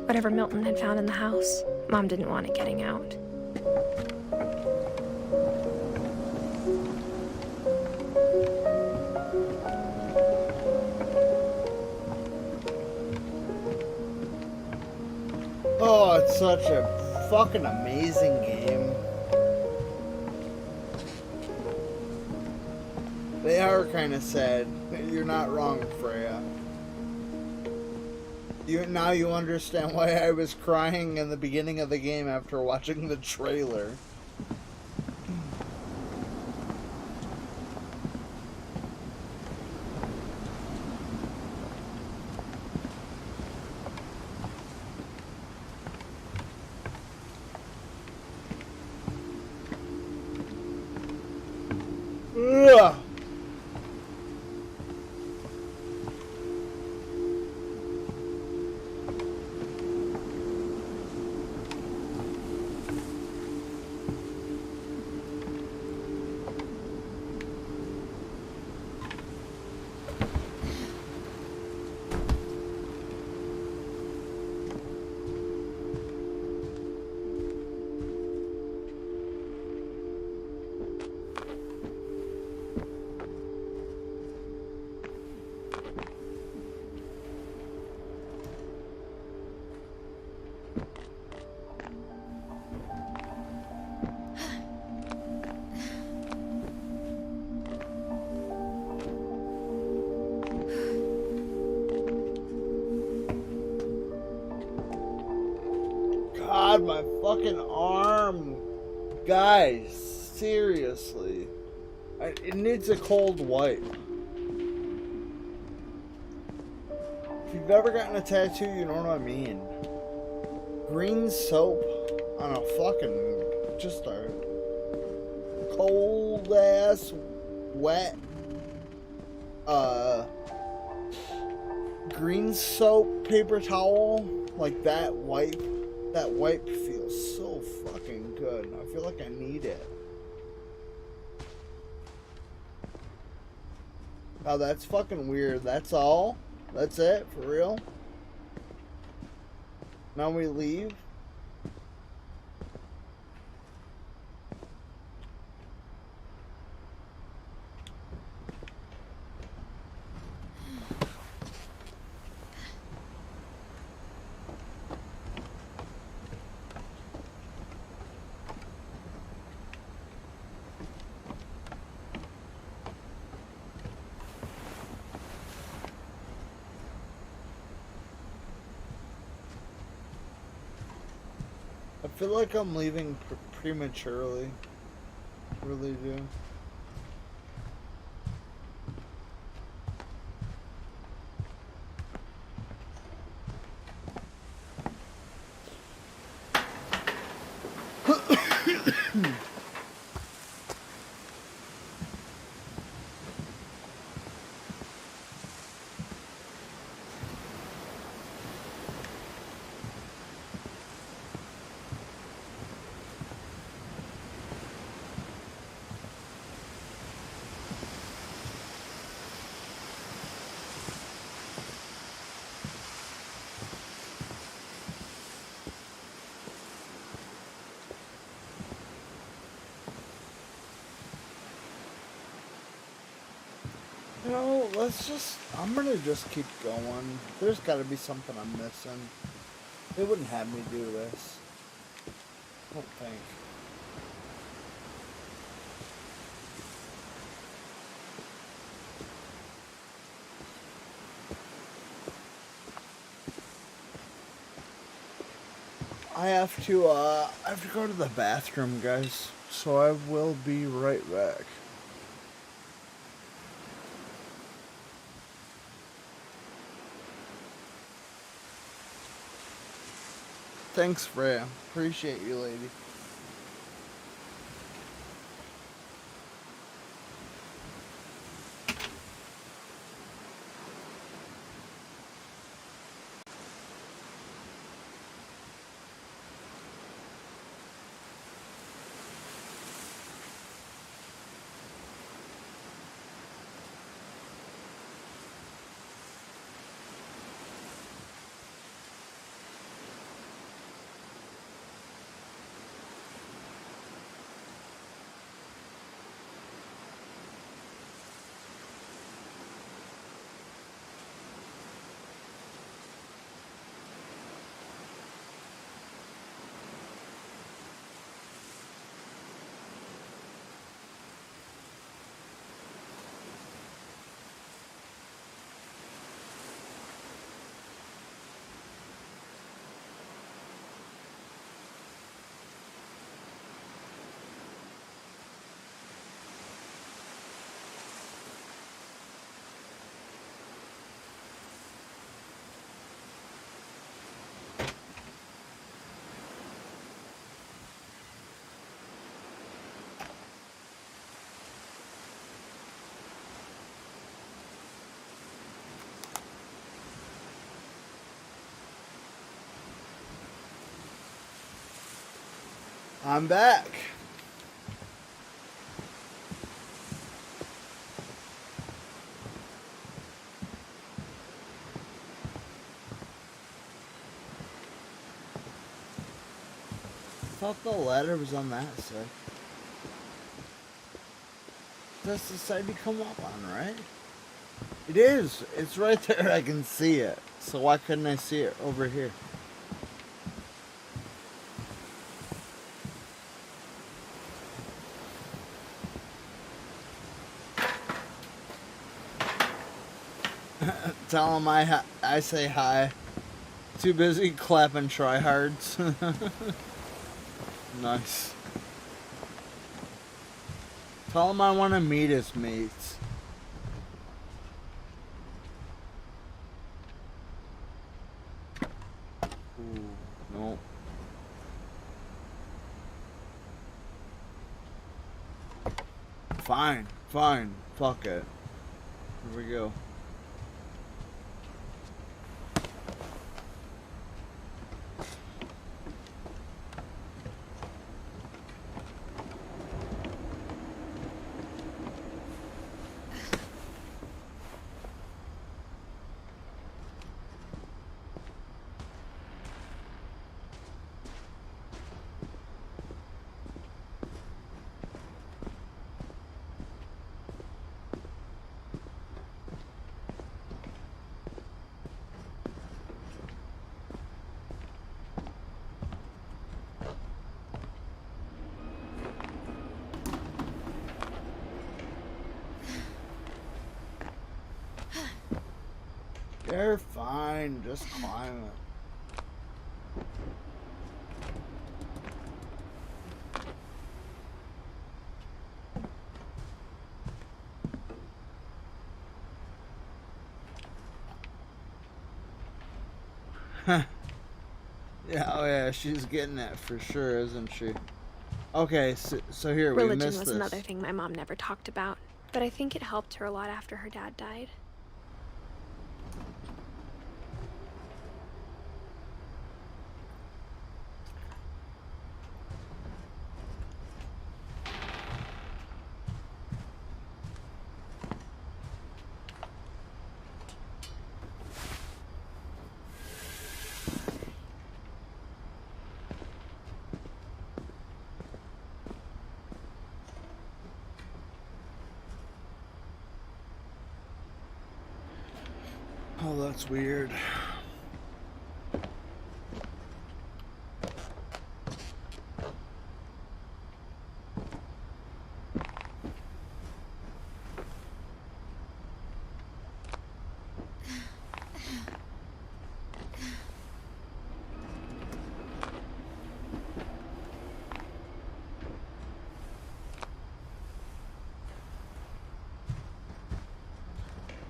[SPEAKER 3] Whatever Milton had found in the house, Mom didn't want it getting out.
[SPEAKER 2] Oh, it's such a fucking amazing game. They are kind of sad. You're not wrong, Freya. Now you understand why I was crying in the beginning of the game after watching the trailer. Ugh. God, my fucking arm. Guys, seriously. It needs a cold wipe. If you've ever gotten a tattoo, you know what I mean. Green soap on a fucking, just a cold ass, wet, green soap paper towel, like that wipe. That wipe feels so fucking good. I feel like I need it. Oh, that's fucking weird. That's all? That's it? For real? Now we leave? I feel like I'm leaving prematurely. I really do. No, I'm gonna just keep going. There's gotta be something I'm missing. They wouldn't have me do this. I don't think. I have to go to the bathroom, guys. So I will be right back. Thanks, Freya. Appreciate you, lady. I'm back. I thought the ladder was on that side. That's the side you come up on, right? It is. It's right there. I can see it. So why couldn't I see it over here? Tell him I say hi. Too busy clapping tryhards. Nice. Tell him I want to meet his mates. Ooh, no. Fine, fine. Fuck it. Here we go. They're fine, just climb it. Yeah, oh yeah, she's getting it for sure, isn't she? Okay, so here, we missed this.
[SPEAKER 3] Religion was another thing my mom never talked about, but I think it helped her a lot after her dad died.
[SPEAKER 2] Oh, that's weird.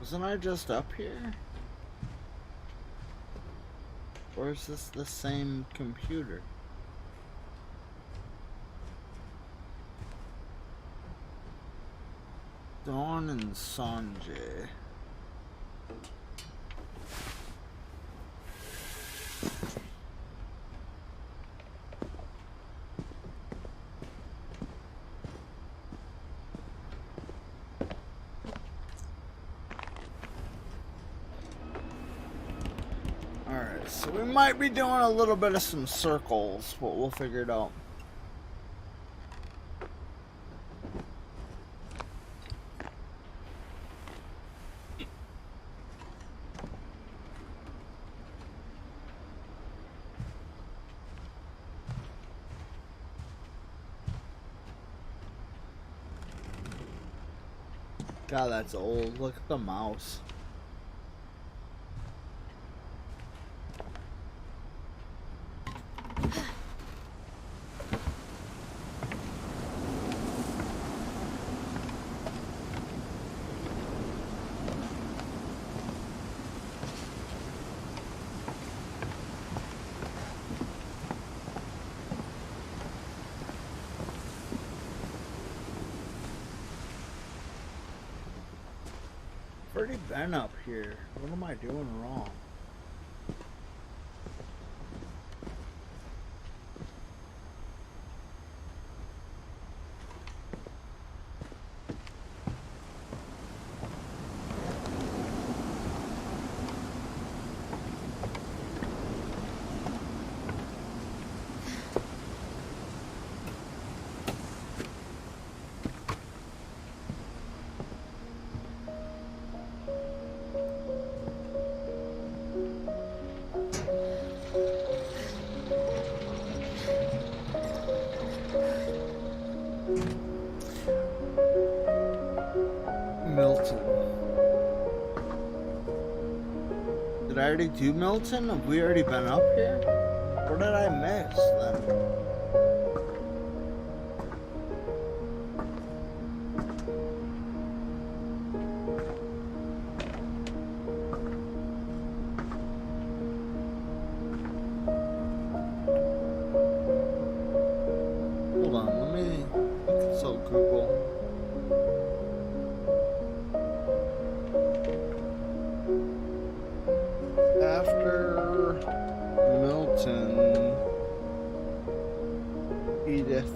[SPEAKER 2] Wasn't I just up here? Or is this the same computer? Dawn and Sanjay. So we might be doing a little bit of some circles, but we'll figure it out. God, that's old. Look at the mouse. Already been up here. What am I doing wrong? Milton. Did I already do Milton? Have we already been up here? What did I miss then? Hold on, let me consult Google. After Milton, Edith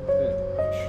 [SPEAKER 2] Finch.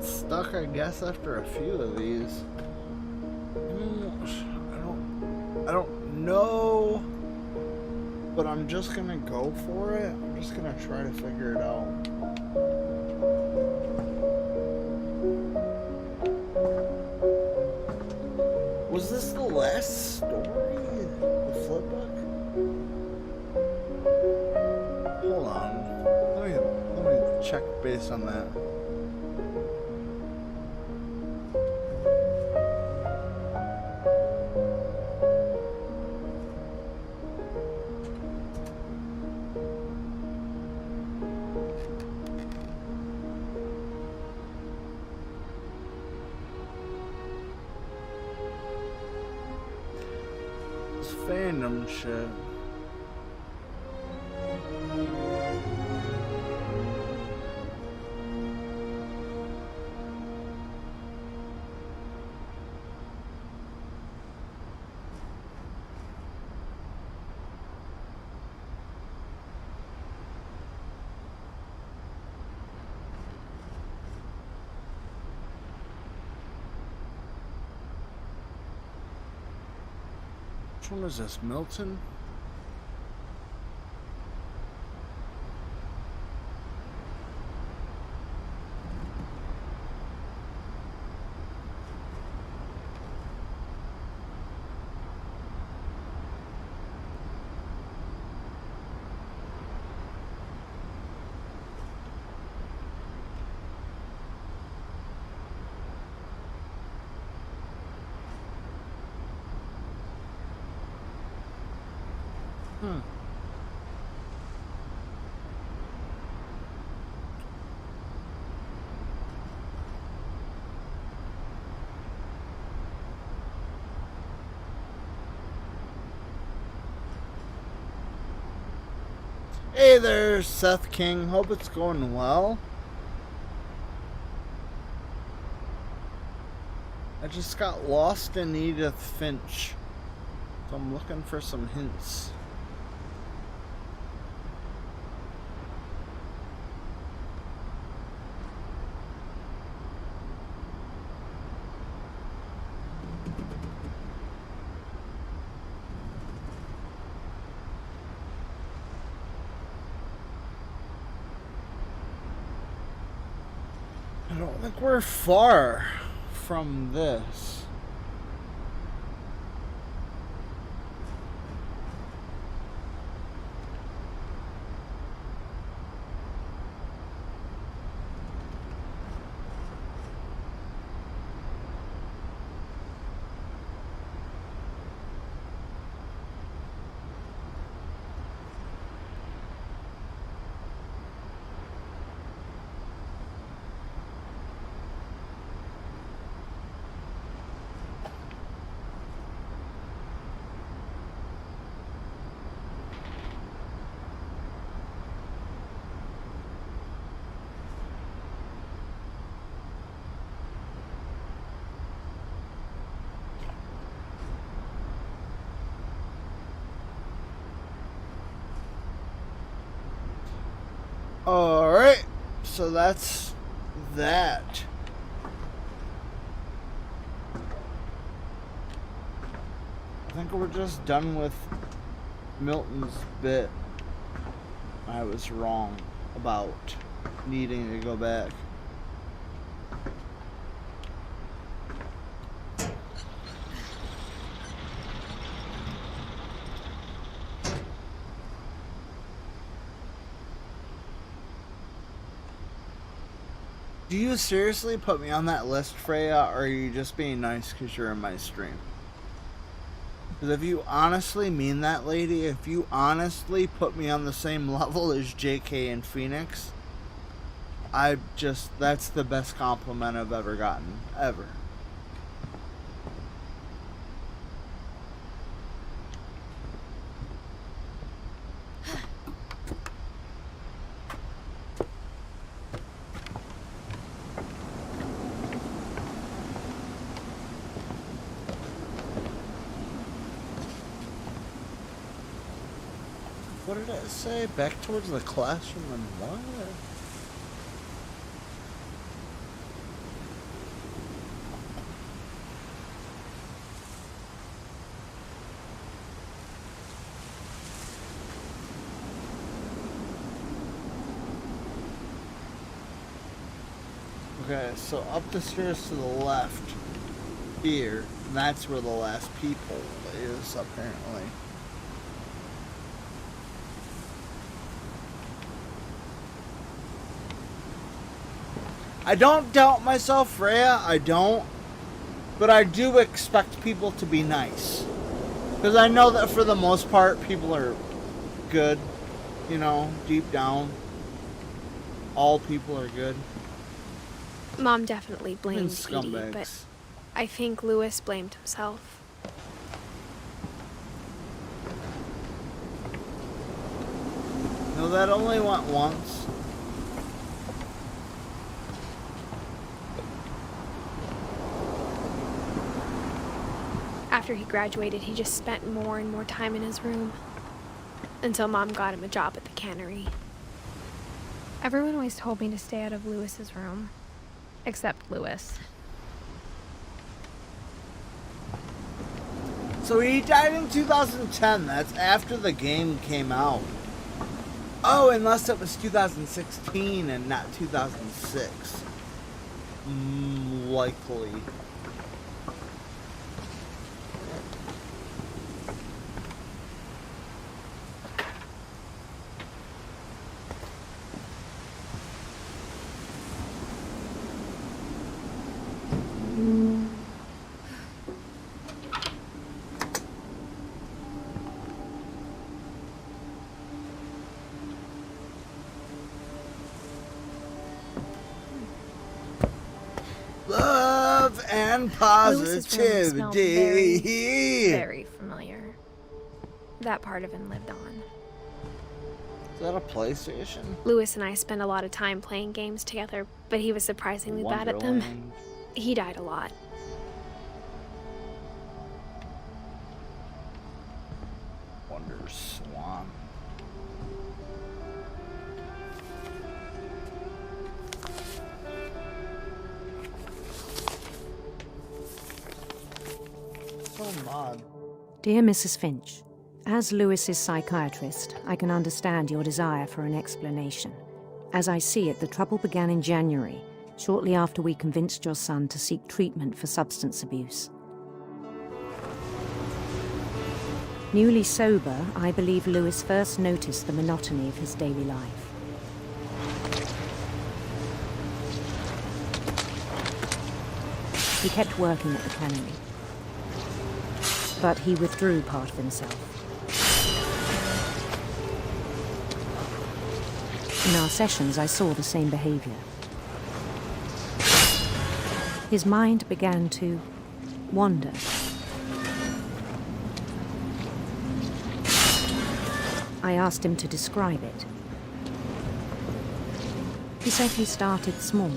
[SPEAKER 2] Stuck, I guess, after a few of these. I don't know, but I'm just gonna go for it. I'm just gonna try to figure it out. Was this the last story? The flip book? Hold on. Let me check based on that. Fandom shit. Which one is this? Milton? Hey there, Seth King. Hope it's going well. I just got lost in Edith Finch, so I'm looking for some hints. I don't think we're far from this. Alright, so that's that. I think we're just done with Milton's bit. I was wrong about needing to go back. Do you seriously put me on that list, Freya, or are you just being nice because you're in my stream? Because if you honestly mean that, lady, if you honestly put me on the same level as JK and Phoenix, that's the best compliment I've ever gotten, ever. What did it say? Back towards the classroom and what? Okay, so up the stairs to the left here, and that's where the last peephole is, apparently. I don't doubt myself, Freya, I don't. But I do expect people to be nice. Because I know that for the most part, people are good. You know, deep down. All people are good.
[SPEAKER 3] Mom definitely blamed Edie, but I think Lewis blamed himself.
[SPEAKER 2] No, that only went once.
[SPEAKER 3] After he graduated, he just spent more and more time in his room. Until Mom got him a job at the cannery. Everyone always told me to stay out of Lewis's room. Except Lewis.
[SPEAKER 2] So he died in 2010. That's after the game came out. Oh, unless it was 2016 and not 2006. Likely. Love and positivity.
[SPEAKER 3] Very familiar. That part of him lived on.
[SPEAKER 2] Is that a PlayStation?
[SPEAKER 3] Lewis and I spent a lot of time playing games together, but he was surprisingly bad at them. He died a lot.
[SPEAKER 2] Wonder Swan. So odd.
[SPEAKER 16] Dear Mrs. Finch, as Lewis's psychiatrist, I can understand your desire for an explanation. As I see it, the trouble began in January, shortly after we convinced your son to seek treatment for substance abuse. Newly sober, I believe Lewis first noticed the monotony of his daily life. He kept working at the cannery, but he withdrew part of himself. In our sessions, I saw the same behavior. His mind began to wander. I asked him to describe it. He said he started small,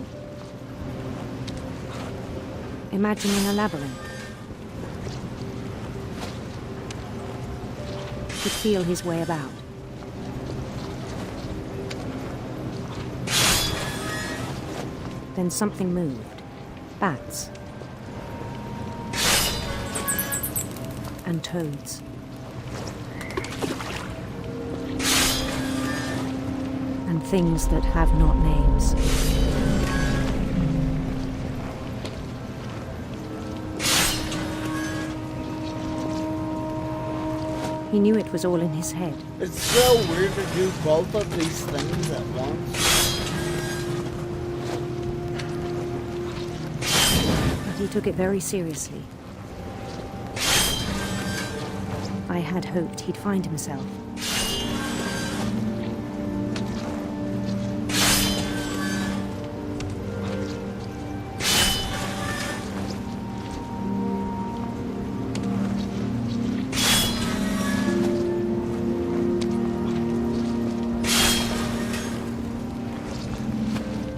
[SPEAKER 16] imagining a labyrinth. Could feel his way about. Then something moved. Bats. And toads. And things that have not names. He knew it was all in his head.
[SPEAKER 2] It's so weird to do both of these things at once.
[SPEAKER 16] But he took it very seriously. I had hoped he'd find himself.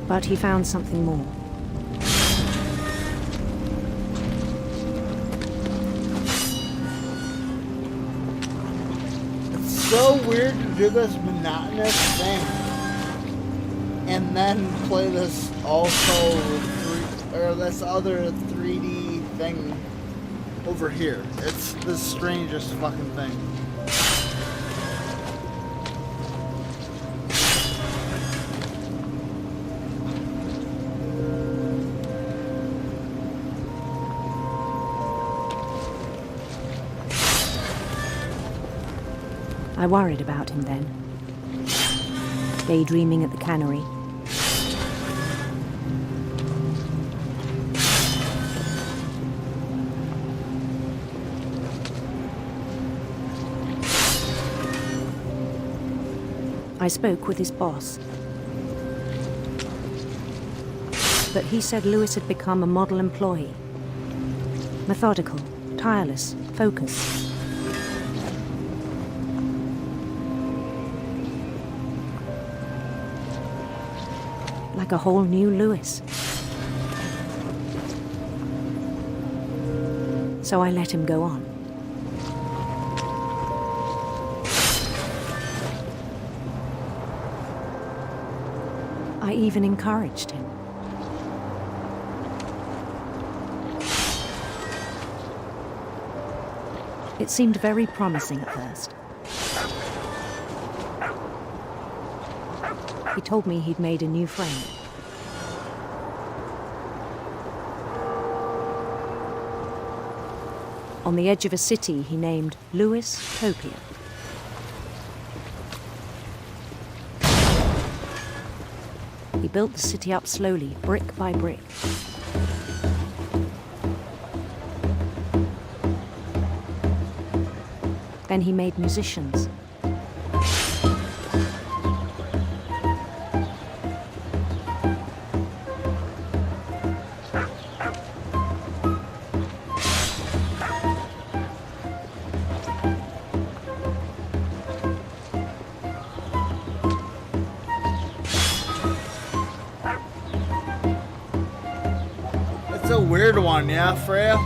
[SPEAKER 16] But he found something more.
[SPEAKER 2] It's so weird to do this monotonous thing and then play this this other 3D thing over here. It's the strangest fucking thing.
[SPEAKER 16] I worried about him then. Daydreaming at the cannery. I spoke with his boss. But he said Lewis had become a model employee. Methodical, tireless, focused. Like a whole new Lewis. So I let him go on. I even encouraged him. It seemed very promising at first. He told me he'd made a new friend. On the edge of a city he named Lewis Topia. He built the city up slowly, brick by brick. Then he made musicians.
[SPEAKER 2] It's a weird one, yeah, Freya?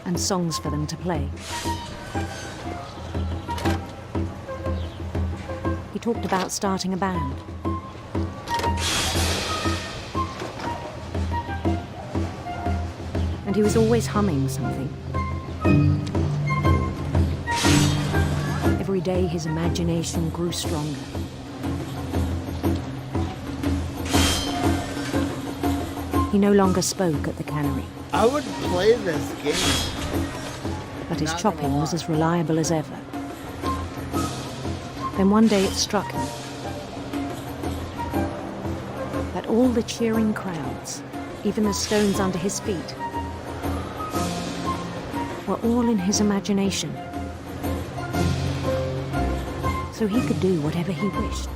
[SPEAKER 16] And songs for them to play. He talked about starting a band. And he was always humming something. Every day his imagination grew stronger. He no longer spoke at the cannery.
[SPEAKER 2] I would play this game.
[SPEAKER 16] But his chopping was as reliable as ever. Then one day it struck him that all the cheering crowds, even the stones under his feet, were were all in his imagination. So he could do whatever he wished.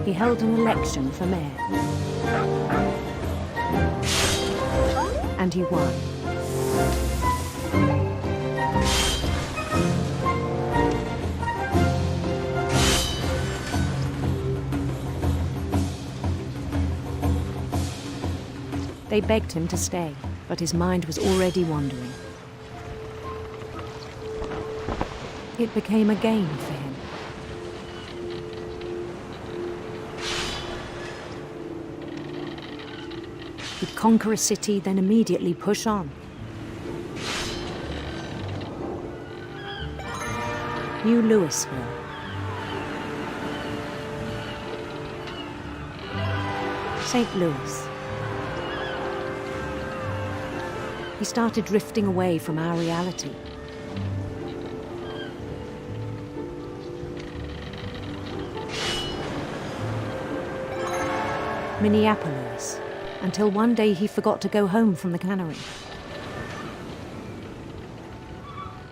[SPEAKER 16] He held an election for mayor. And he won. They begged him to stay, but his mind was already wandering. It became a game for him. He'd conquer a city, then immediately push on. New Louisville. St. Louis. He started drifting away from our reality. Minneapolis, until one day he forgot to go home from the cannery.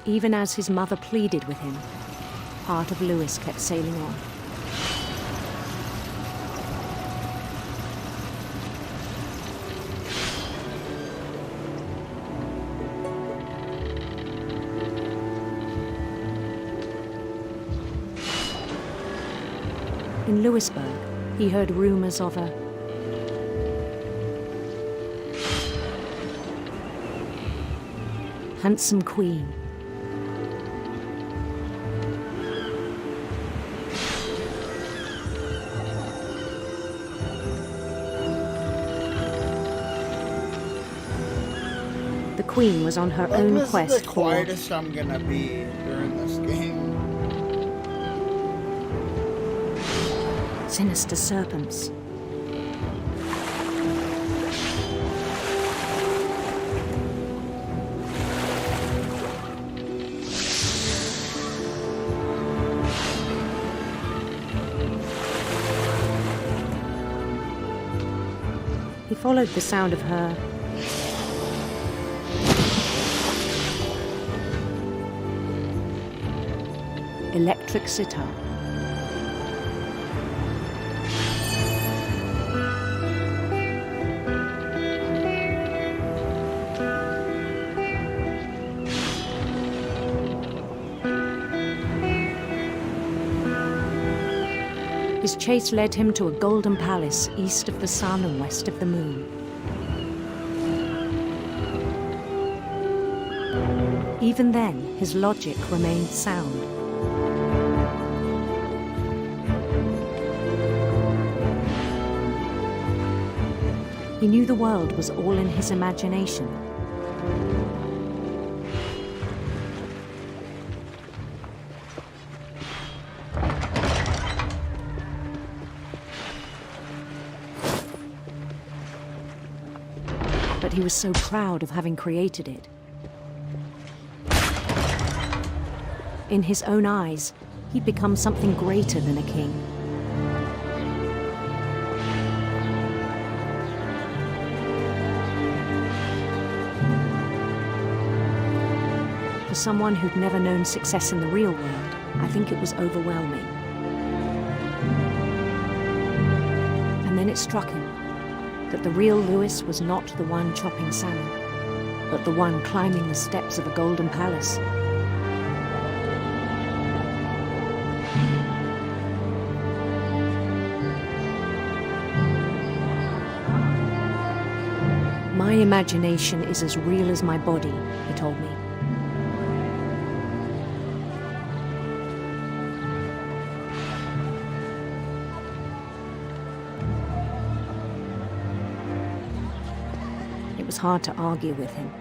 [SPEAKER 16] Even as his mother pleaded with him, part of Louis kept sailing on. In Louisburg, he heard rumors of a handsome queen. The queen was on her own quest for...
[SPEAKER 2] This is the quietest I'm gonna be during this game.
[SPEAKER 16] Sinister serpents. He followed the sound of her electric sitar. His chase led him to a golden palace east of the sun and west of the moon. Even then, his logic remained sound. He knew the world was all in his imagination. But he was so proud of having created it. In his own eyes, he'd become something greater than a king. For someone who'd never known success in the real world, I think it was overwhelming. And then it struck him that the real Louis was not the one chopping salmon, but the one climbing the steps of a golden palace. My imagination is as real as my body, he told me. It was hard to argue with him.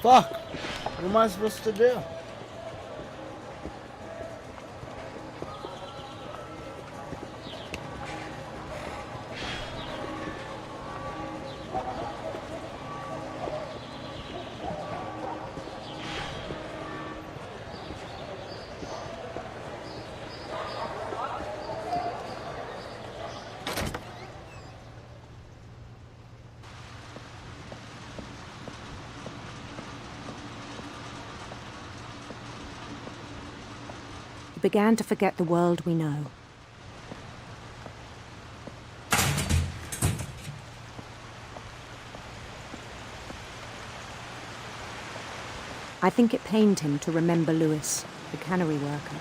[SPEAKER 2] Fuck. What am I supposed to do?
[SPEAKER 16] We began to forget the world we know. I think it pained him to remember Lewis, the cannery worker.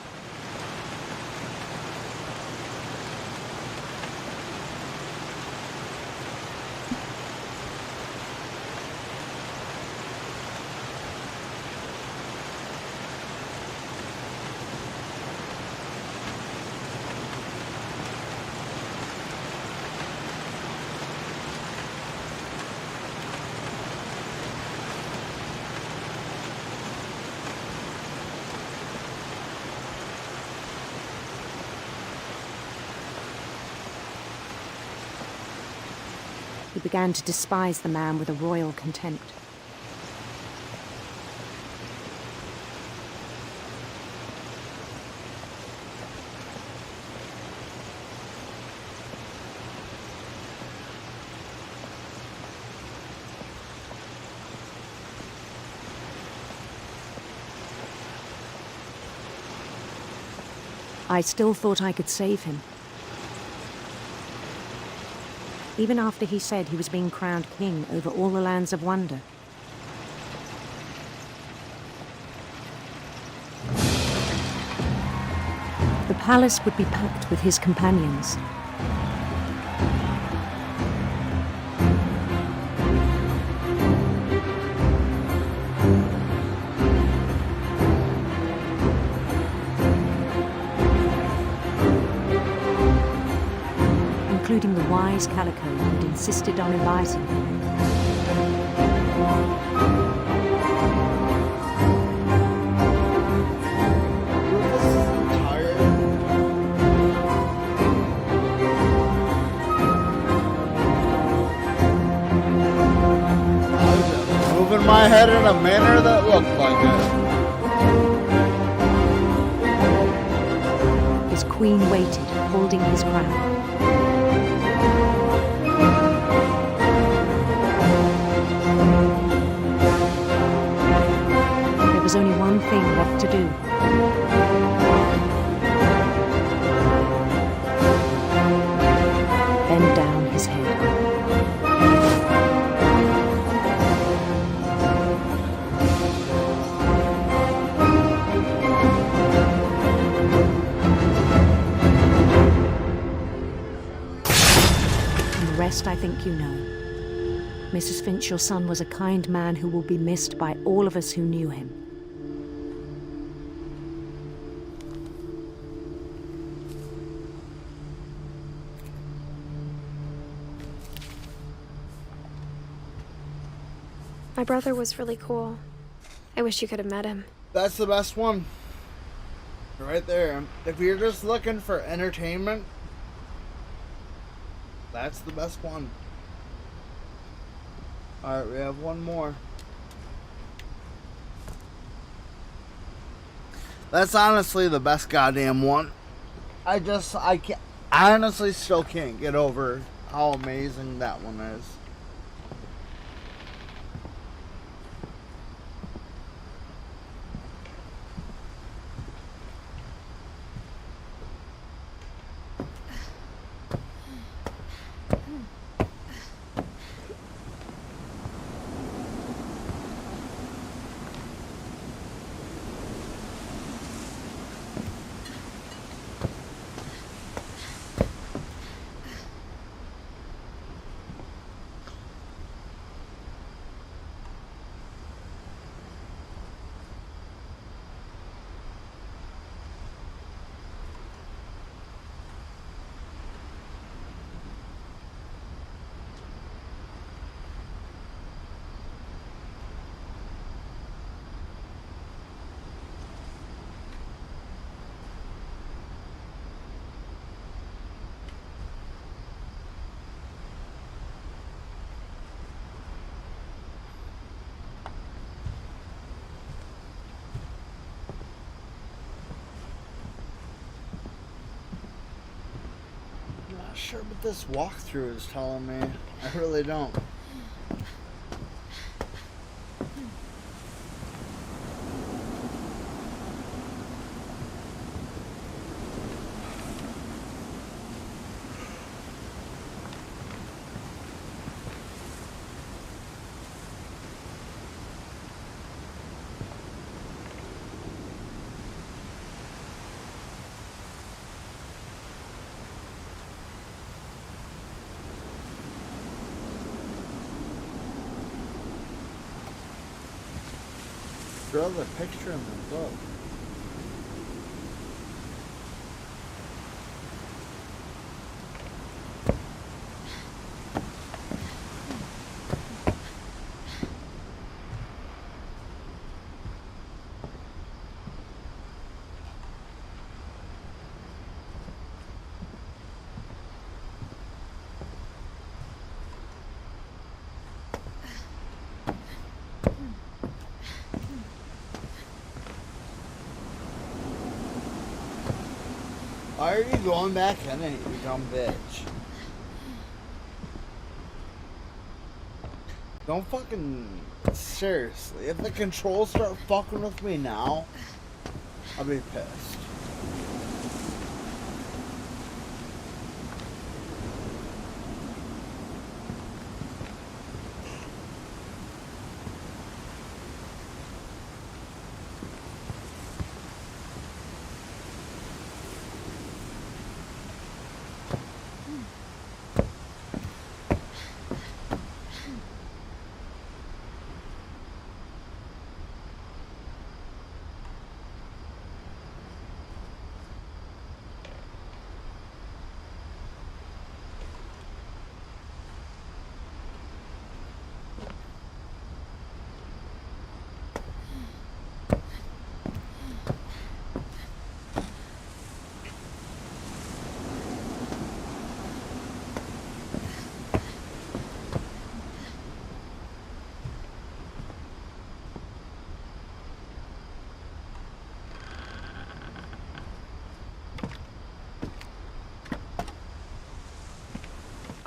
[SPEAKER 16] He began to despise the man with a royal contempt. I still thought I could save him. Even after he said he was being crowned king over all the lands of wonder. The palace would be packed with his companions. Including the wise Calico who'd insisted on inviting him.
[SPEAKER 2] Moving my head in a manner that looked like it.
[SPEAKER 16] His queen waited, holding his crown. There was only one thing left to do. Bend down his head. And the rest I think you know. Mrs. Finch, your son was a kind man who will be missed by all of us who knew him.
[SPEAKER 3] My brother was really cool. I wish you could have met him.
[SPEAKER 2] That's the best one. Right there. If you're just looking for entertainment, that's the best one. Alright, we have one more. That's honestly the best goddamn one. I honestly still can't get over how amazing that one is. sure what this walkthrough is telling me. I really don't. Draw the picture in the book. Why are you going back in it, you dumb bitch? Don't fucking... Seriously, if the controls start fucking with me now, I'll be pissed.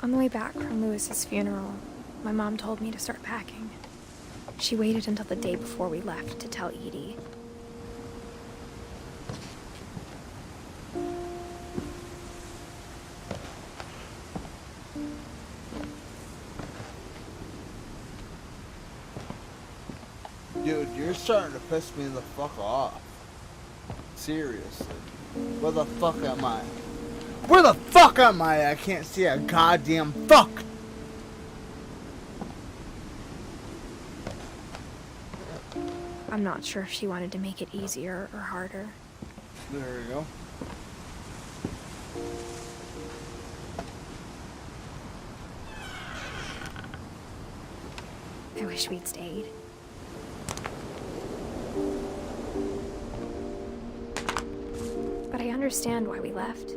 [SPEAKER 3] On the way back from Lewis's funeral, my mom told me to start packing. She waited until the day before we left to tell Edie.
[SPEAKER 2] Dude, you're starting to piss me the fuck off. Seriously. Where the fuck am I? Where the fuck am I? I can't see a goddamn fuck!
[SPEAKER 3] I'm not sure if she wanted to make it easier or harder.
[SPEAKER 2] There we go.
[SPEAKER 3] I wish we'd stayed. But I understand why we left.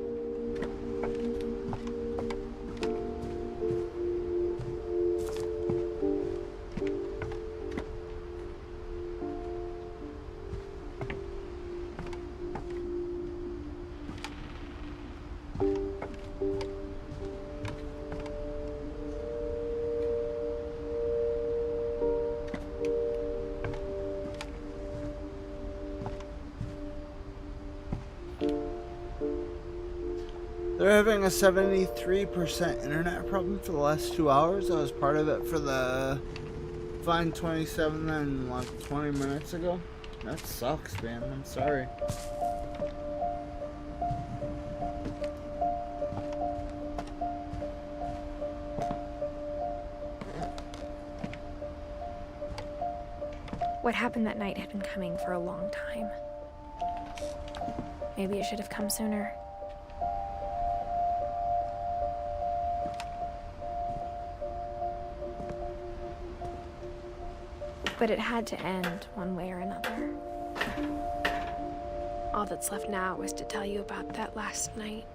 [SPEAKER 2] They're having a 73% internet problem for the last 2 hours. I was part of it for the Fine 27 and like 20 minutes ago. That sucks, man. I'm sorry.
[SPEAKER 3] What happened that night had been coming for a long time. Maybe it should have come sooner. But it had to end one way or another. All that's left now is to tell you about that last night.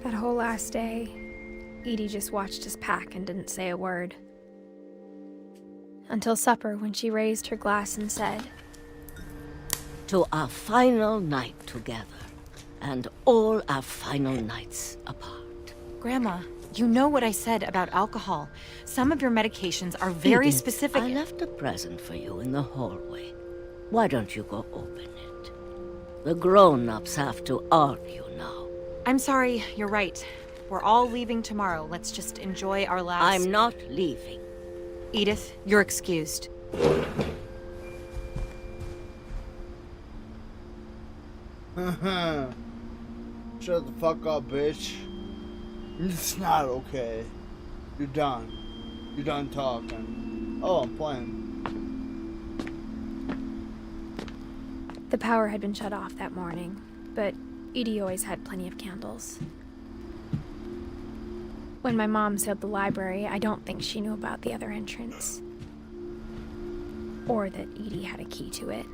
[SPEAKER 3] That whole last day, Edie just watched us pack and didn't say a word. Until supper, when she raised her glass and said,
[SPEAKER 17] "To our final night together, and all our final nights apart."
[SPEAKER 18] Grandma, you know what I said about alcohol. Some of your medications are very
[SPEAKER 17] Edith,
[SPEAKER 18] specific.
[SPEAKER 17] I left a present for you in the hallway. Why don't you go open it? The grown-ups have to argue now.
[SPEAKER 18] I'm sorry, you're right. We're all leaving tomorrow. Let's just enjoy our last...
[SPEAKER 17] I'm not leaving.
[SPEAKER 18] Edith, you're excused.
[SPEAKER 2] Shut the fuck up, bitch. It's not okay. You're done. You're done talking. Oh, I'm playing.
[SPEAKER 3] The power had been shut off that morning, but Edie always had plenty of candles. When my mom sealed the library, I don't think she knew about the other entrance. Or that Edie had a key to it.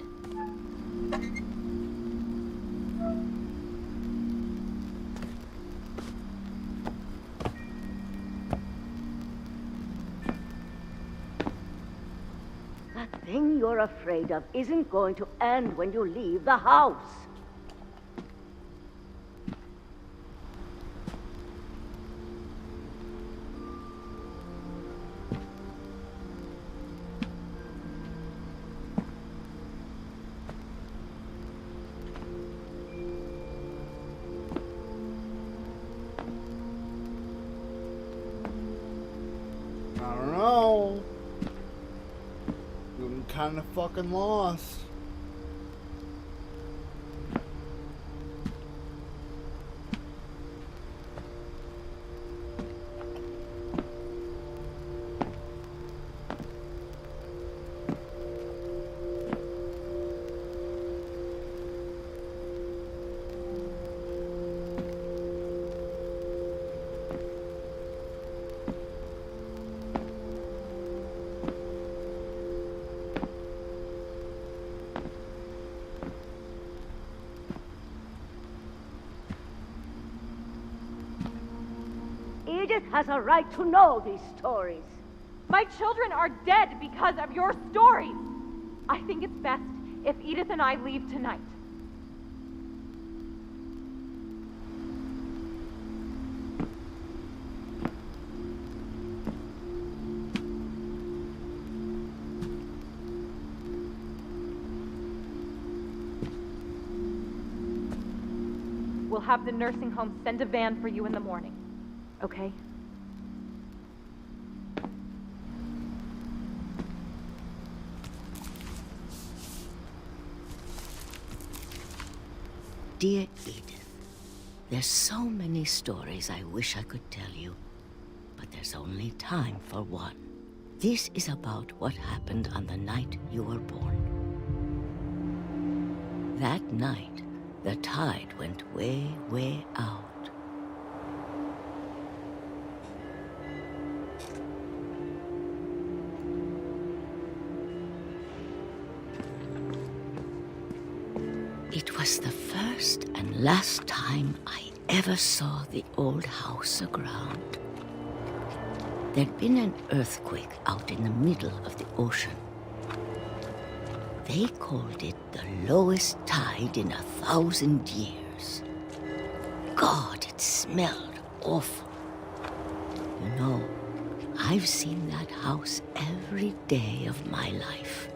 [SPEAKER 17] That thing you're afraid of isn't going to end when you leave the house.
[SPEAKER 2] I don't know. I'm kind of fucking lost.
[SPEAKER 17] Edith has a right to know these stories.
[SPEAKER 5] My children are dead because of your stories. I think it's best if Edith and I leave tonight. We'll have the nursing home send a van for you in the morning. Okay?
[SPEAKER 17] Dear Edith, there's so many stories I wish I could tell you, but there's only time for one. This is about what happened on the night you were born. That night, the tide went way, way out. It was the first and last time I ever saw the old house aground. There'd been an earthquake out in the middle of the ocean. They called it the lowest tide in 1,000 years. God, it smelled awful. You know, I've seen that house every day of my life.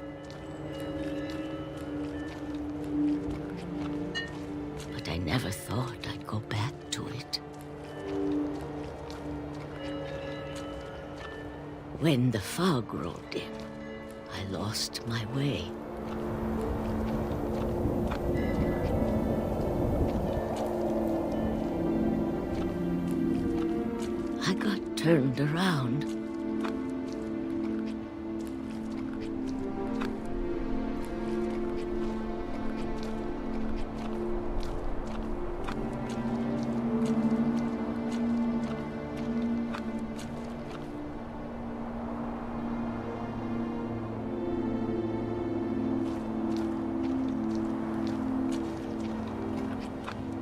[SPEAKER 17] But I never thought I'd go back to it. When the fog rolled in, I lost my way. I got turned around.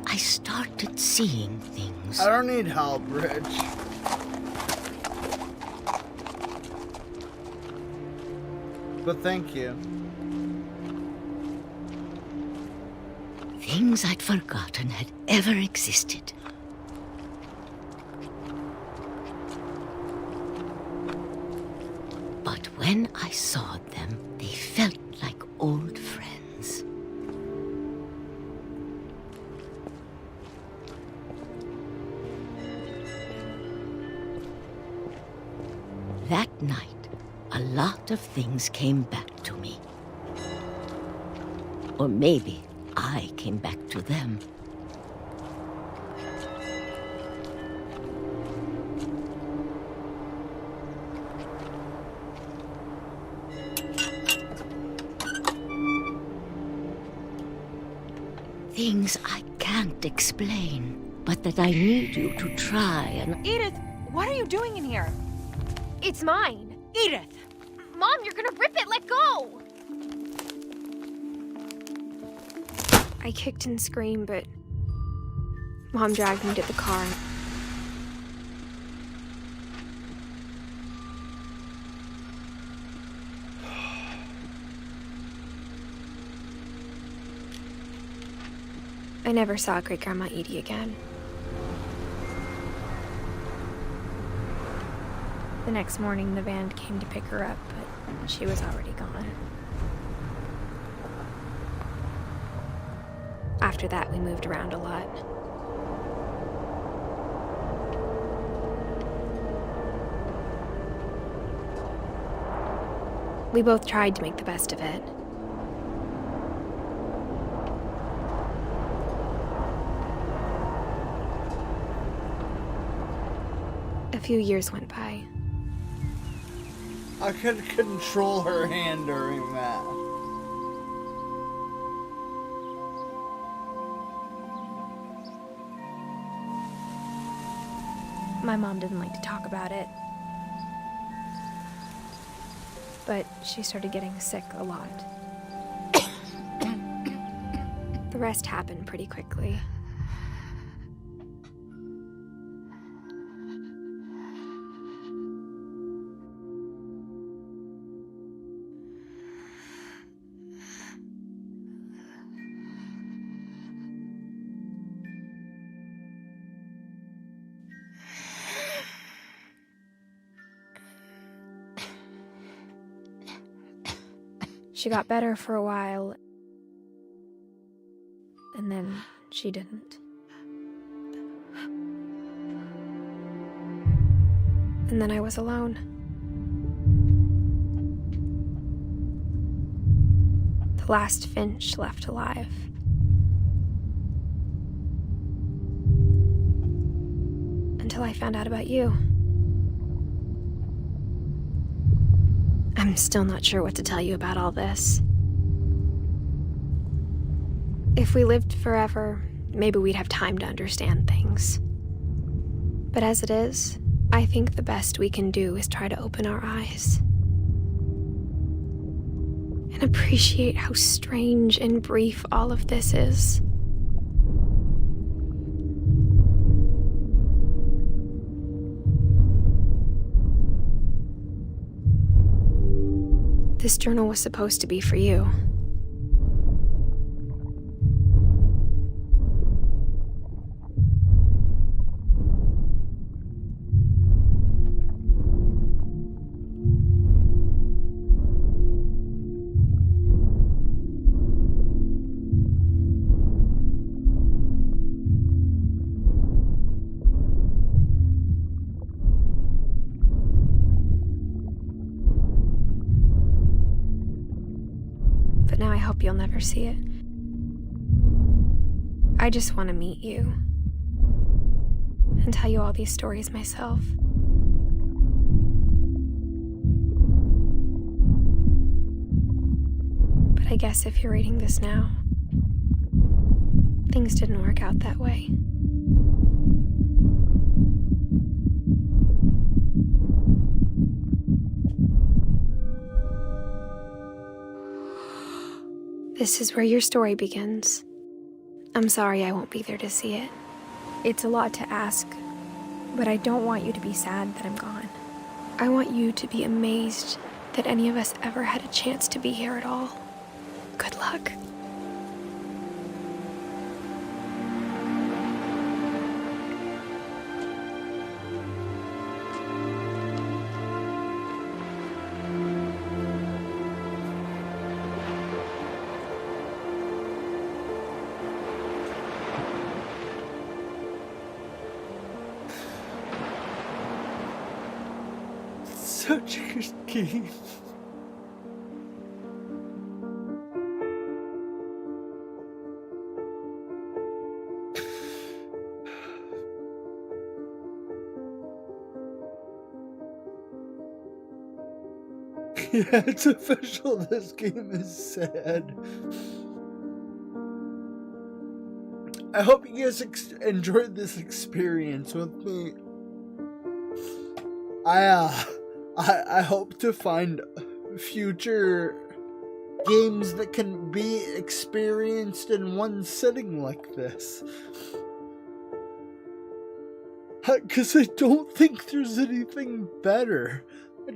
[SPEAKER 17] I started seeing things
[SPEAKER 12] things.
[SPEAKER 2] I don't need help, Rich. But thank you.
[SPEAKER 17] Things I'd forgotten had ever existed. But when I saw them, they felt like old friends. That night, a lot of things came back to me. Or maybe I came back to them. Things I can't explain, but that I need you to try and...
[SPEAKER 18] Edith, what are you doing in here?
[SPEAKER 3] It's mine.
[SPEAKER 18] Edith!
[SPEAKER 3] Mom, you're gonna rip it! Let go! I kicked and screamed, but Mom dragged me to the car. I never saw Great-Grandma Edie again. The next morning, the van came to pick her up, but she was already gone. After that, we moved around a lot. We both tried to make the best of it. A few years went by.
[SPEAKER 2] I could control her hand during that.
[SPEAKER 3] My mom didn't like to talk about it. But she started getting sick a lot. The rest happened pretty quickly. She got better for a while, and then she didn't. And then I was alone. The last Finch left alive. Until I found out about you. I'm still not sure what to tell you about all this. If we lived forever, maybe we'd have time to understand things. But as it is, I think the best we can do is try to open our eyes. And appreciate how strange and brief all of this is. This journal was supposed to be for you. But now I hope you'll never see it. I just want to meet you and tell you all these stories myself. But I guess if you're reading this now, things didn't work out that way. This is where your story begins. I'm sorry I won't be there to see it. It's a lot to ask, but I don't want you to be sad that I'm gone. I want you to be amazed that any of us ever had a chance to be here at all. Good luck.
[SPEAKER 2] Such a good game. Yeah, it's official. This game is sad. I hope you guys enjoyed this experience with me. I hope to find future games that can be experienced in one sitting like this. Because I don't think there's anything better. I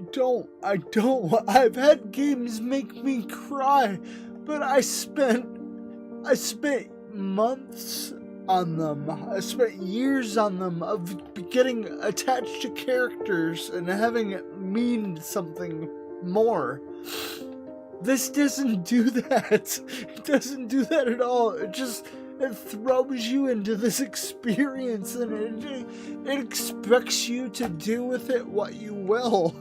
[SPEAKER 2] don't. I've had games make me cry, but I spent months on them. I spent years on them of getting attached to characters and having it mean something more. This doesn't do that. It doesn't do that at all. It throws you into this experience and it expects you to do with it what you will.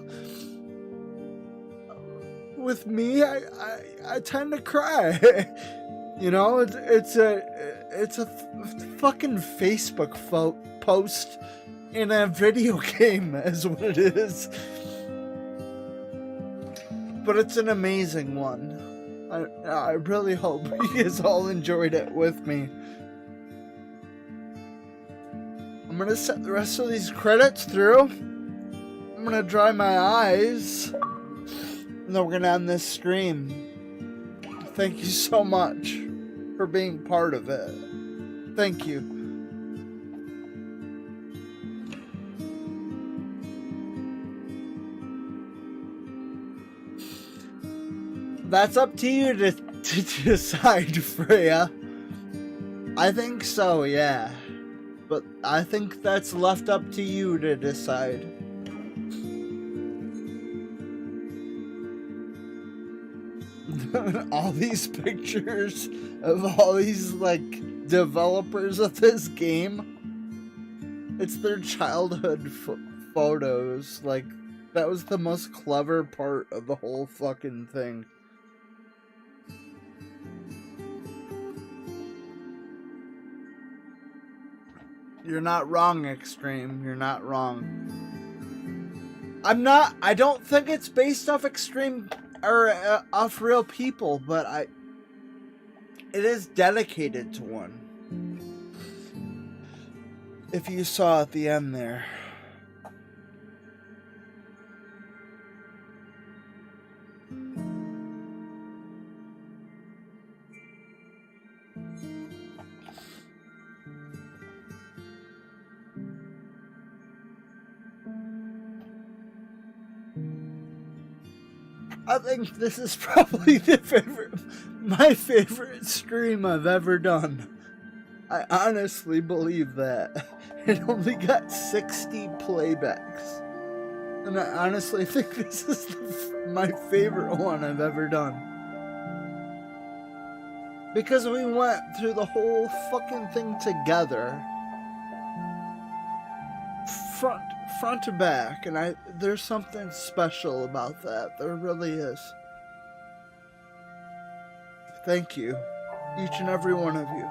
[SPEAKER 2] With me, I tend to cry. You know, it's a fucking Facebook post in a video game is what it is. But it's an amazing one. I really hope you guys all enjoyed it with me. I'm gonna set the rest of these credits through. I'm gonna dry my eyes. And then we're gonna end this stream. Thank you so much for being part of it. Thank you. That's up to you to decide, Freya. I think so, yeah. But I think that's left up to you to decide. All these pictures of all these, like, developers of this game. It's their childhood photos. Like, that was the most clever part of the whole fucking thing. You're not wrong, Extreme. You're not wrong. I don't think it's based off Extreme or off real people, but it is dedicated to one. If you saw at the end there. I think this is probably my favorite stream I've ever done. I honestly believe that. It only got 60 playbacks. And I honestly think this is my favorite one I've ever done. Because we went through the whole fucking thing together. Front to back, and there's something special about that. There really is. Thank you, each and every one of you.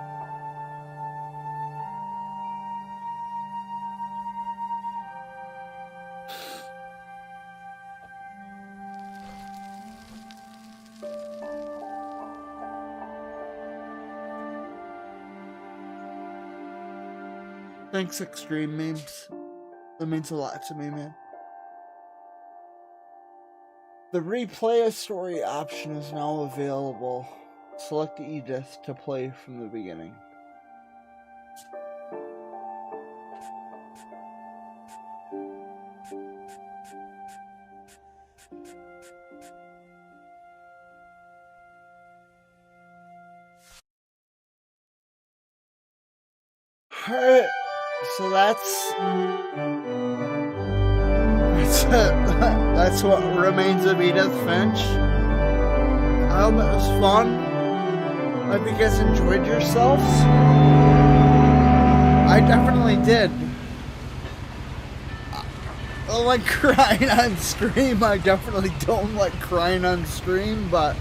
[SPEAKER 2] Thanks, Extreme Memes. That means a lot to me, man. The replay a story option is now available. Select Edith to play from the beginning. Alright, so that's what remains of Edith Finch. I hope it was fun. I hope you guys enjoyed yourselves. I definitely did. I don't like crying on stream. I definitely don't like crying on stream, but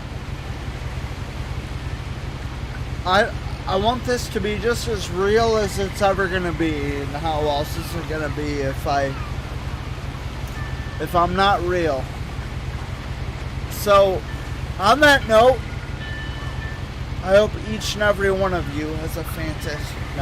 [SPEAKER 2] I want this to be just as real as it's ever gonna be, and how else is it gonna be if I'm not real? So, on that note, I hope each and every one of you has a fantastic night.